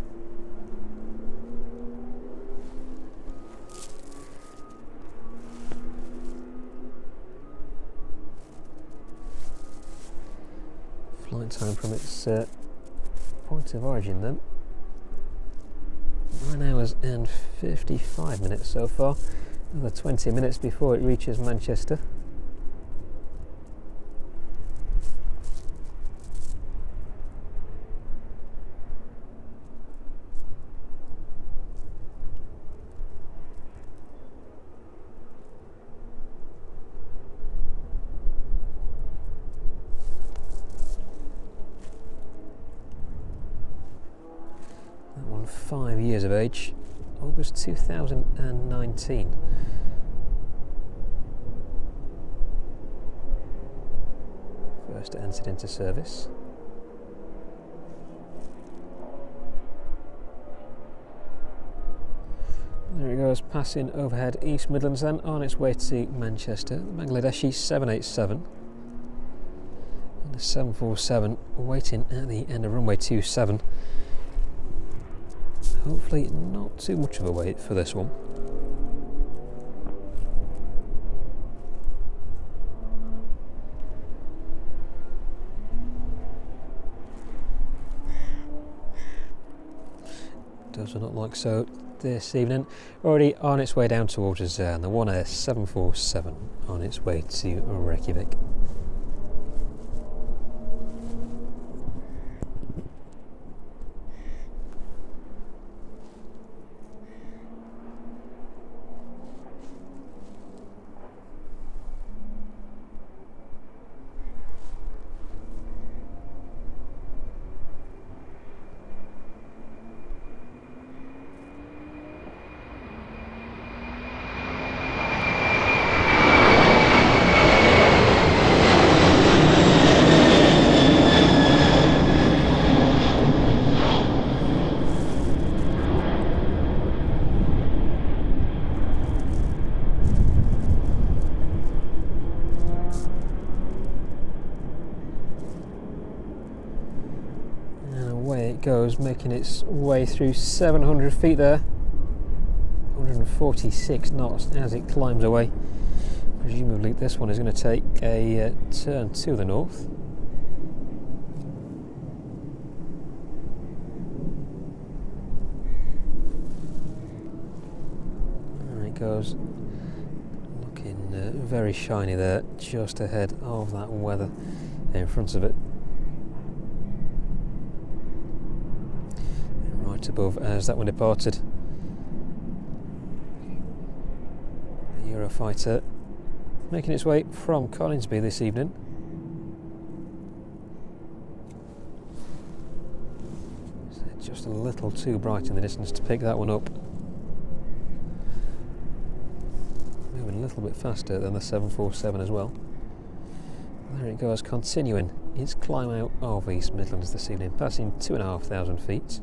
Flight time from its point of origin then, 9 hours and 55 minutes so far. Another 20 minutes before it reaches Manchester. That one 5 years of age, August 2019. First entered into service. There it goes, passing overhead East Midlands then, on its way to Manchester. The Bangladeshi 787 and the 747 waiting at the end of runway 27. Hopefully not too much of a wait for this one. Does not like so this evening. Already on its way down towards us and the 1 Air 747 on its way to Reykjavik. Goes, making its way through 700 feet there, 146 knots as it climbs away. Presumably this one is going to take a turn to the north. There it goes, looking very shiny there, just ahead of that weather in front of it. Above as that one departed. The Eurofighter making its way from Collinsby this evening. So just a little too bright in the distance to pick that one up. Moving a little bit faster than the 747 as well. There it goes, continuing its climb out of East Midlands this evening, passing 2,500 feet.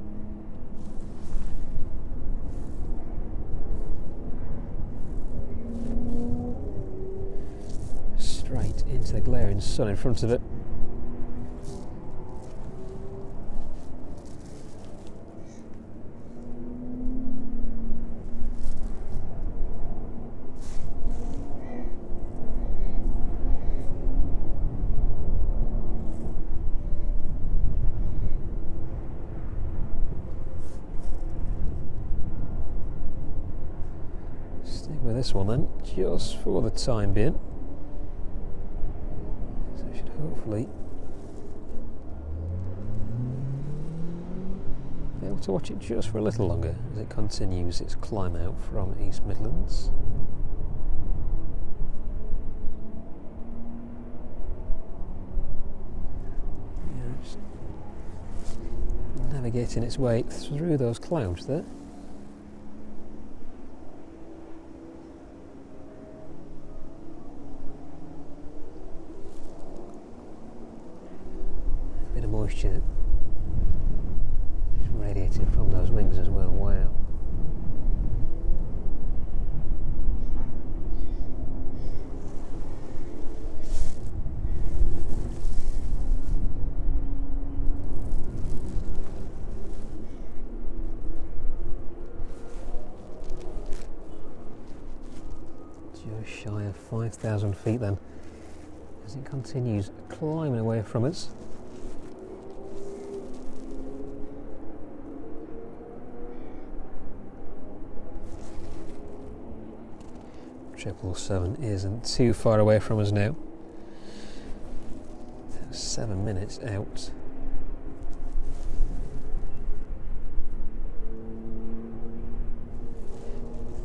Into the glaring sun in front of it. this one then, just for the time being. So I should hopefully be able to watch it just for a little longer as it continues its climb out from East Midlands. Yeah, just navigating its way through those clouds there. A bit of moisture radiating from those wings as well. Wow. Just shy of 5,000 feet then, as it continues climbing away from us. 777 isn't too far away from us now. 7 minutes out.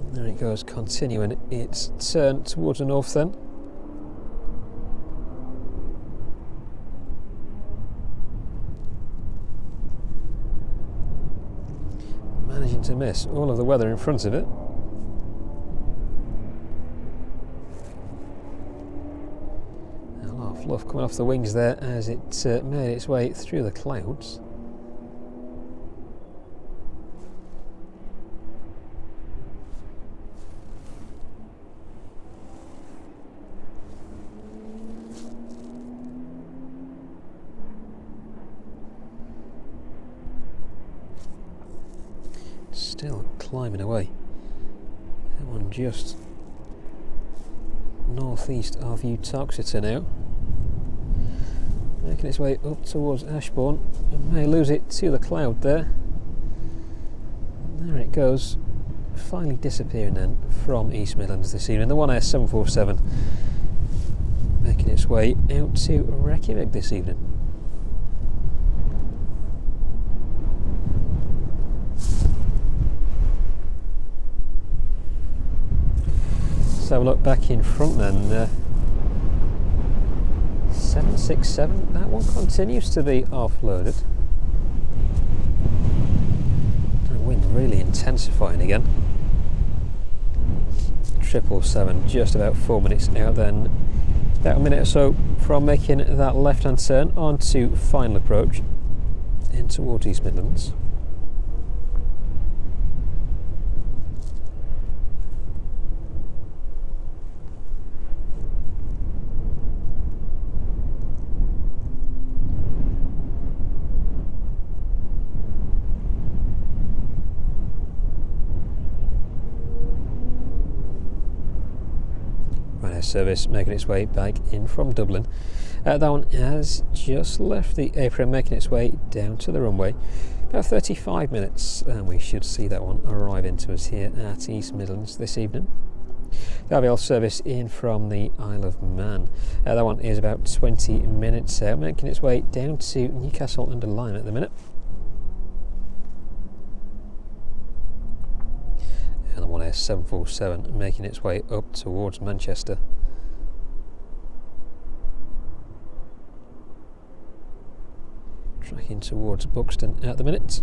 And there it goes, continuing its turn towards the north then. Managing to miss all of the weather in front of it. Fluff coming off the wings there as it made its way through the clouds. Still climbing away. That one just northeast of Uttoxeter now. Making its way up towards Ashbourne. It may lose it to the cloud there. And there it goes, finally disappearing then from East Midlands this evening. The One Air 747 making its way out to Reykjavik this evening. Let's have a look back in front then. 767, that one continues to be offloaded. The wind really intensifying again. 777 just about 4 minutes out then. About a minute or so from making that left hand turn onto final approach in towards East Midlands. Service making its way back in from Dublin. That one has just left the apron, making its way down to the runway. About 35 minutes and we should see that one arrive into us here at East Midlands this evening. The RVL service in from the Isle of Man. That one is about 20 minutes out, making its way down to Newcastle under Lyme at the minute. And the One Air 747 making its way up towards Manchester. Tracking towards Buxton at the minute.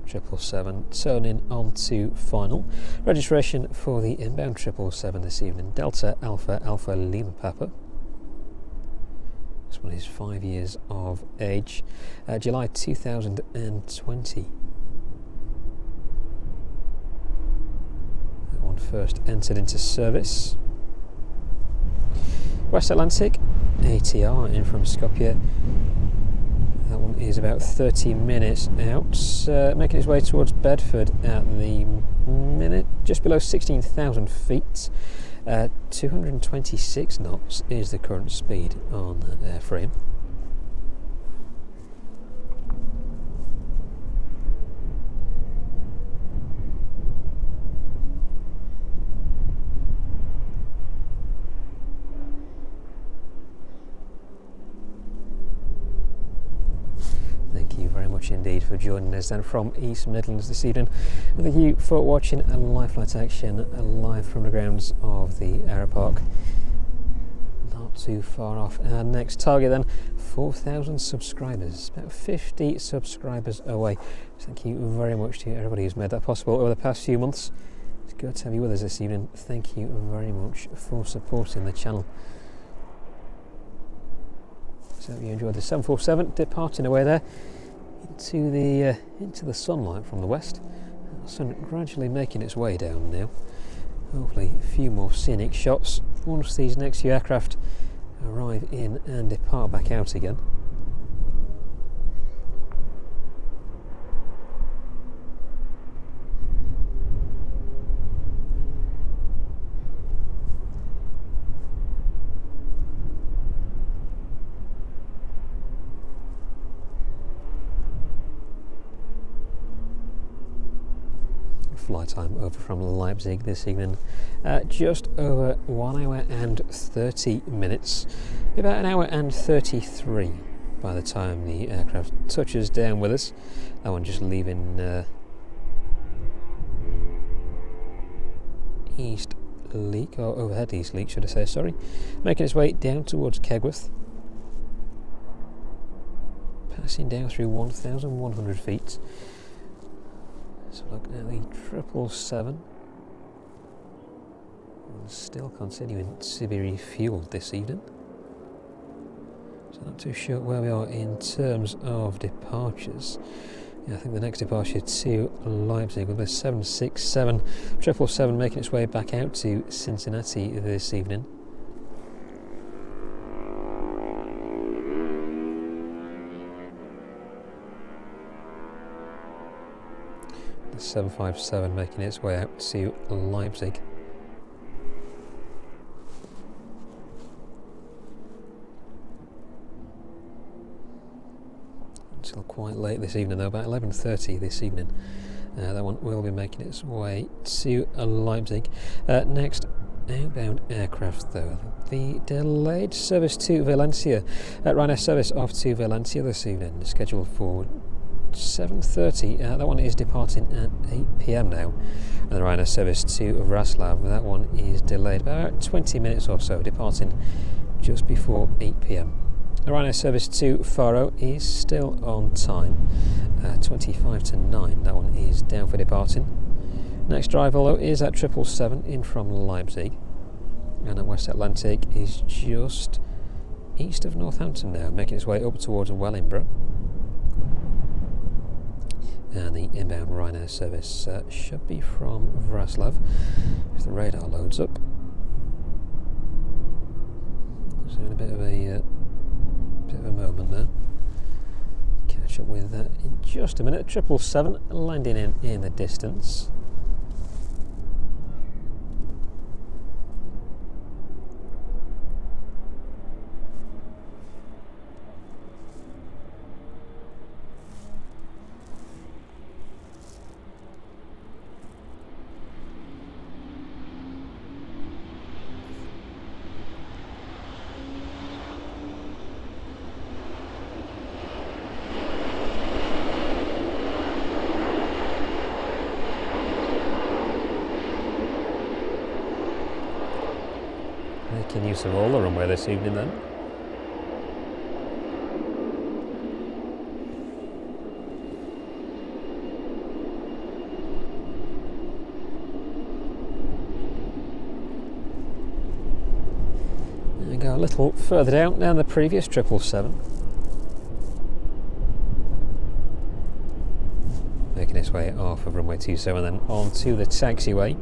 Triple 7 turning on to final. Registration for the inbound 777 this evening. Delta Alpha Alpha Lima Papa. This one is 5 years of age. July 2020. That one first entered into service. West Atlantic, ATR in from Skopje. That one is about 30 minutes out, making its way towards Bedford at the minute, just below 16,000 feet. 226 knots is the current speed on that airframe. indeed for joining us then from East Midlands this evening. And thank you for watching a live flight action live from the grounds of the aeropark. Not too far off our next target then, 4,000 subscribers, about 50 subscribers away. So thank you very much to everybody who's made that possible over the past few months. It's good to have you with us this evening. Thank you very much for supporting the channel. So you enjoyed the 747 departing away there into the sunlight from the west. The sun gradually making its way down now. Hopefully a few more scenic shots once these next few aircraft arrive in and depart back out again. Flight time over from Leipzig this evening, just over 1 hour and 30 minutes, about an hour and 33 by the time the aircraft touches down with us. That one just leaving East Leak, or overhead East Leak should I say, sorry, making its way down towards Kegworth, passing down through 1,100 feet. So look at the 777, and still continuing to be refueled this evening. So not too sure where we are in terms of departures. Yeah, I think the next departure to Leipzig with the 767, 777 making its way back out to Cincinnati this evening. 757 making its way out to Leipzig. Until quite late this evening though, about 11:30 this evening. That one will be making its way to Leipzig. Next outbound aircraft though, the delayed service to Valencia. Ryanair service off to Valencia this evening is scheduled for 7:30. That one is departing at 8 p.m. now, and the Ryanair service to Wrocław, that one is delayed about 20 minutes or so, departing just before 8 p.m. The Ryanair service to Faro is still on time, 25 to 9. That one is down for departing. Next arrival though is at 777 in from Leipzig, and at West Atlantic is just east of Northampton now, making its way up towards Wellingborough. And the inbound Ryanair service should be from Wrocław if the radar loads up. So in a bit of a moment there. Catch up with that in just a minute. 777 landing in the distance. Making use of all the runway this evening then. And go a little further down the previous 777. Making its way off of runway 27 then onto the taxiway.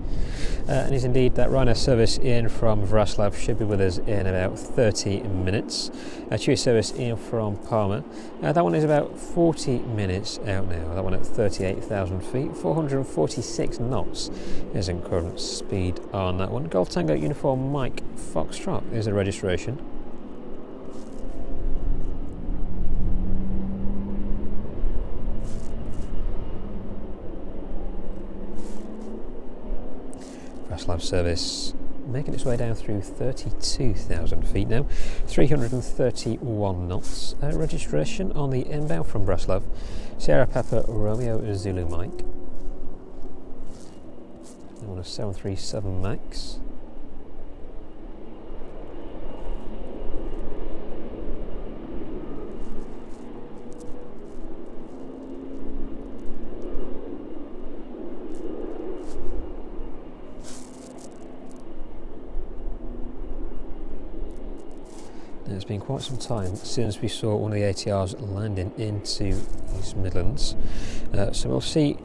And is indeed that Ryanair service in from Wrocław should be with us in about 30 minutes. Chewy service in from Parma. That one is about 40 minutes out now. That one at 38,000 feet, 446 knots is in current speed on that one. Golf Tango Uniform Mike Foxtrot is the registration. Wrocław service making its way down through 32,000 feet now, 331 knots. Registration on the inbound from Breslov, Sierra Papa Romeo Zulu Mike. On a 737 MAX. It's been quite some time since we saw one of the ATRs landing into East Midlands, so we'll see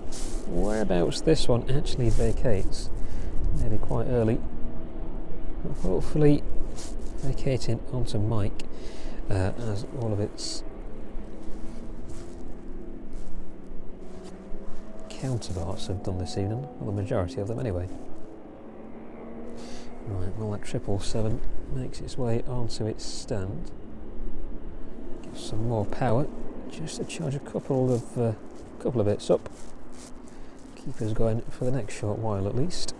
whereabouts this one actually vacates. Maybe quite early, but hopefully vacating onto Mike, as all of its counterparts have done this evening, well, the majority of them anyway. Right, well, that 777 makes its way onto its stand. Give some more power, just to charge a couple of bits up. Keep us going for the next short while at least.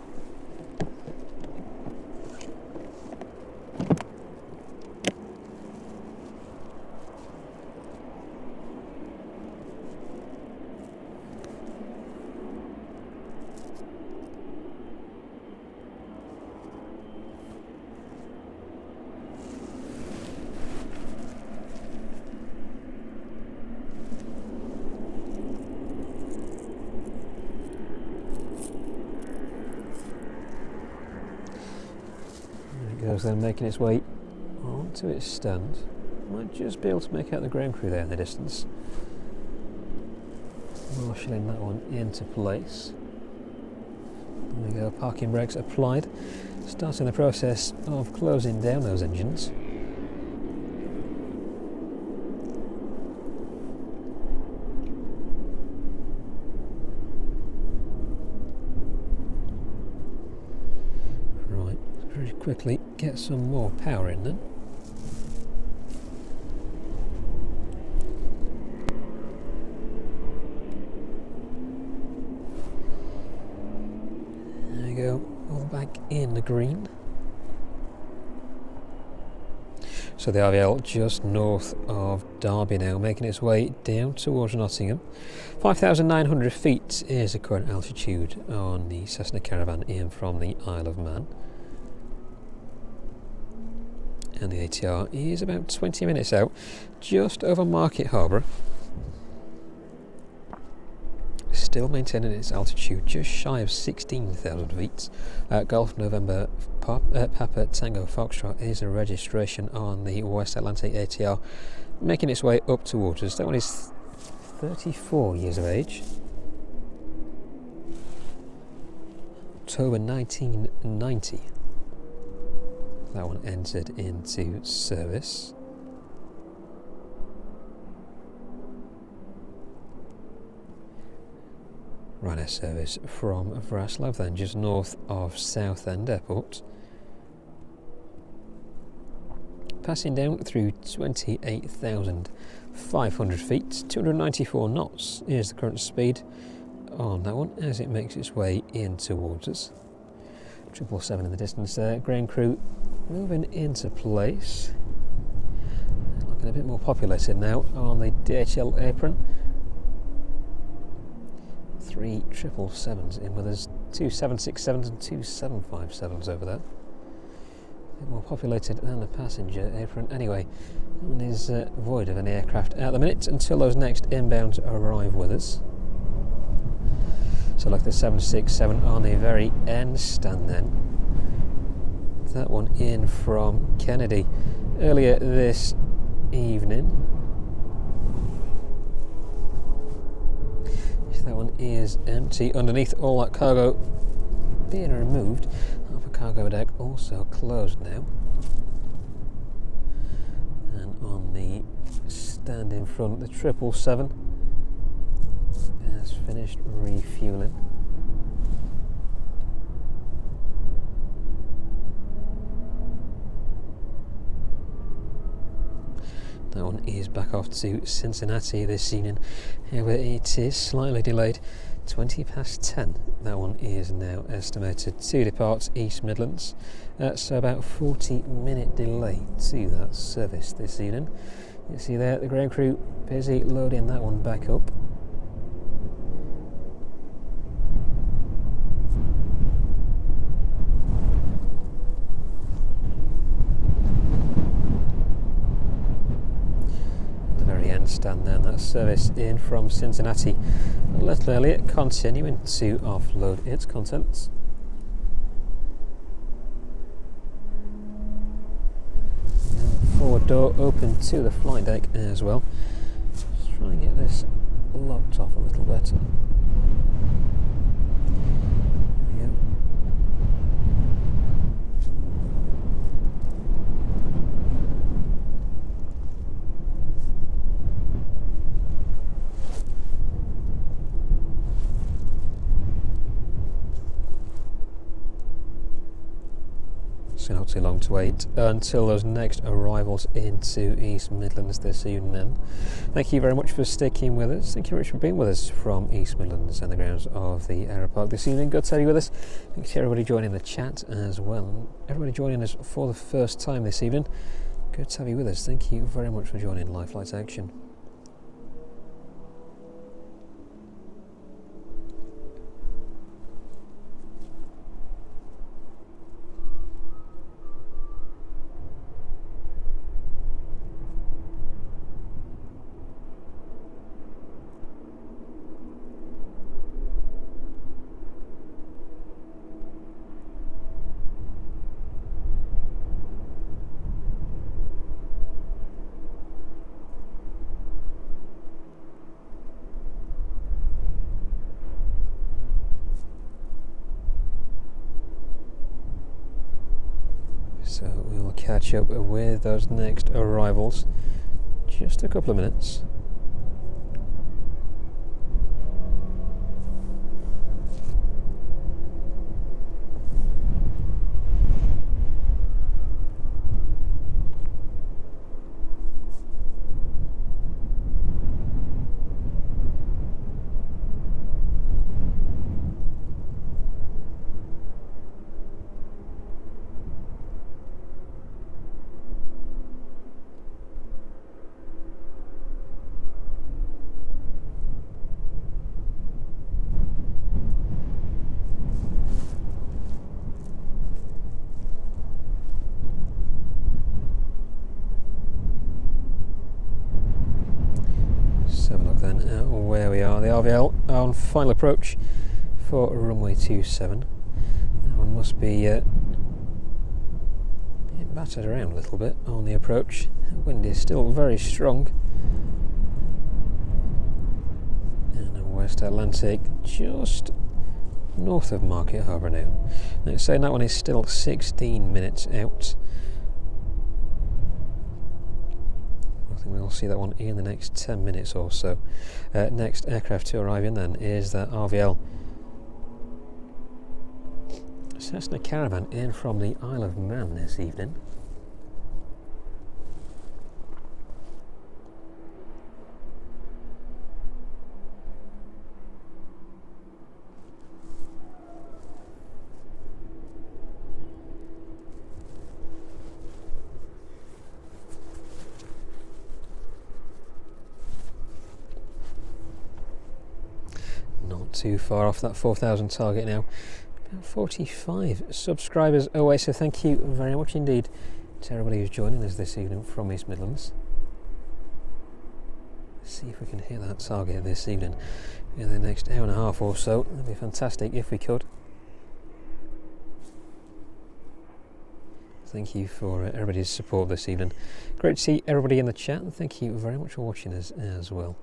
Then making its way onto its stand. Might just be able to make out the ground crew there in the distance. Marshalling that one into place. There we go, parking brakes applied. Starting the process of closing down those engines. Right, very quickly get some more power in then. There we go, all back in the green. So the RVL just north of Derby now, making its way down towards Nottingham. 5,900 feet is the current altitude on the Cessna Caravan in from the Isle of Man. And the ATR is about 20 minutes out, just over Market Harbour. Still maintaining its altitude, just shy of 16,000 feet. Golf November Papa Tango Foxtrot is a registration on the West Atlantic ATR, making its way up towards us. That one is 34 years of age. October 1990. That one entered into service. Ryanair service from Vraslav, then just north of Southend Airport. Passing down through 28,500 feet, 294 knots is the current speed on that one as it makes its way in towards us. 777 in the distance there, ground crew moving into place. Looking a bit more populated now on the DHL apron. 3 777s in with us, 2 767s and 2 757s over there. A bit more populated than the passenger apron. Anyway, that one is void of any aircraft at the minute until those next inbounds arrive with us. So like the 767 on the very end stand then. That one in from Kennedy earlier this evening. That one is empty. Underneath all that cargo being removed, half a cargo deck also closed now. And on the stand in front, the 777 has finished refueling. That one is back off to Cincinnati this evening. However, it is slightly delayed 20 past 10. That one is now estimated to depart East Midlands, so about 40-minute delay to that service this evening. You see there the ground crew busy loading that one back up. Stand down that service in from Cincinnati a little earlier, continuing to offload its contents. Forward door open to the flight deck as well. Let's try and get this locked off a little better. There we go. Not too long to wait until those next arrivals into East Midlands this evening then. Thank you very much for sticking with us. Thank you very much for being with us from East Midlands and the grounds of the aeropark this evening. Good to have you with us. Thanks to everybody joining the chat as well. Everybody joining us for the first time this evening. Good to have you with us. Thank you very much for joining Live Flight Action. So we will catch up with those next arrivals just a couple of minutes. Where we are, the RVL on final approach for runway 27. That one must be battered around a little bit on the approach. The wind is still very strong. And West Atlantic just north of Market Harbour now. Now it's saying that one is still 16 minutes out. We'll see that one in the next 10 minutes or so. Next aircraft to arrive in then is the RVL Cessna Caravan in from the Isle of Man this evening. Too far off that 4,000 target now. About 45 subscribers away, so thank you very much indeed to everybody who's joining us this evening from East Midlands. Let's see if we can hit that target this evening in the next hour and a half or so. That'd be fantastic if we could. Thank you for everybody's support this evening. Great to see everybody in the chat, and thank you very much for watching us as well.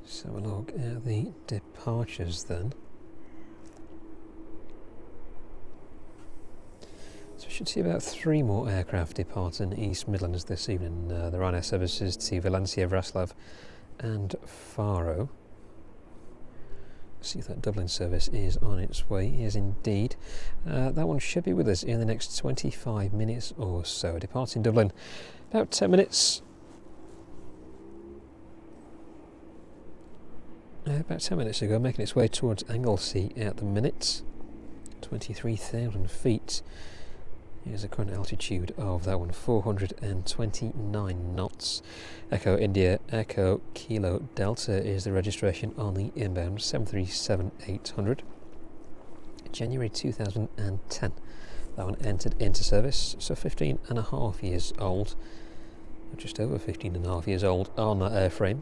So we'll look at the departures then. So we should see about 3 more aircraft departing East Midlands this evening. The Ryanair services to Valencia, Vraslav and Faro. See if that Dublin service is on its way. It is indeed. That one should be with us in the next 25 minutes or so. Departing Dublin about 10 minutes. About 10 minutes ago, making its way towards Anglesey at the minute. 23,000 feet is the current altitude of that one, 429 knots. Echo India, Echo Kilo Delta is the registration on the inbound 737-800. January 2010. That one entered into service, so 15 and a half years old. Just over 15 and a half years old on that airframe.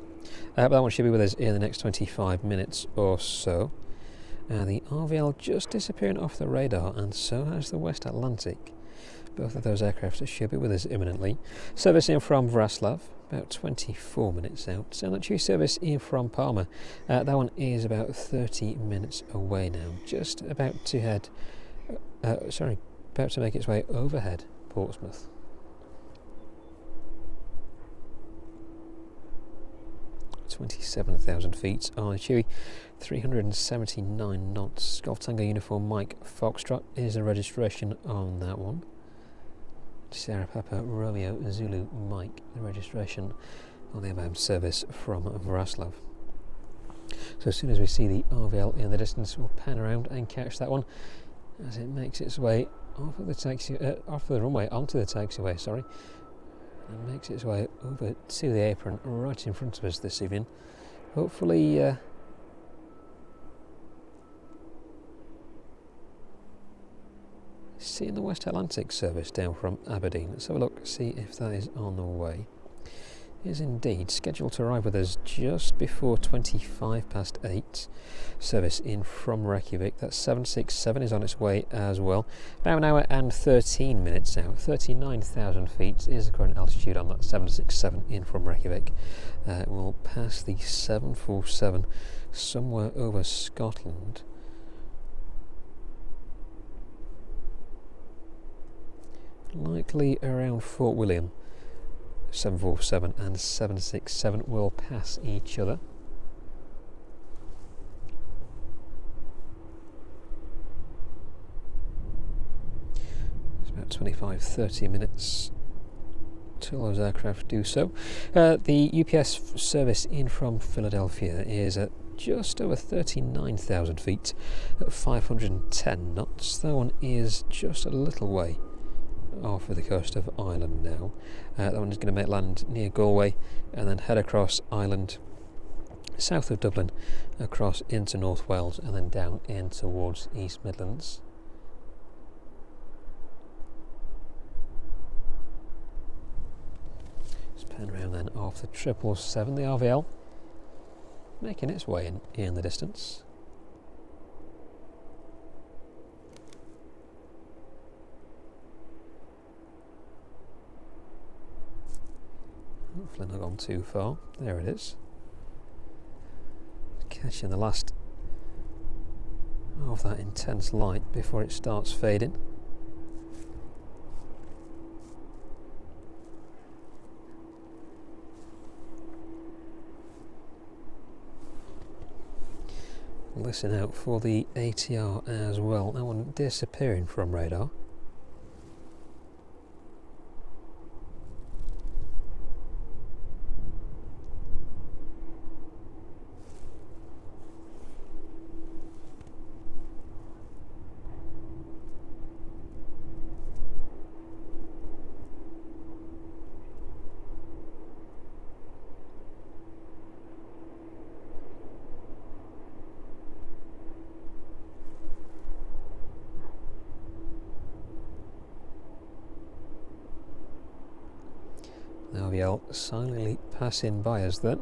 But that one should be with us in the next 25 minutes or so. The RVL just disappearing off the radar, and so has the West Atlantic. Both of those aircraft should be with us imminently. Service in from Wrocław, about 24 minutes out. And that Chewy service in from Palma, that one is about 30 minutes away now. Just about to head, about to make its way overhead Portsmouth. 27,000 feet on a Chewy, 379 knots. Golf Tango Uniform Mike Foxtrot is the registration on that one. Sierra Papa Romeo Zulu Mike, the registration on the inbound service from Wrocław. So as soon as we see the RVL in the distance, we'll pan around and catch that one as it makes its way off of the runway onto the taxiway, sorry, and makes its way over to the apron right in front of us this evening. Hopefully seeing the West Atlantic service down from Aberdeen. Let's have a look, see if that is on the way. It is indeed scheduled to arrive with us just before 8:25. Service in from Reykjavik. That 767 is on its way as well. About an hour and 13 minutes out. 39,000 feet is the current altitude on that 767 in from Reykjavik. We'll pass the 747 somewhere over Scotland. Likely around Fort William. 747 and 767 will pass each other. It's about 25-30 minutes till those aircraft do so. The UPS service in from Philadelphia is at just over 39,000 feet at 510 knots. That one is just a little way off of the coast of Ireland now. That one is going to make land near Galway and then head across Ireland, south of Dublin, across into North Wales and then down in towards East Midlands. Just pan around then off the 777, the RVL making its way in the distance. Hopefully not gone too far. There it is. Catching the last of that intense light before it starts fading. Listen out for the ATR as well. That one disappearing from radar. The RVL silently passing by us then.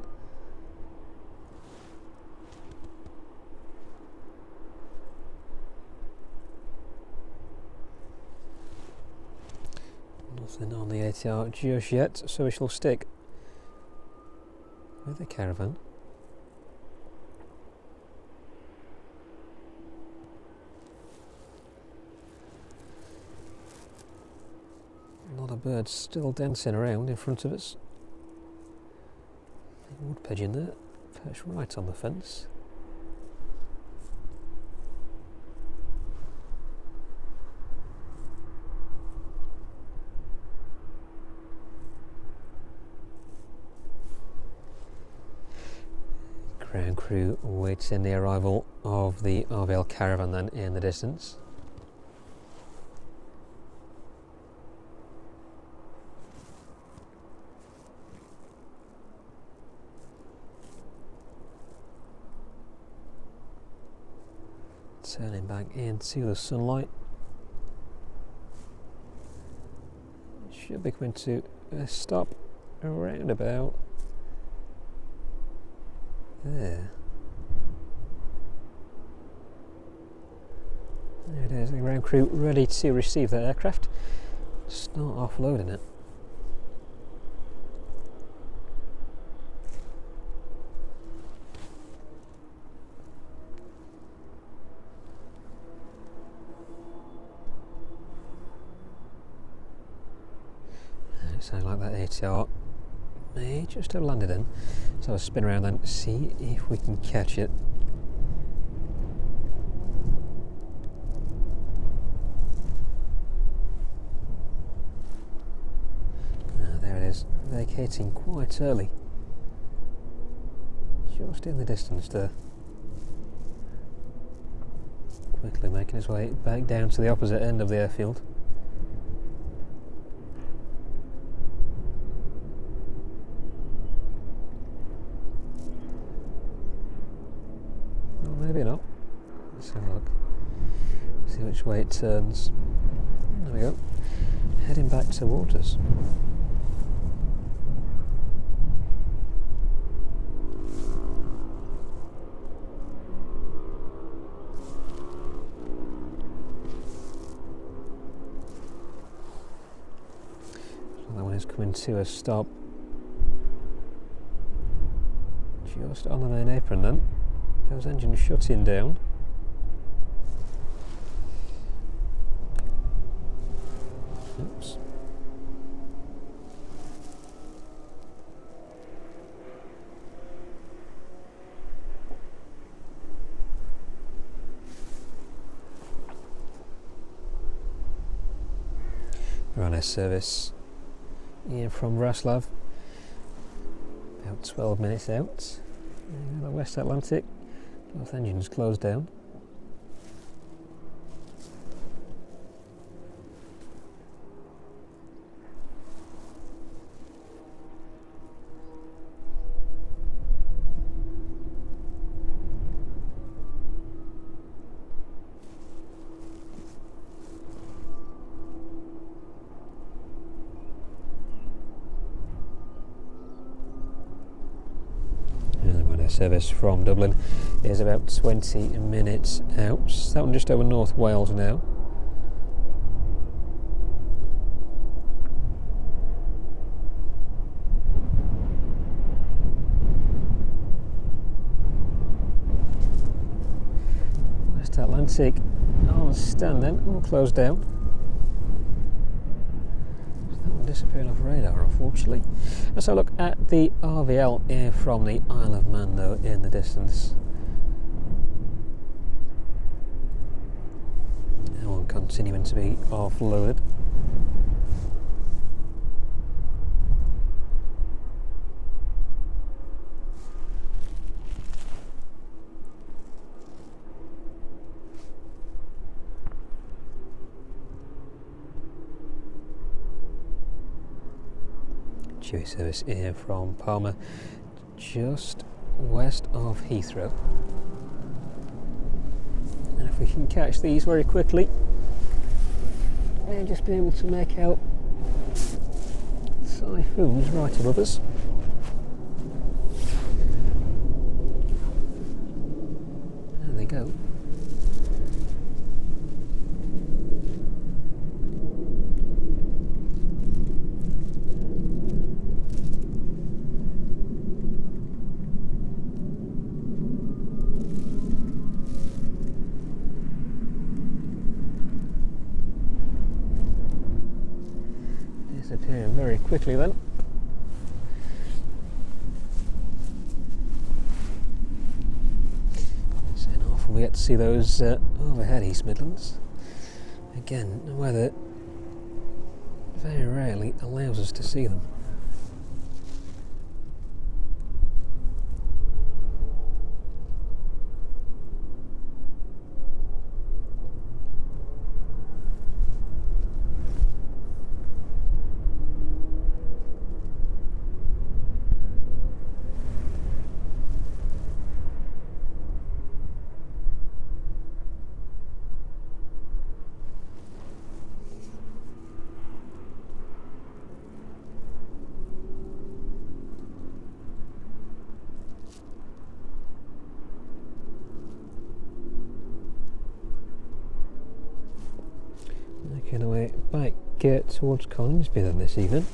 Nothing on the ATR just yet, so we shall stick with the Caravan. A lot of birds still dancing around in front of us. Wood pigeon there, perched right on the fence. Ground crew waiting the arrival of the RVL caravan then in the distance. Turning back into the sunlight. Should be coming to a stop around about there. There it is, the ground crew ready to receive their aircraft. Start offloading it. It sounds like that ATR may just have landed in. So I'll spin around and see if we can catch it. There it is, vacating quite early. Just in the distance there. Quickly making its way back down to the opposite end of the airfield. Maybe not. Let's have a look. See which way it turns. There we go. Heading back towards us. So that one is coming to a stop. Just on the main apron then. Those engines shutting down. Oops. We're on our service here from Raslav. About 12 minutes out. The West Atlantic. Both engines closed down. Service from Dublin is about 20 minutes out. That one just over North Wales now. West Atlantic on stand then, all closed down. Disappearing off radar, unfortunately. Let's have a look at the RVL here from the Isle of Man, though, in the distance. That one continuing to be offloaded. Chewy service here from Palma, just west of Heathrow. And if we can catch these very quickly, we'll just be able to make out Typhoons right above us. There they go. Disappearing very quickly then. So not often we get to see those overhead East Midlands. Again, the weather very rarely allows us to see them. Making our way back towards Coningsby then this evening.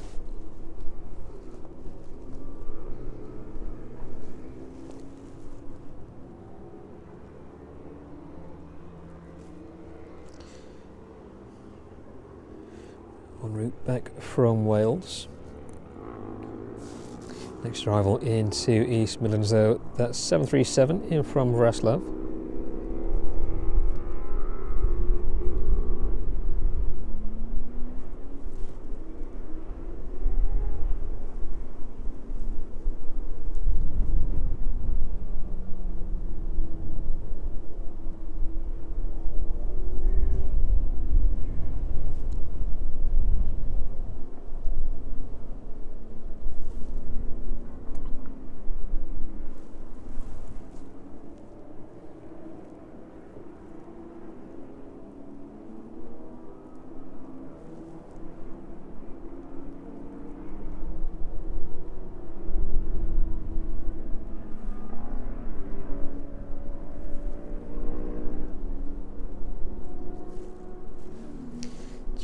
En route back from Wales. Next arrival into East Midlands though, that's 737 in from Wrocław.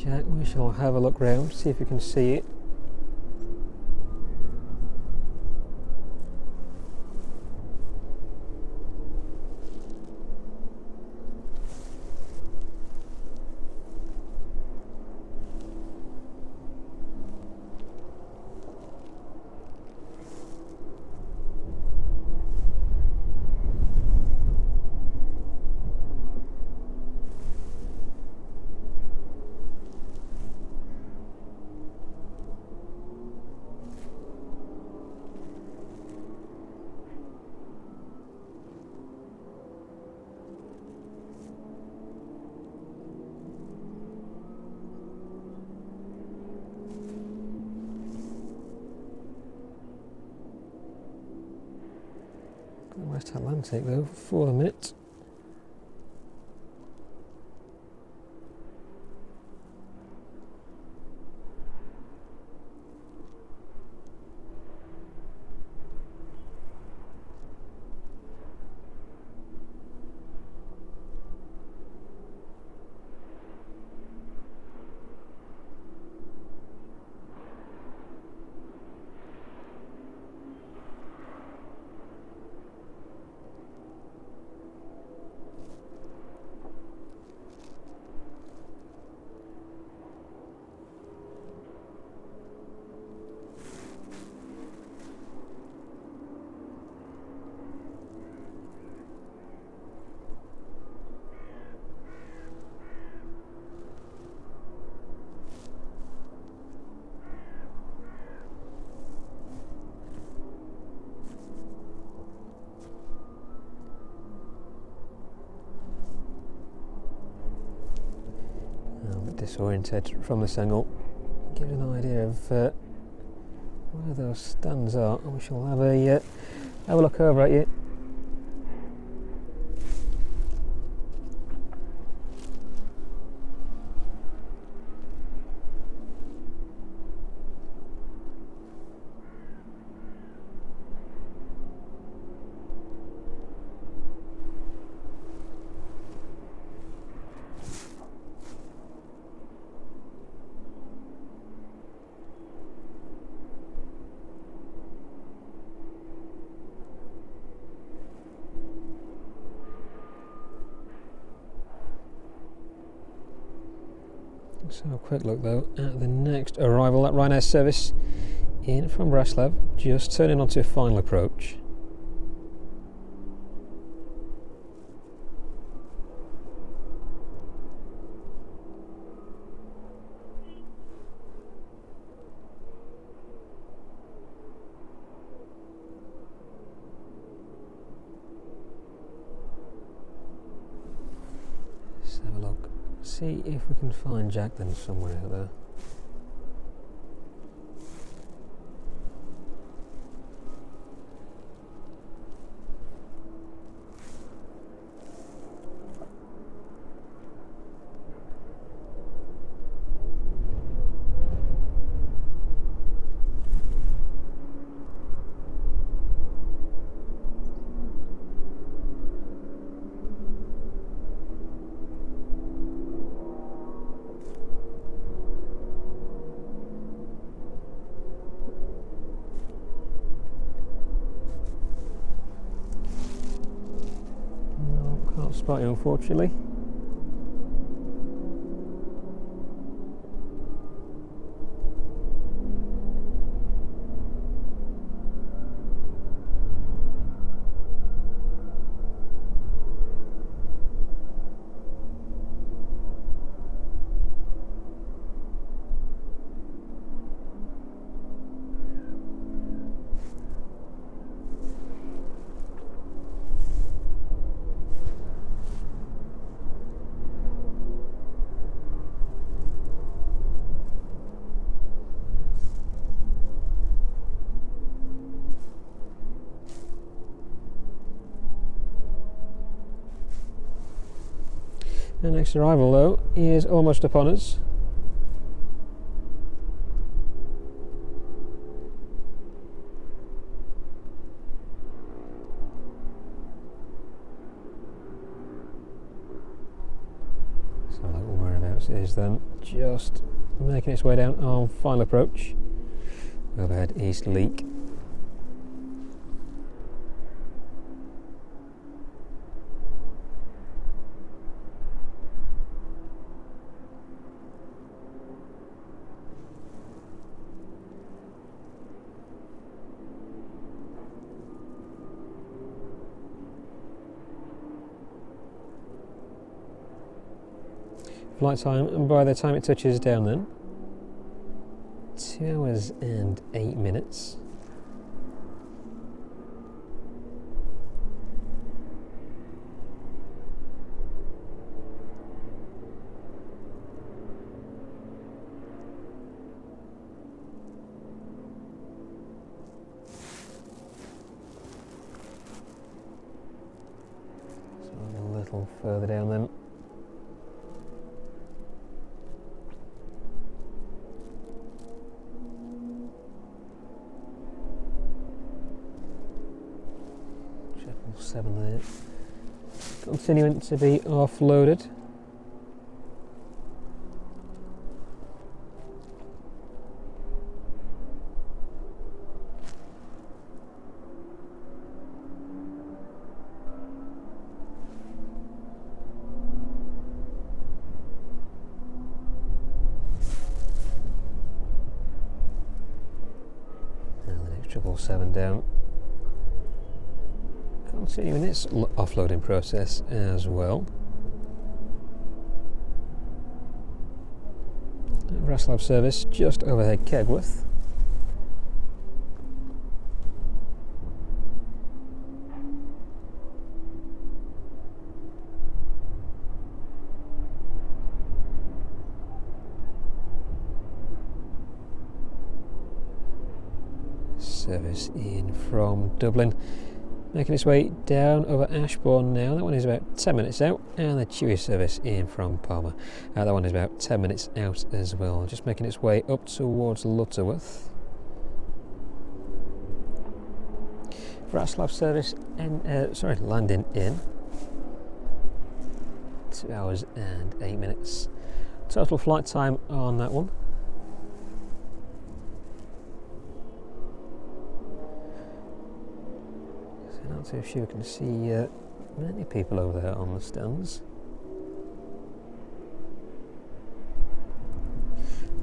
Jack, we shall have a look round, see if we can see it. West Atlantic though, for the minute. Disoriented from this angle, give an idea of where those stands are, and we shall have a look over at you. So a quick look though at the next arrival, that Ryanair service in from Wrocław, just turning onto a final approach. Let's have a look. See if we can find Jack then somewhere out there. Can't spot you, unfortunately. The next arrival though is almost upon us. So like whereabouts it is then, just making its way down on final approach. Overhead east leak. Flight time, and by the time it touches down then, 2 hours and 8 minutes. So a little further down then. Seven there. Continuing to be offloaded. And the next 777 down. Continuing its offloading process as well. Raslab service just overhead Kegworth. Service in from Dublin. Making its way down over Ashbourne now. That one is about 10 minutes out, and the Chewy service in from Palmer. That one is about 10 minutes out as well. Just making its way up towards Lutterworth. Raslab service landing in 2 hours and 8 minutes. Total flight time on that one. Not too sure you can see many people over there on the stands.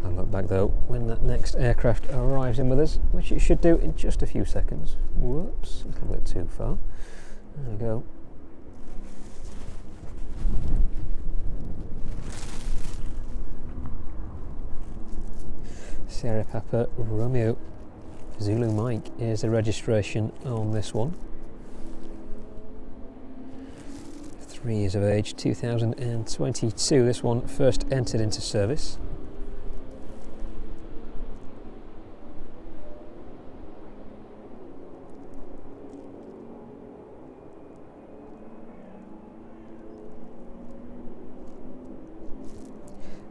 I'll look back though when that next aircraft arrives in with us, which it should do in just a few seconds. Whoops, a little bit too far. There we go. Sierra Papa Romeo Zulu Mike is the registration on this one. 3 years of age, 2022. This one first entered into service.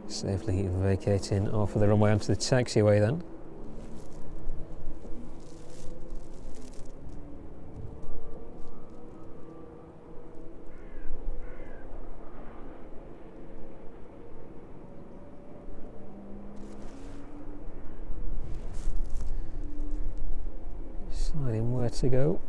Safely vacating off of the runway onto the taxiway then. Deciding where to go.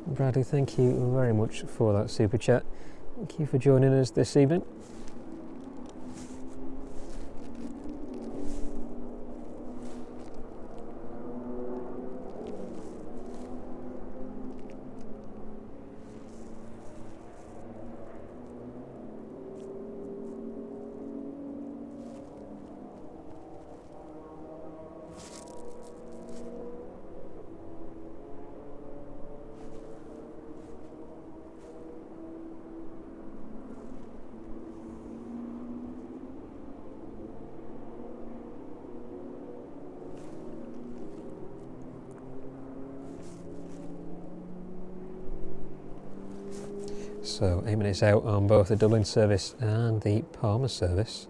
Bradley, thank you very much for that super chat. Thank you for joining us this evening. So 8 minutes out on both the Dublin service and the Palmer service.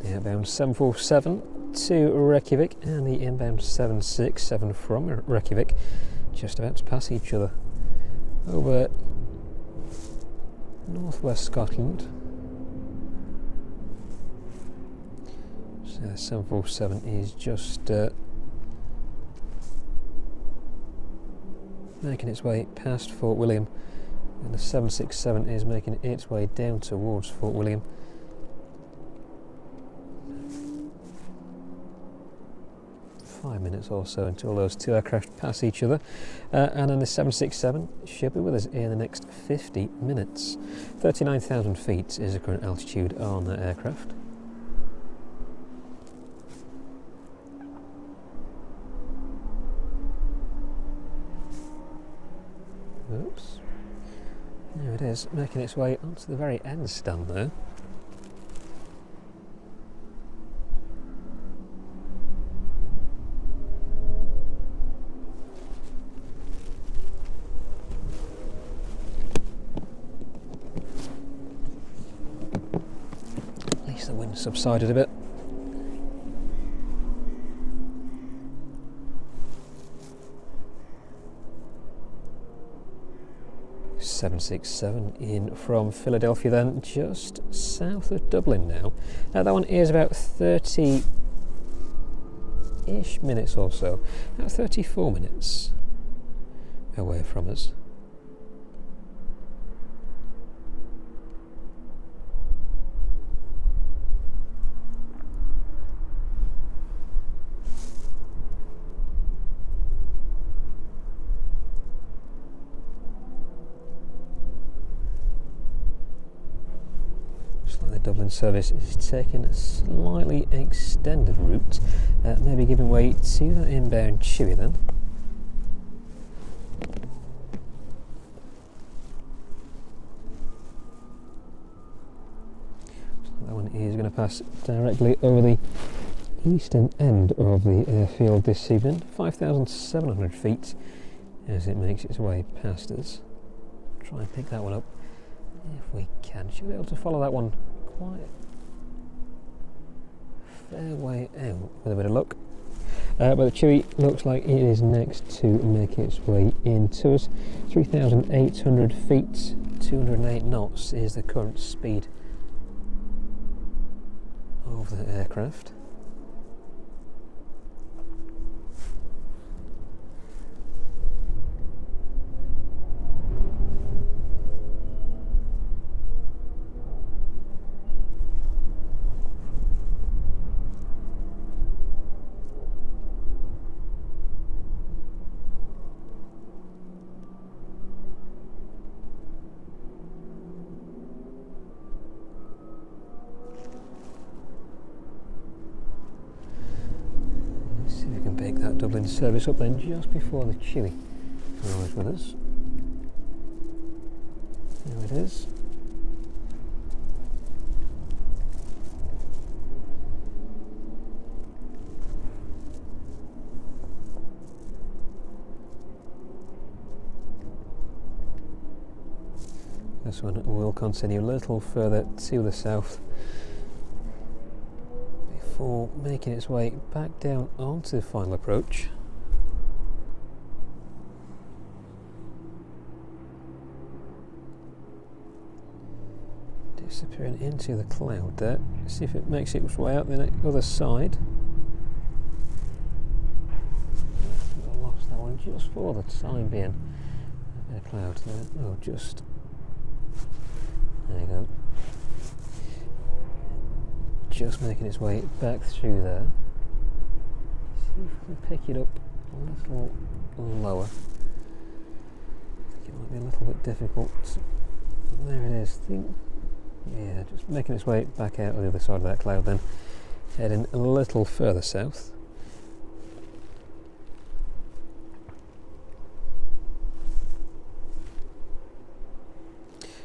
The outbound 747 to Reykjavik and the inbound 767 from Reykjavik just about to pass each other over northwest Scotland. So the 747 is just making its way past Fort William, and the 767 is making its way down towards Fort William. Five minutes or so until those two aircraft pass each other, and then the 767 should be with us in the next 50 minutes. 39,000 feet is the current altitude on that aircraft. Oops. There it is, making its way onto the very end stand there. At least the wind subsided a bit. .767 in from Philadelphia, then just south of Dublin now. That one is about 30-ish minutes or so, about 34 minutes away from us. Dublin service is taking a slightly extended route, maybe giving way to that inbound Chewy then. So that one is going to pass directly over the eastern end of the airfield this evening, 5,700 feet as it makes its way past us. Try and pick that one up if we can. Should be able to follow that one quite a fair way out with a bit of luck. But the Chewy looks like it is next to make its way into us. 3,800 feet, 208 knots is the current speed of the aircraft. Dublin service up then just before the Chewy arrives with us. There it is. This one will continue a little further to the south before making its way back down onto the final approach. Disappearing into the cloud there. See if it makes its way out the other side. I lost that one just for the time being. A bit of cloud there. Oh, just. There you go. Just making its way back through there. See if we can pick it up a little lower. I think it might be a little bit difficult. There it is. Yeah, just making its way back out on the other side of that cloud then. Heading a little further south.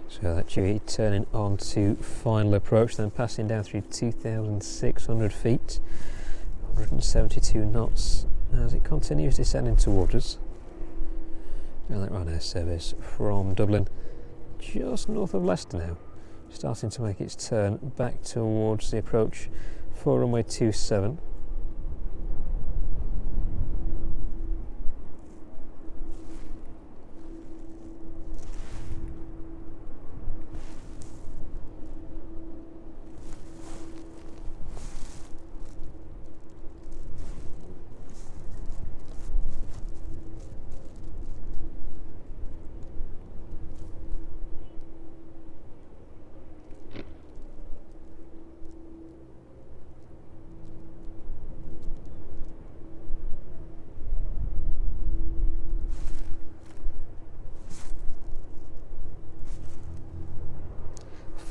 So that Chewie turning on to final approach, then passing down through 2,600 feet, 172 knots as it continues descending towards us. Now that Ryanair service from Dublin, just north of Leicester now, starting to make its turn back towards the approach for runway 27.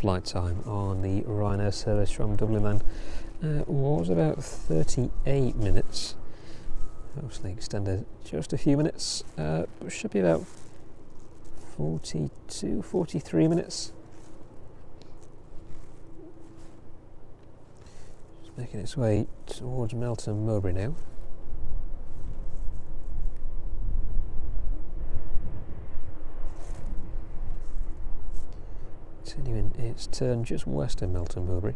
Flight time on the Ryanair service from Dublin then was about 38 minutes. Obviously extended just a few minutes. Should be about 42, 43 minutes. Just making its way towards Melton Mowbray now. Continuing its turn just west of Melton Mowbray.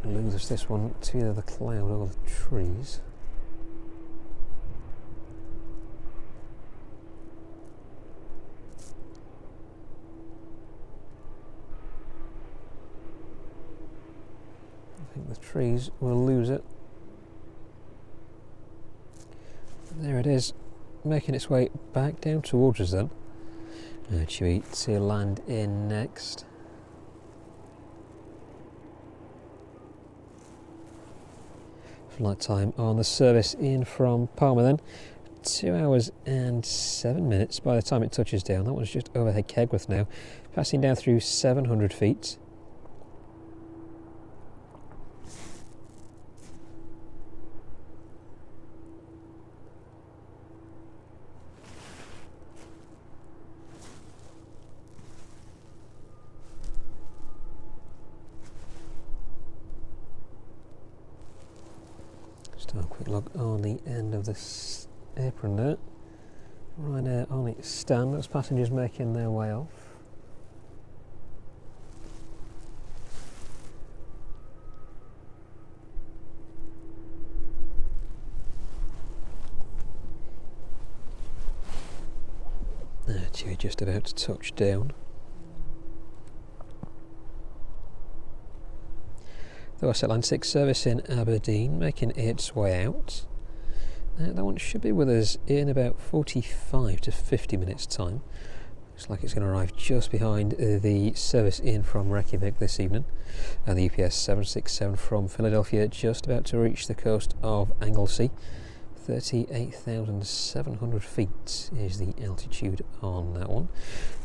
Might lose this one to either the cloud or the trees. I think the trees will lose it. There it is, making its way back down towards us then. Chewie to land in next. Flight time on the service in from Palma then, 2 hours and 7 minutes by the time it touches down. That one's just overhead Kegworth now, passing down through 700 feet. A quick look on the end of this apron there. Ryanair on its stand, those passengers making their way off. Chewie just about to touch down. The West Atlantic service in Aberdeen making its way out. That one should be with us in about 45 to 50 minutes time. Looks like it's going to arrive just behind the service in from Reykjavik this evening. And the UPS 767 from Philadelphia just about to reach the coast of Anglesey. 38,700 feet is the altitude on that one.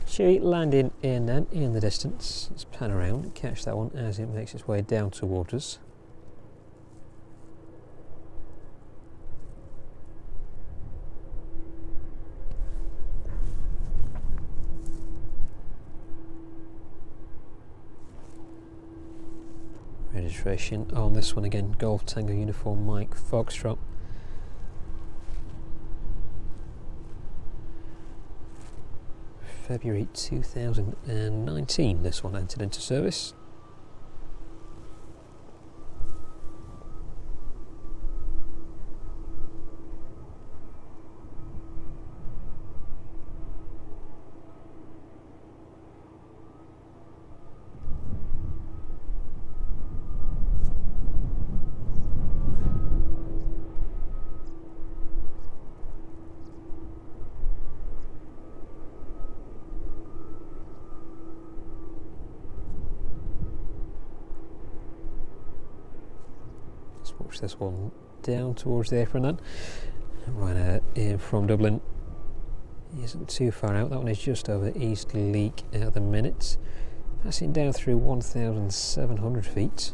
Chewie landing in then in the distance. Let's pan around and catch that one as it makes its way down towards us. Registration on this one again, Golf Tango Uniform Mike Foxtrot. February 2019 this one entered into service. push this one down towards the apron then. Ryanair in from Dublin isn't too far out. That one is just over East Leak at the minute. Passing down through 1,700 feet.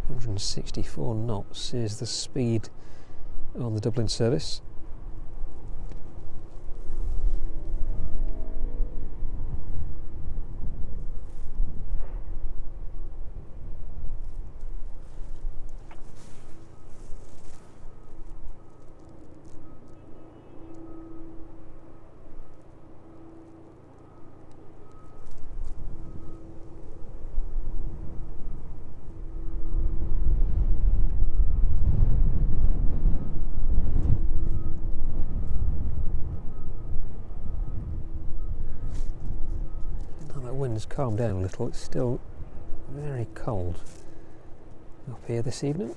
164 knots is the speed on the Dublin service. Wind's calmed down a little. It's still very cold up here this evening.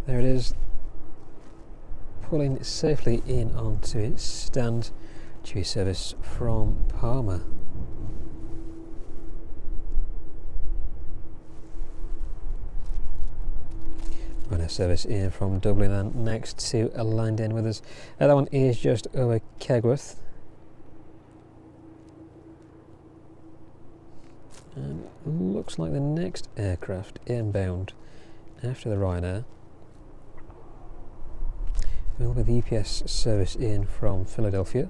There it is, pulling safely in onto its stand due service from Parma. Runner service in from Dublin and next to a line in with us. That one is just over Kegworth. And looks like the next aircraft inbound after the Ryanair will be the UPS service in from Philadelphia.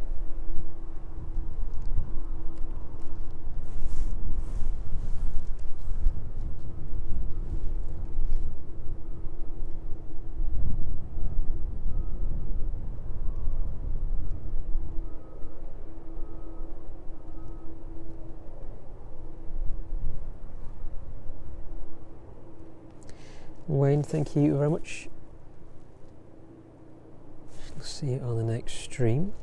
Wayne, thank you very much. We'll see you on the next stream.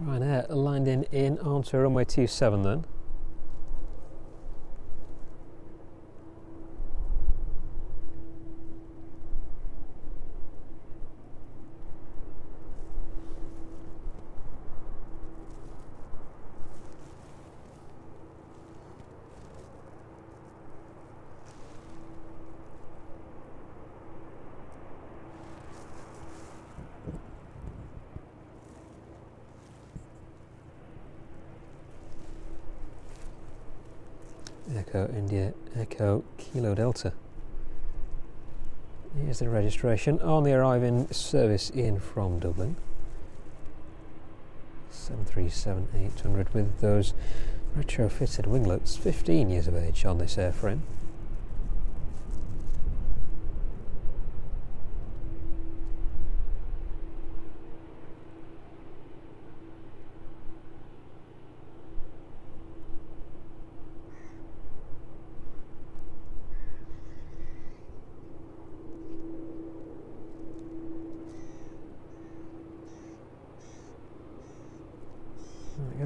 Ryanair lined in onto runway 27 then. Echo India Echo Kilo Delta. Here's the registration on the arriving service in from Dublin. 737-800 with those retrofitted winglets. 15 years of age on this airframe.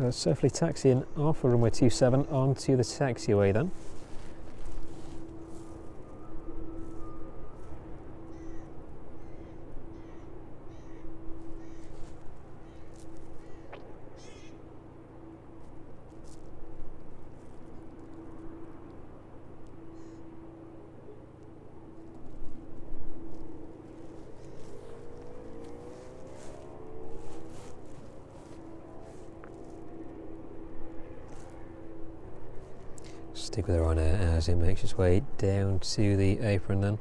Safely taxiing off of runway 27 onto the taxiway then. Stick with her on air as it makes its way down to the apron then.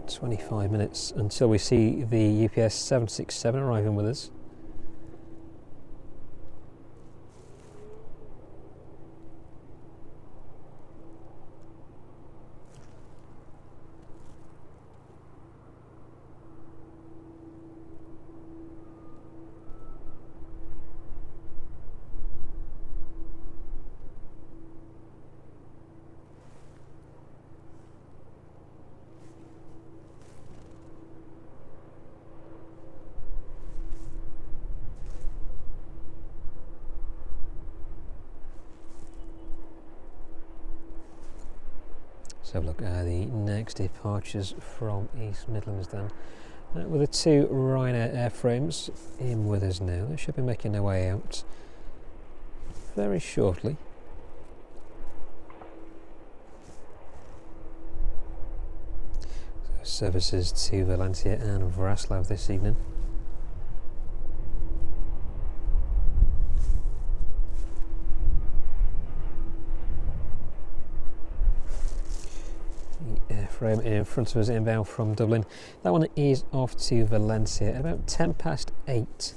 25 minutes until we see the UPS 767 arriving with us. have a look at the next departures from East Midlands then. With the two Ryanair airframes in with us now, they should be making their way out very shortly. So services to Valencia and Wrocław this evening. Airframe in front of us inbound from Dublin. That one is off to Valencia at about 8:10.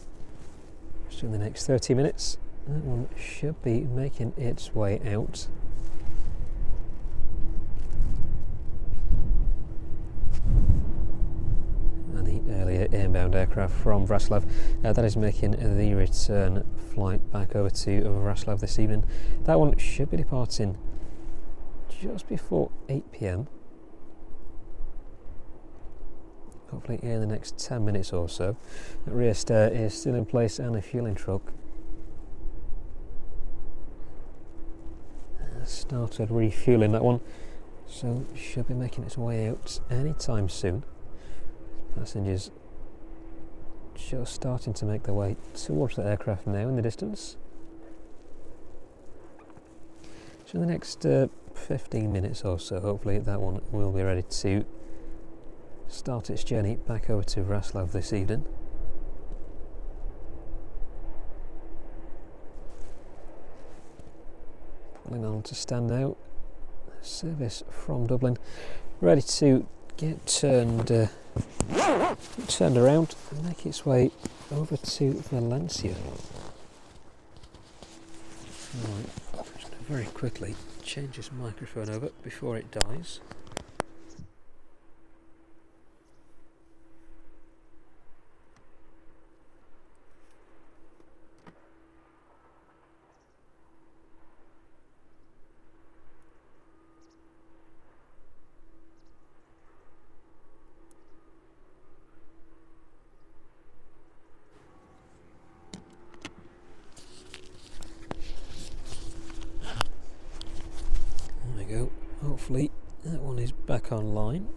Just in the next 30 minutes. That one should be making its way out. And the earlier inbound aircraft from Wrocław, that is making the return flight back over to Wrocław this evening. That one should be departing just before 8 p.m. hopefully in the next 10 minutes or so. The rear stair is still in place and the fueling truck started refueling that one, so should be making its way out anytime soon. Passengers just starting to make their way towards the aircraft now in the distance. So in the next 15 minutes or so, hopefully that one will be ready to start its journey back over to Wrocław this evening. Pulling on to stand now. Service from Dublin, ready to get turned around and make its way over to Valencia. Right, just very quickly change this microphone over before it dies. Hopefully that one is back online.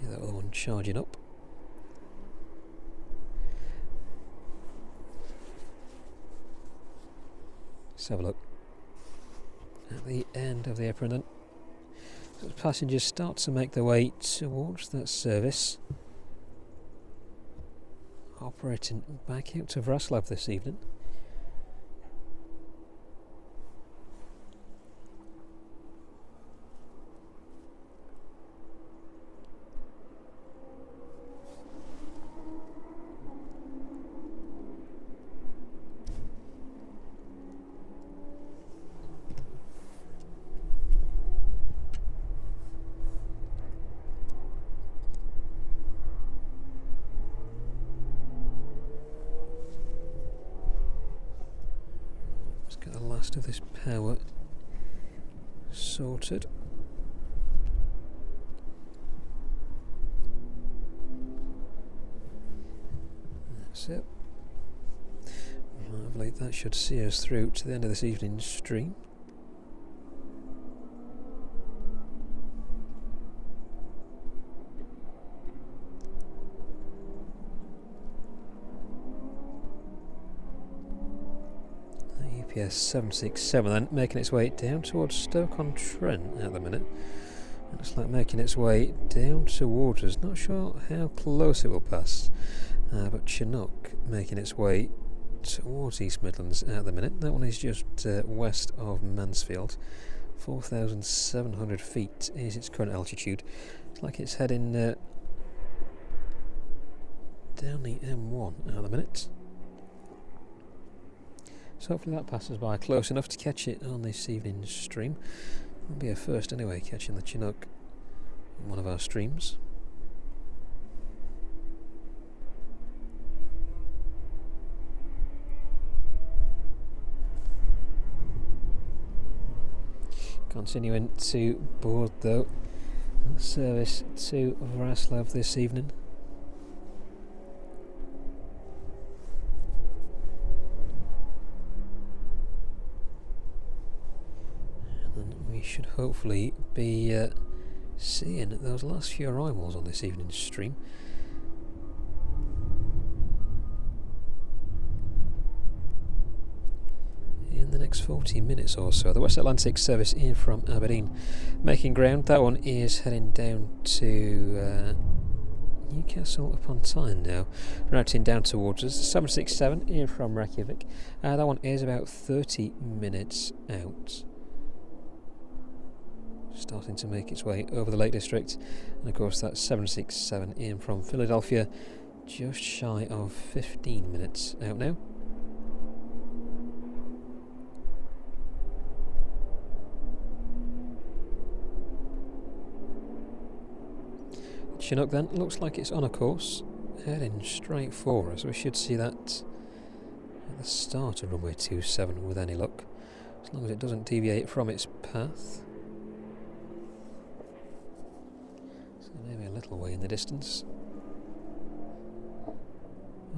Yeah, that other one charging up. Let's have a look at the end of the apron then. So the passengers start to make their way towards that service, operating back out to Wrocław this evening. Get the last of this power sorted. That's it. Lovely, that should see us through to the end of this evening's stream. UPS 767 then, making its way down towards Stoke-on-Trent at the minute. Looks like making its way down towards us. Not sure how close it will pass, but Chinook making its way towards East Midlands at the minute. That one is just west of Mansfield. 4,700 feet is its current altitude. Looks like it's heading down the M1 at the minute. So hopefully that passes by close enough to catch it on this evening's stream. It'll be a first anyway, catching the Chinook on one of our streams. Continuing to board though, service to Wrocław this evening. And we should hopefully be seeing those last few arrivals on this evening's stream. In the next 40 minutes or so. The West Atlantic service in from Aberdeen making ground. That one is heading down to Newcastle upon Tyne now, routing down towards us. 767 in from Reykjavik. That one is about 30 minutes out. Starting to make its way over the Lake District. And of course that 767 in from Philadelphia, just shy of 15 minutes out now. Chinook then looks like it's on a course, heading straight for us. We should see that at the start of runway 27 with any luck, as long as it doesn't deviate from its path. So maybe a little way in the distance.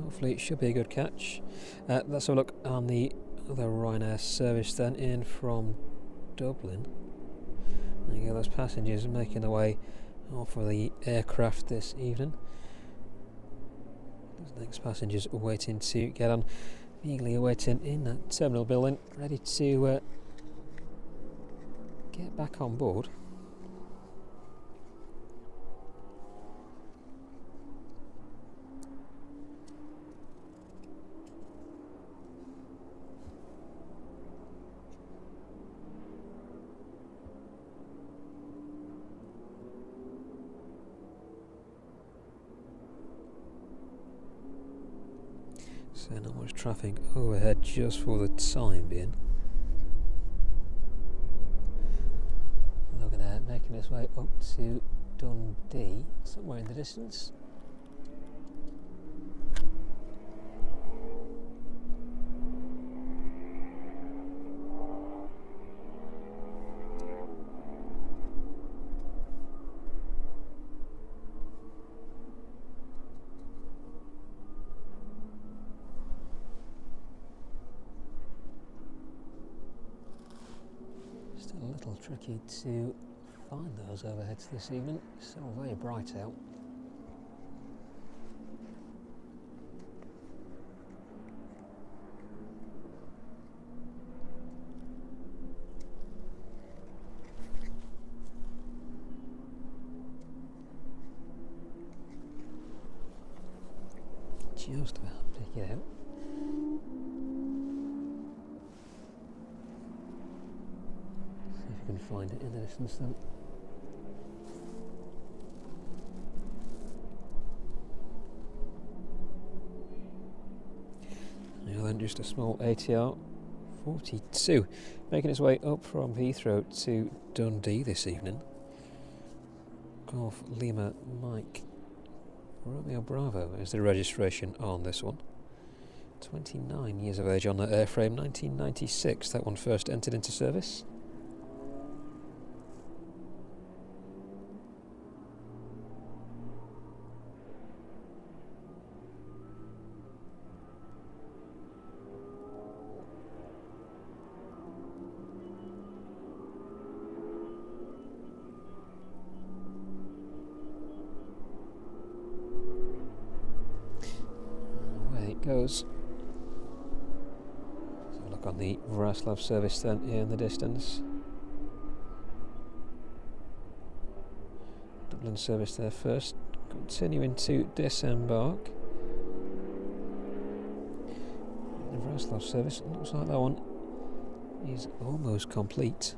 Hopefully it should be a good catch. Let's have a look on the other Ryanair service then in from Dublin. There you go, those passengers making their way off of the aircraft this evening. Those next passengers waiting to get on, eagerly awaiting in that terminal building, ready to get back on board. So not much traffic overhead just for the time being. Looking at making its way up to Dundee, somewhere in the distance. A little tricky to find those overheads this evening. It's still very bright out. Just about pick it out. Can find it in the distance then. Now then, just a small ATR 42 making its way up from Heathrow to Dundee this evening. Golf Lima Mike Romeo Bravo is the registration on this one. 29 years of age on that airframe, 1996 that one first entered into service. Goes. So look on the Vraslav service then in the distance. Dublin service there first, continuing to disembark. The Vraslav service looks like that one is almost complete.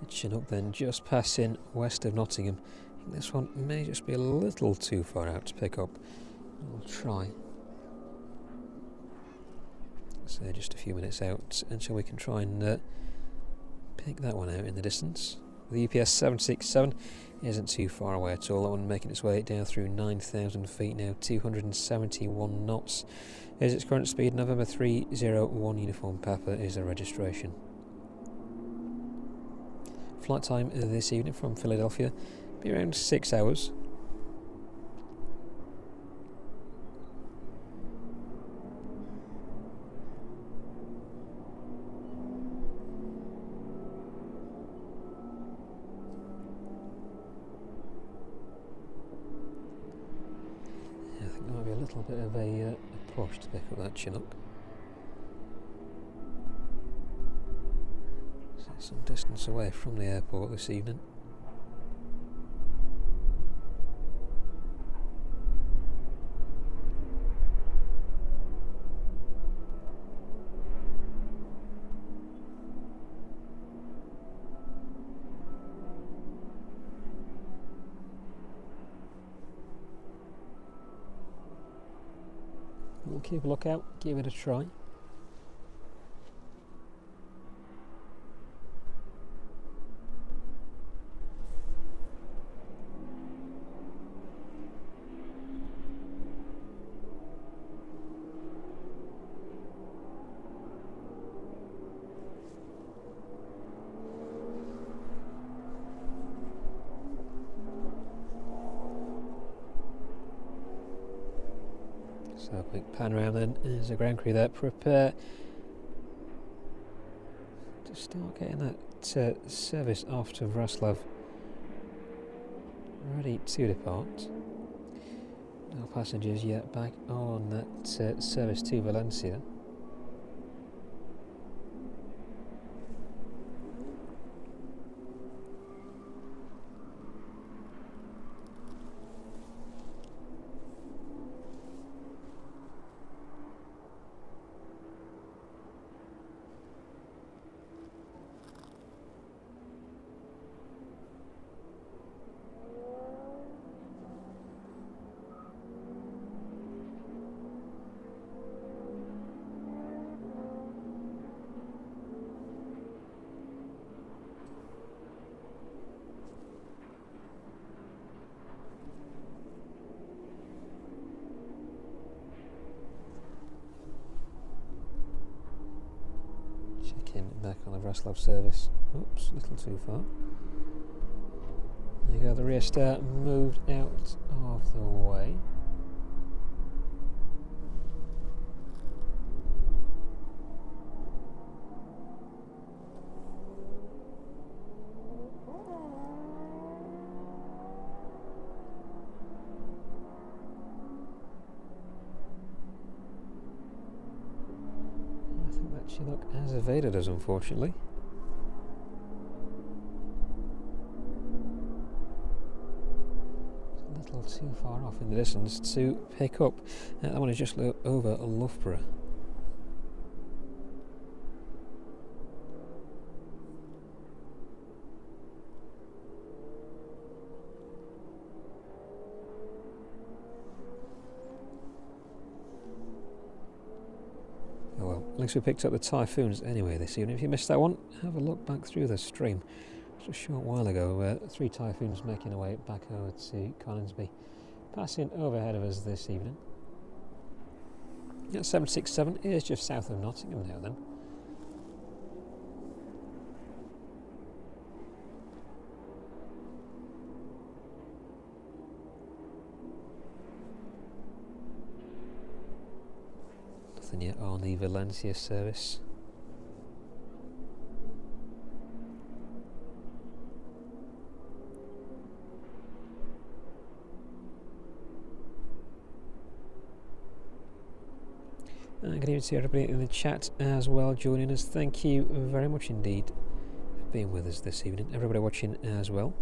The Chinook then just passing west of Nottingham. I think this one may just be a little too far out to pick up. We'll try. So just a few minutes out until we can try and pick that one out in the distance. The UPS 767 isn't too far away at all. That one making its way down through 9,000 feet now, 271 knots is its current speed. November 301 Uniform Papa is the registration. Flight time this evening from Philadelphia be around 6 hours. little bit of a push to pick up that Chinook. So some distance away from the airport this evening. We'll keep a lookout, give it a try. So a quick pan around then, there's a ground crew there, prepare to start getting that service off to Wrocław, ready to depart. No passengers yet back on that service to Valencia. Back on the Wrocław service. Oops, a little too far. There you go, the rear start moved out of the way. Chinook has evaded us, unfortunately. It's a little too far off in the distance to pick up. That one is just over Loughborough. At least we picked up the Typhoons anyway this evening. If you missed that one, have a look back through the stream. Just a short while ago, 3 Typhoons making their way back over to Coningsby, passing overhead of us this evening. Yeah, 767 is just south of Nottingham now then. Yet on the Valencia service. And good evening to everybody in the chat as well joining us. Thank you very much indeed for being with us this evening. Everybody watching as well.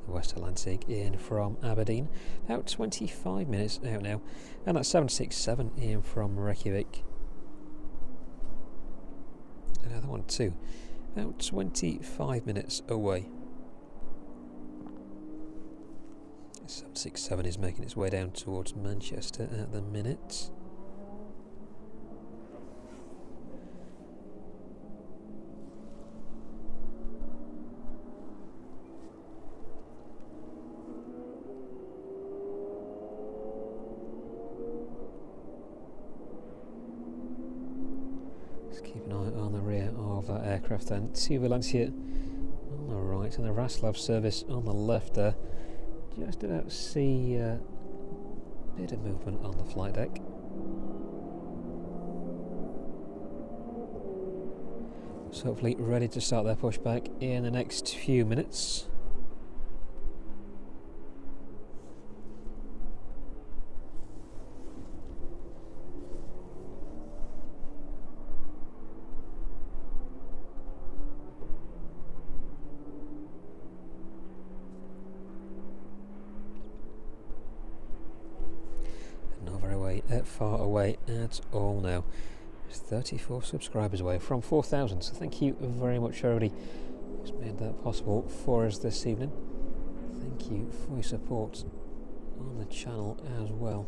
West Atlantic in from Aberdeen, about 25 minutes out now, and that's 767 in from Reykjavik. Another one too, about 25 minutes away. 767 is making its way down towards Manchester at the minute. Keep an eye on the rear of that aircraft then. To Valencia on the right and the Wrocław service on the left there. Just about see a bit of movement on the flight deck. So hopefully ready to start their pushback in the next few minutes. Not very far away at all now. 34 subscribers away from 4,000, so thank you very much everybody who's made that possible for us this evening. Thank you for your support on the channel as well.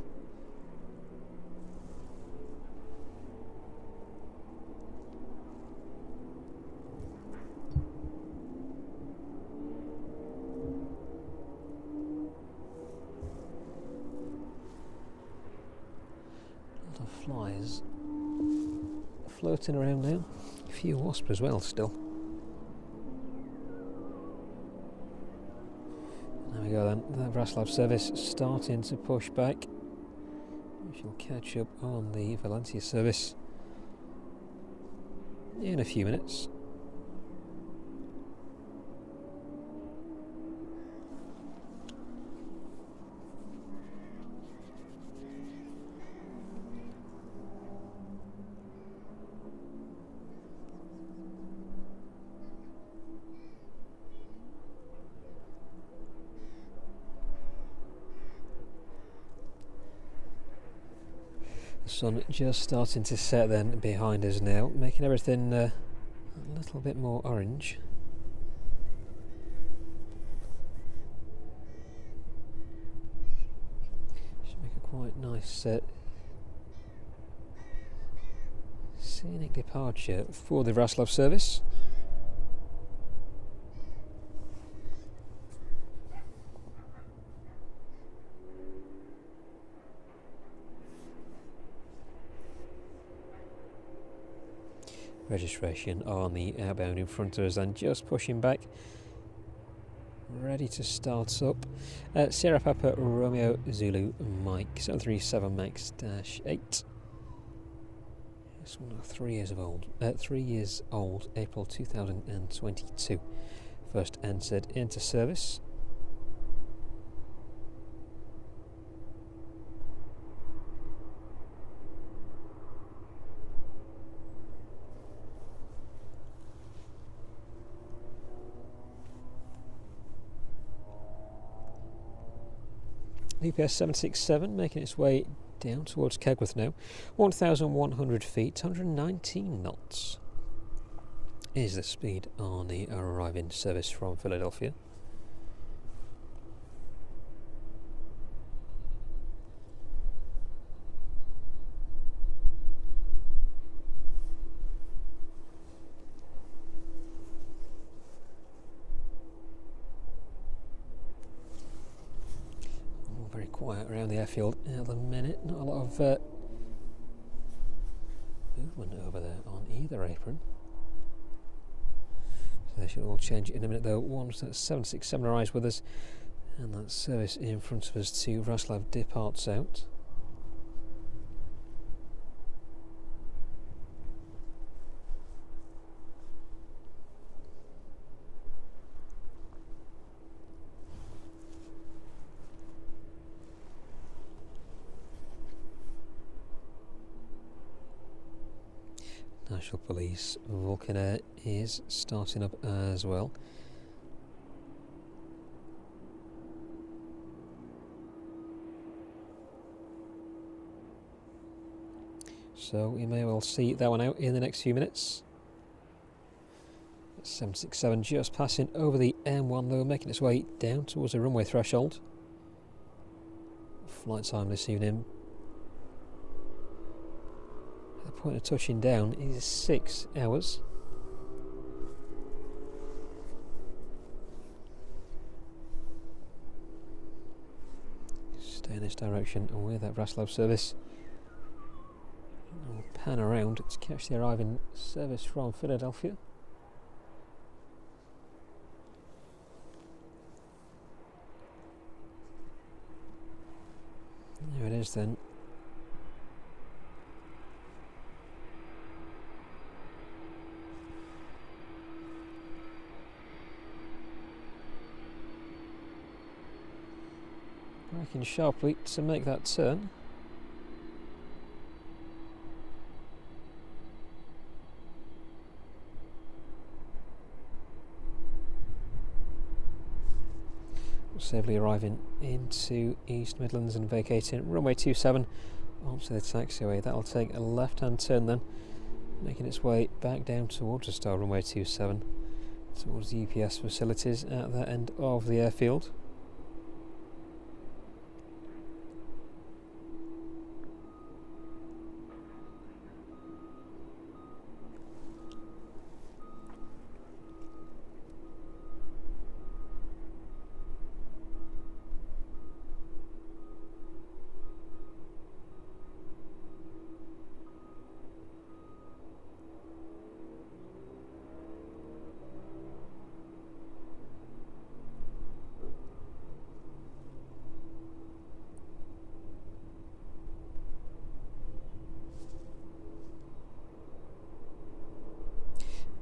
A lot of flies floating around now. A few wasps as well still. There we go then, the Vraslav service starting to push back. We shall catch up on the Valencia service in a few minutes. The sun just starting to set then behind us now, making everything a little bit more orange. Should make a quite nice scenic departure for the Vraslav service. Registration on the outbound in front of us and just pushing back, ready to start up. Sierra Papa Romeo Zulu Mike 737 Max -8. This one 3 years old. 3 years old, April 2022. First entered into service. UPS 767 making its way down towards Kegworth now. 1,100 feet, 119 knots is the speed on the arriving service from Philadelphia. Very quiet around the airfield at the minute, not a lot of movement over there on either apron. So they should all change in a minute though. Once that 767 arrives with us and that service in front of us to Vraslav departs out. National Police Vulcan Air is starting up as well. So we may well see that one out in the next few minutes. 767 just passing over the M1 though, making its way down towards the runway threshold. Flight time this evening, the point of touching down, is 6 hours. Stay in this direction with that Vraslav service. We'll pan around to catch the arriving service from Philadelphia. There it is then. braking sharply to make that turn. Safely arriving into East Midlands and vacating runway 27 onto the taxiway. That'll take a left-hand turn then, making its way back down towards the star runway 27, towards the UPS facilities at the end of the airfield.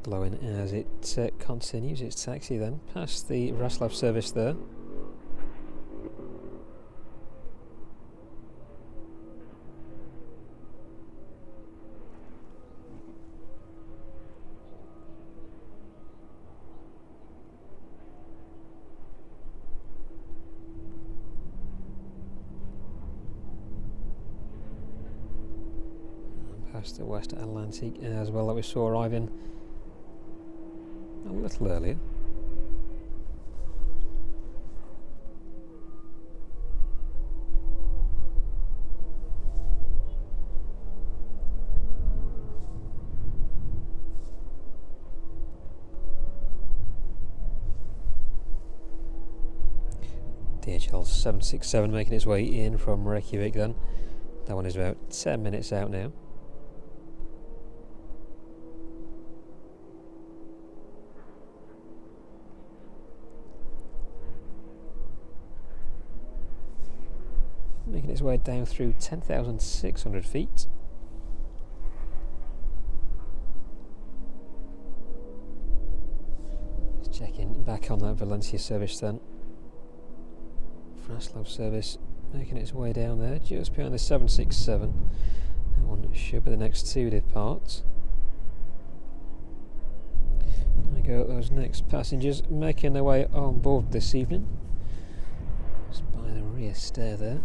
Glowing as it continues its taxi then, past the Raslav service there. And past the West Atlantic as well that we saw arriving a little earlier. DHL 767 making its way in from Reykjavik then. That one is about 10 minutes out now. Making its way down through 10,600 feet. Let's check in back on that Valencia service then. Fraslav service making its way down there just behind the 767. That one should be the next to depart. There we go, those next passengers making their way on board this evening. Just by the rear stair there.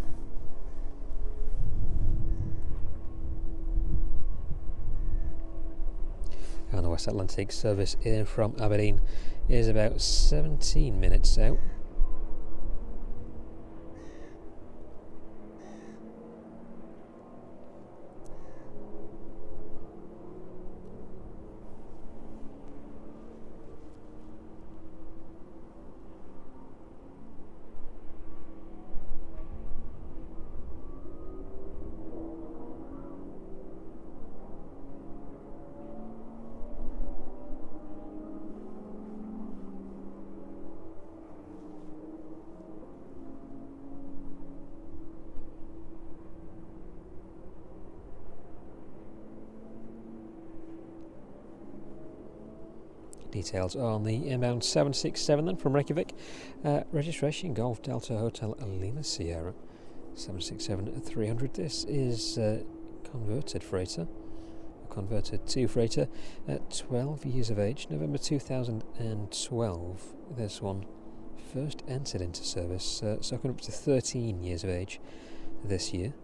And the West Atlantic service in from Aberdeen is about 17 minutes out. Details on the inbound 767 then from Reykjavik. Registration Golf Delta Hotel Lima Sierra 767-300. This is converted freighter, converted to freighter at 12 years of age, November 2012. This one first entered into service, so coming up to 13 years of age this year.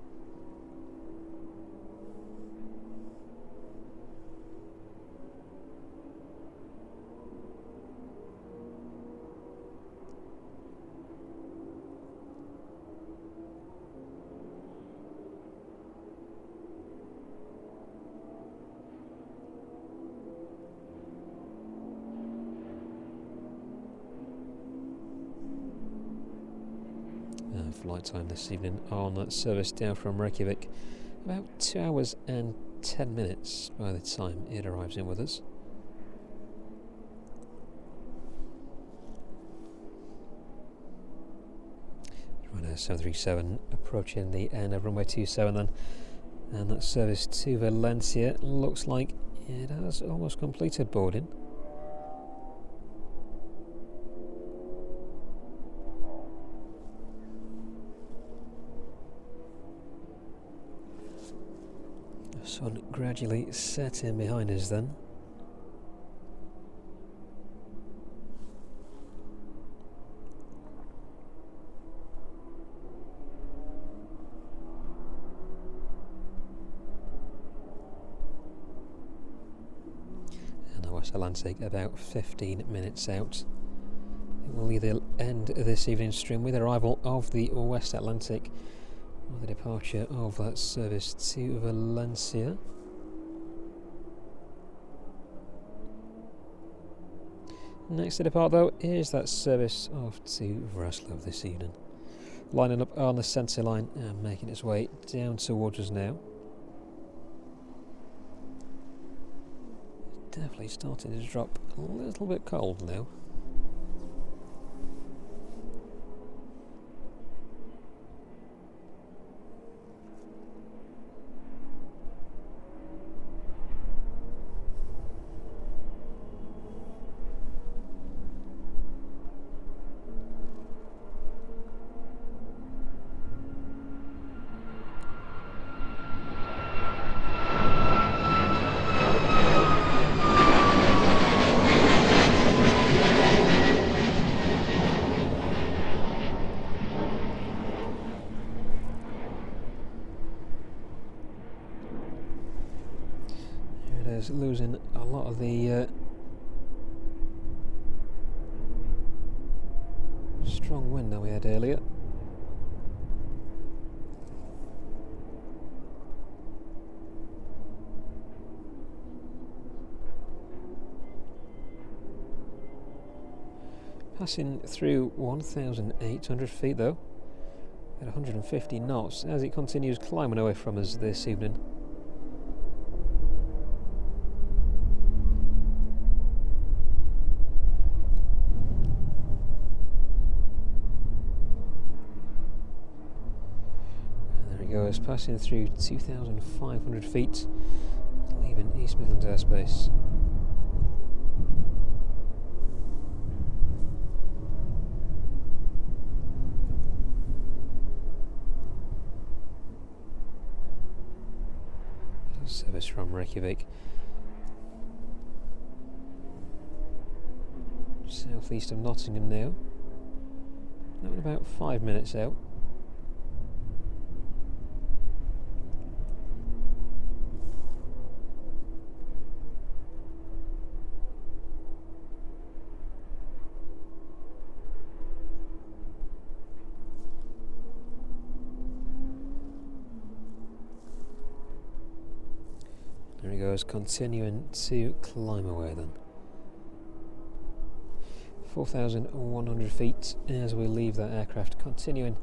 Flight time this evening on that service down from Reykjavik, about 2 hours and 10 minutes by the time it arrives in with us. Ryanair 737 approaching the end of runway 27 then, and that service to Valencia looks like it has almost completed boarding. fun gradually set in behind us then. And the West Atlantic about 15 minutes out. It will either end this evening's stream with the arrival of the West Atlantic or the departure of that service to Valencia. Next to depart though is that service off to Wrocław this evening. Lining up on the centre line and making its way down towards us now. Definitely starting to drop a little bit cold now. Losing a lot of the strong wind that we had earlier. Passing through 1,800 feet though, at 150 knots as it continues climbing away from us this evening. Goes passing through 2,500 feet, leaving East Midlands airspace. Service from Reykjavik, southeast of Nottingham now. That was about 5 minutes out. There he goes, continuing to climb away then. 4,100 feet as we leave that aircraft, continuing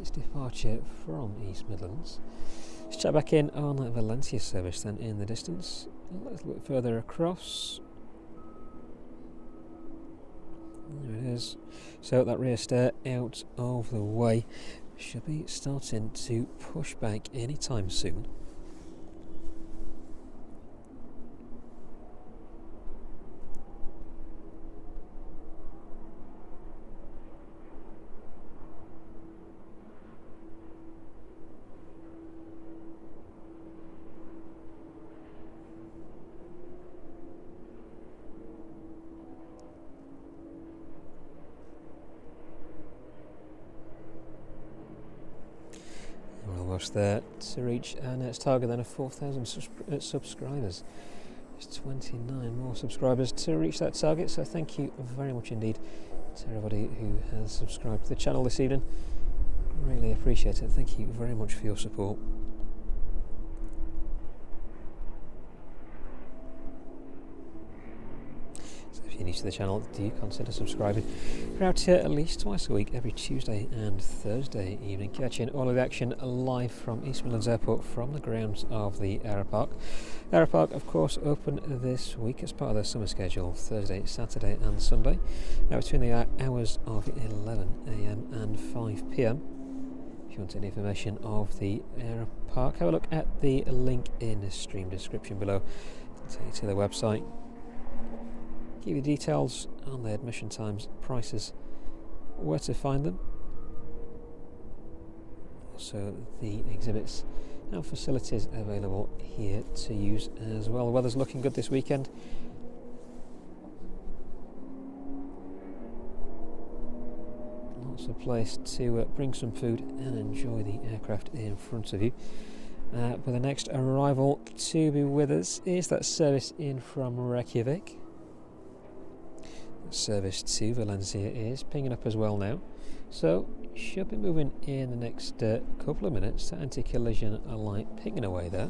its departure from East Midlands. Let's check back in on that Valencia service then in the distance, a little bit further across. There it is. So that rear stair out of the way should be starting to push back anytime soon. There to reach our next target then of 4,000 subscribers. There's 29 more subscribers to reach that target, so thank you very much indeed to everybody who has subscribed to the channel this evening. Really appreciate it. Thank you very much for your support. If you're new to the channel, do consider subscribing. We're out here at least twice a week, every Tuesday and Thursday evening, catching all of the action live from East Midlands Airport from the grounds of the Aeropark. Aeropark, of course, open this week as part of their summer schedule, Thursday, Saturday and Sunday, between the hours of 11 AM and 5 PM. If you want any information of the Aeropark, have a look at the link in the stream description below. It'll take you to their website. Give you details on the admission times, prices, where to find them, also the exhibits and facilities available here to use as well. The weather's looking good this weekend. Lots of place to bring some food and enjoy the aircraft in front of you. But the next arrival to be with us is that service in from Reykjavik. Service to Valencia is pinging up as well now, so should be moving in the next couple of minutes. The anti-collision light pinging away there.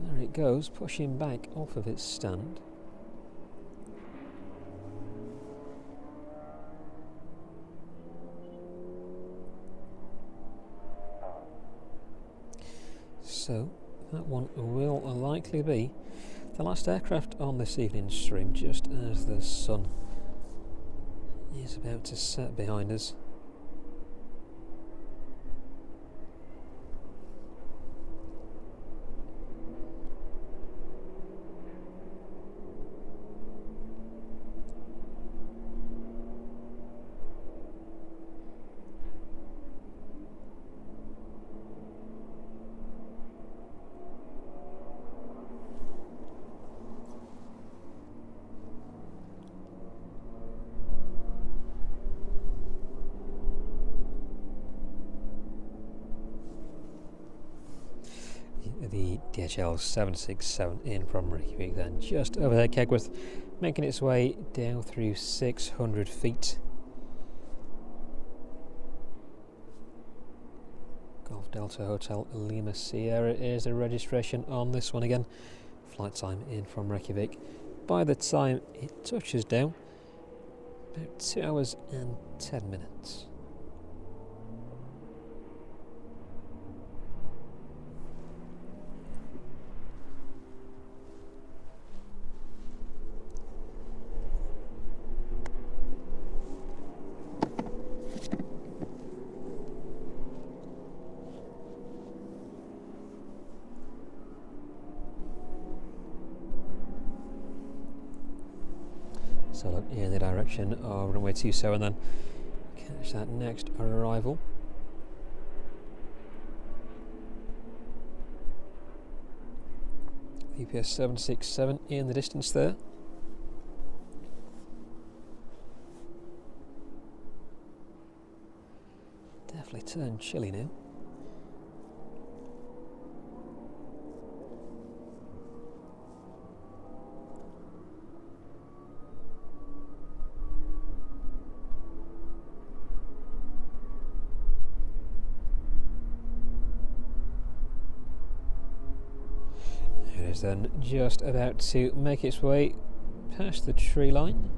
There it goes, pushing back off of its stand. So that one will likely be the last aircraft on this evening's stream, just as the sun is about to set behind us. The DHL 767 in from Reykjavik then, just over there Kegworth, making its way down through 600 feet. Golf Delta Hotel Lima Sierra is the registration on this one again. Flight time in from Reykjavik. By the time it touches down, about 2 hours and 10 minutes. So look in the direction of runway 27 then, catch that next arrival. UPS 767 in the distance there. Definitely turned chilly now. Then just about to make its way past the tree line.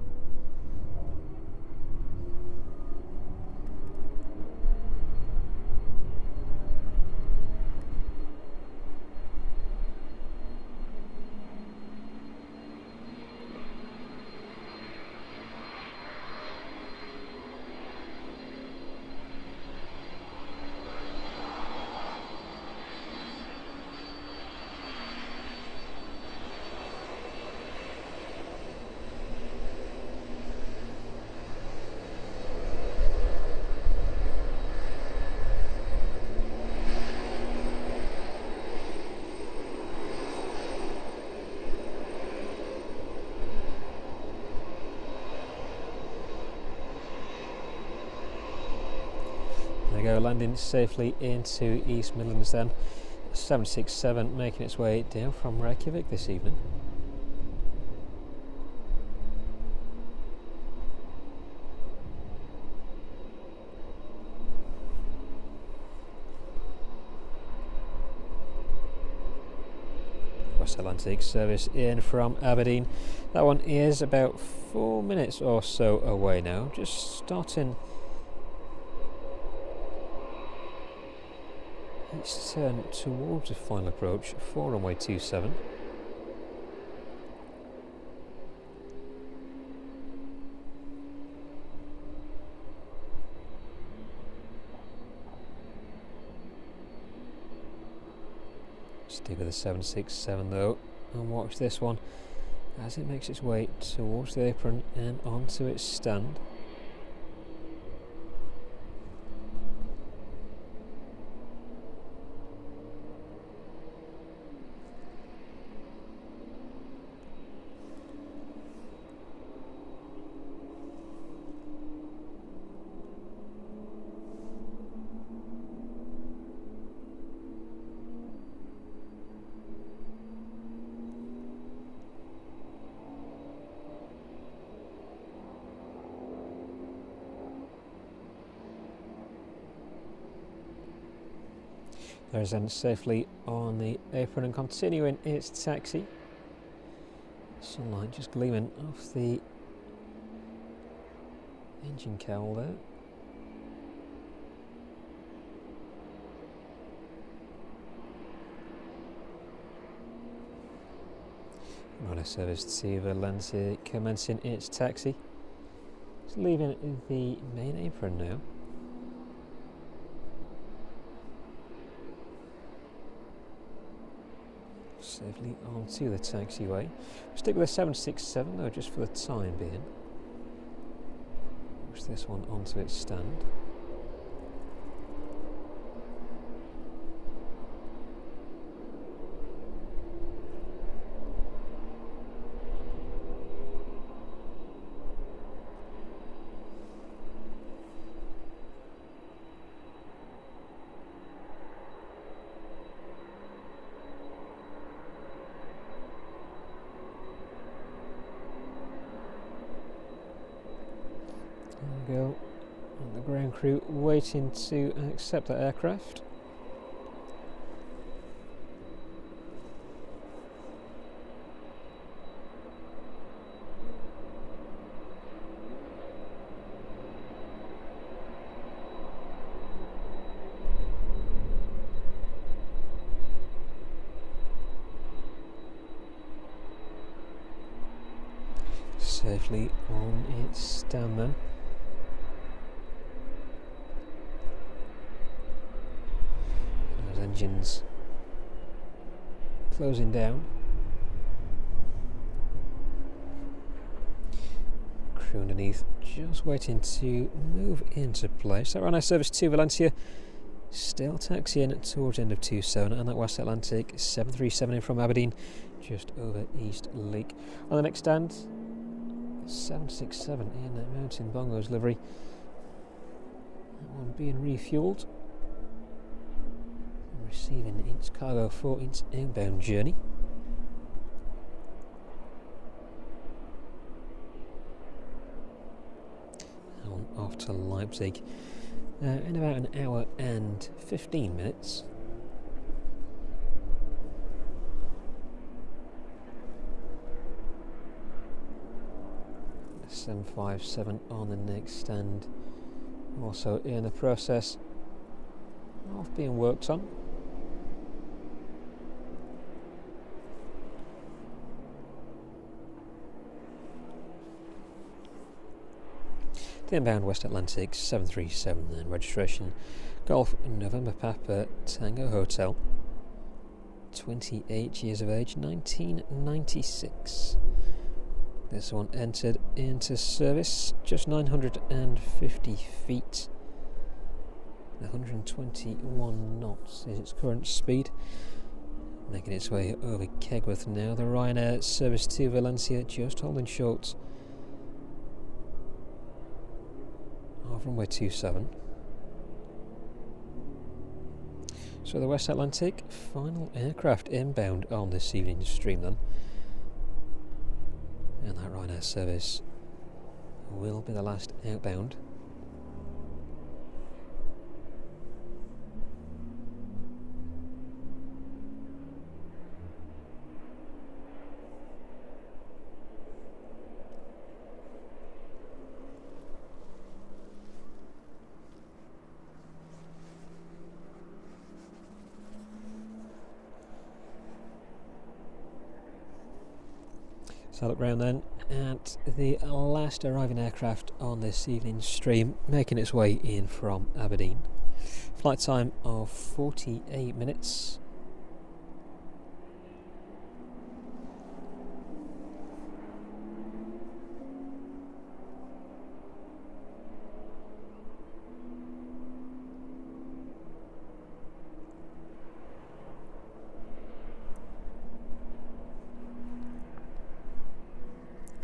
There we go, landing safely into East Midlands then. 767 making its way down from Reykjavik this evening. West Atlantic service in from Aberdeen. That one is about 4 minutes or so away now, just starting its turn towards the final approach for runway 27. Stick with the 767 though, and watch this one as it makes its way towards the apron and onto its stand. There's then safely on the apron and continuing its taxi. Sunlight just gleaming off the engine cowl there. Runway service to Valencia commencing its taxi. It's leaving the main apron now. Safely onto the taxiway. Stick with a 767 though, just for the time being. Push this one onto its stand. There we go. And the ground crew waiting to accept that aircraft. Safely on its stand then. Those engines closing down. Crew underneath just waiting to move into place. That Runway service to Valencia still taxiing towards the end of 27, and that West Atlantic 737 in from Aberdeen just over East Lake. On the next stand, 767 in that Mountain Bongos livery. That one being refuelled and receiving its cargo for its outbound journey. That one off to Leipzig in about an hour and 15 minutes. 757 on the next stand, also in the process of being worked on. The inbound West Atlantic 737 then, registration Golf November Papa Tango Hotel, 28 years of age, 1996. This one entered into service just 950 feet. 121 knots is its current speed. Making its way over Kegworth now. The Ryanair service to Valencia just holding short of runway 27. So the West Atlantic final aircraft inbound on this evening's stream then. And that Ryanair service will be the last outbound. So look round then at the last arriving aircraft on this evening's stream, making its way in from Aberdeen. Flight time of 48 minutes.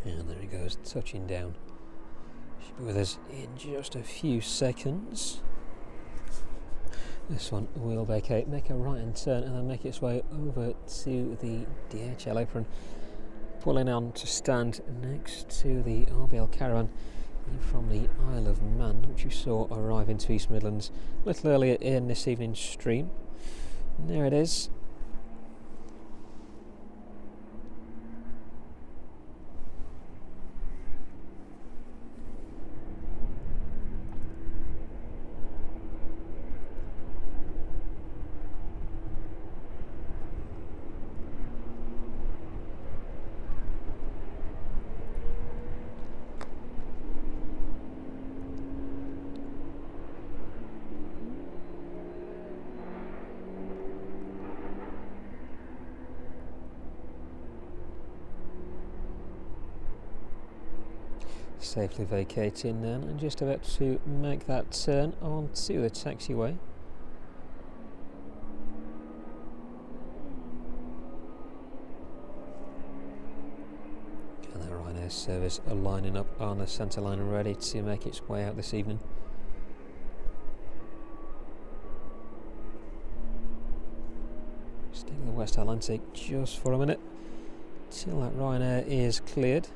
And there he goes, touching down. Should be with us in just a few seconds. This one will vacate, make a right hand turn, and then make its way over to the DHL apron, pulling on to stand next to the RBL Caravan from the Isle of Man, which you saw arrive into East Midlands a little earlier in this evening's stream. There it is. Safely vacating then, and just about to make that turn onto the taxiway. And the Ryanair service are lining up on the centre line and ready to make its way out this evening. Staying in the West Atlantic just for a minute till that Ryanair is cleared.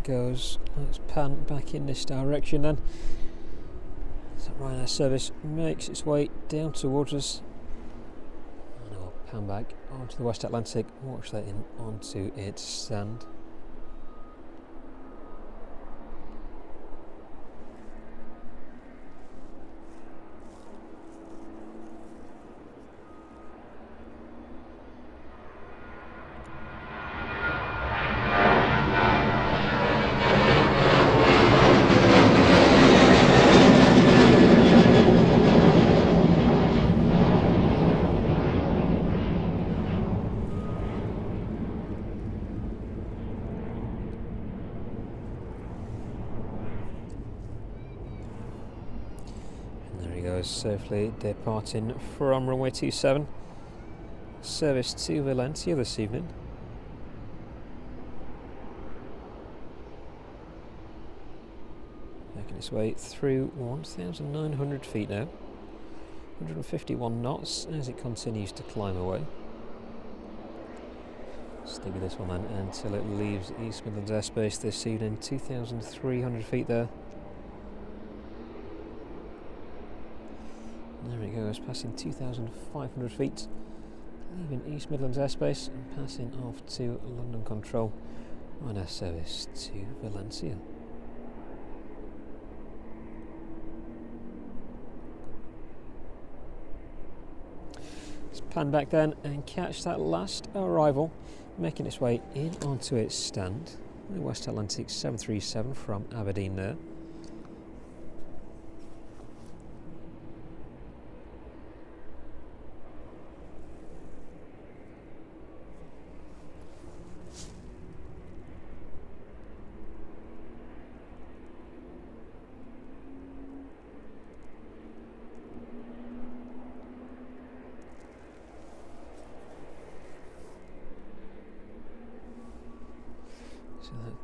Goes. Let's pan back in this direction then. So Ryanair service makes its way down towards us. And I'll pan back onto the West Atlantic, watch that in onto its stand. Safely departing from runway 27, service to Valencia this evening. Making its way through 1,900 feet now, 151 knots as it continues to climb away. Stick with this one then until it leaves East Midlands airspace this evening, 2,300 feet there. There it goes, passing 2,500 feet, leaving East Midlands airspace and passing off to London Control on our service to Valencia. Let's pan back then and catch that last arrival, making its way in onto its stand. The West Atlantic 737 from Aberdeen there.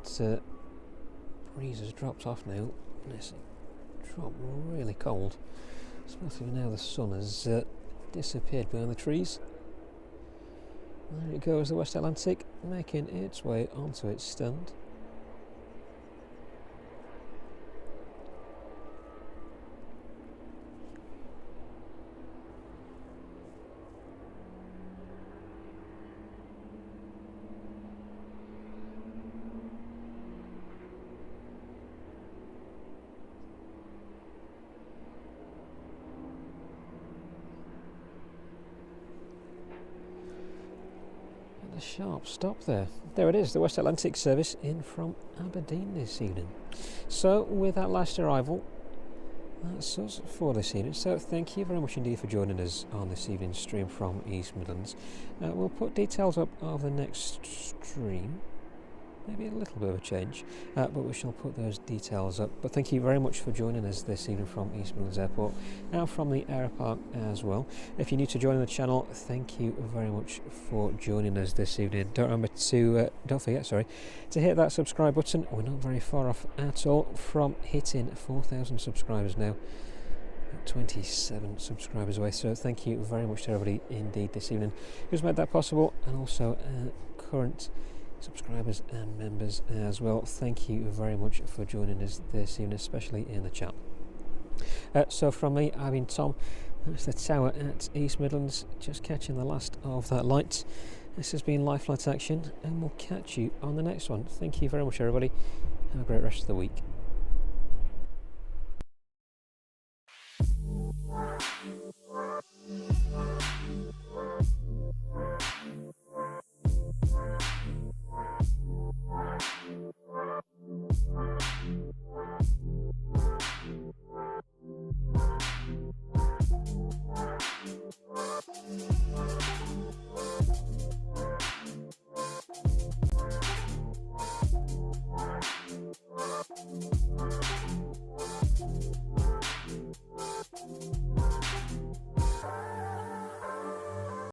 So that breeze has dropped off now, and it's dropped really cold, especially now the sun has disappeared behind the trees. There it goes, the West Atlantic making its way onto its stand. Sharp stop there. There it is, the West Atlantic service in from Aberdeen this evening. So with that last arrival, that's us for this evening. So thank you very much indeed for joining us on this evening's stream from East Midlands. We'll put details up of the next stream. Maybe a little bit of a change, but we shall put those details up. But thank you very much for joining us this evening from East Midlands Airport and from the aeropark as well. If you're new to joining the channel, thank you very much for joining us this evening. Don't forget to hit that subscribe button. We're not very far off at all from hitting 4,000 subscribers now. 27 subscribers away, so thank you very much to everybody indeed this evening who's made that possible, and also current subscribers and members as well. Thank you very much for joining us this evening, especially in the chat. So from me, I've been Tom. That's the tower at East Midlands, just catching the last of that light. This has been Life Flight Action, and we'll catch you on the next one. Thank you very much everybody. Have a great rest of the week.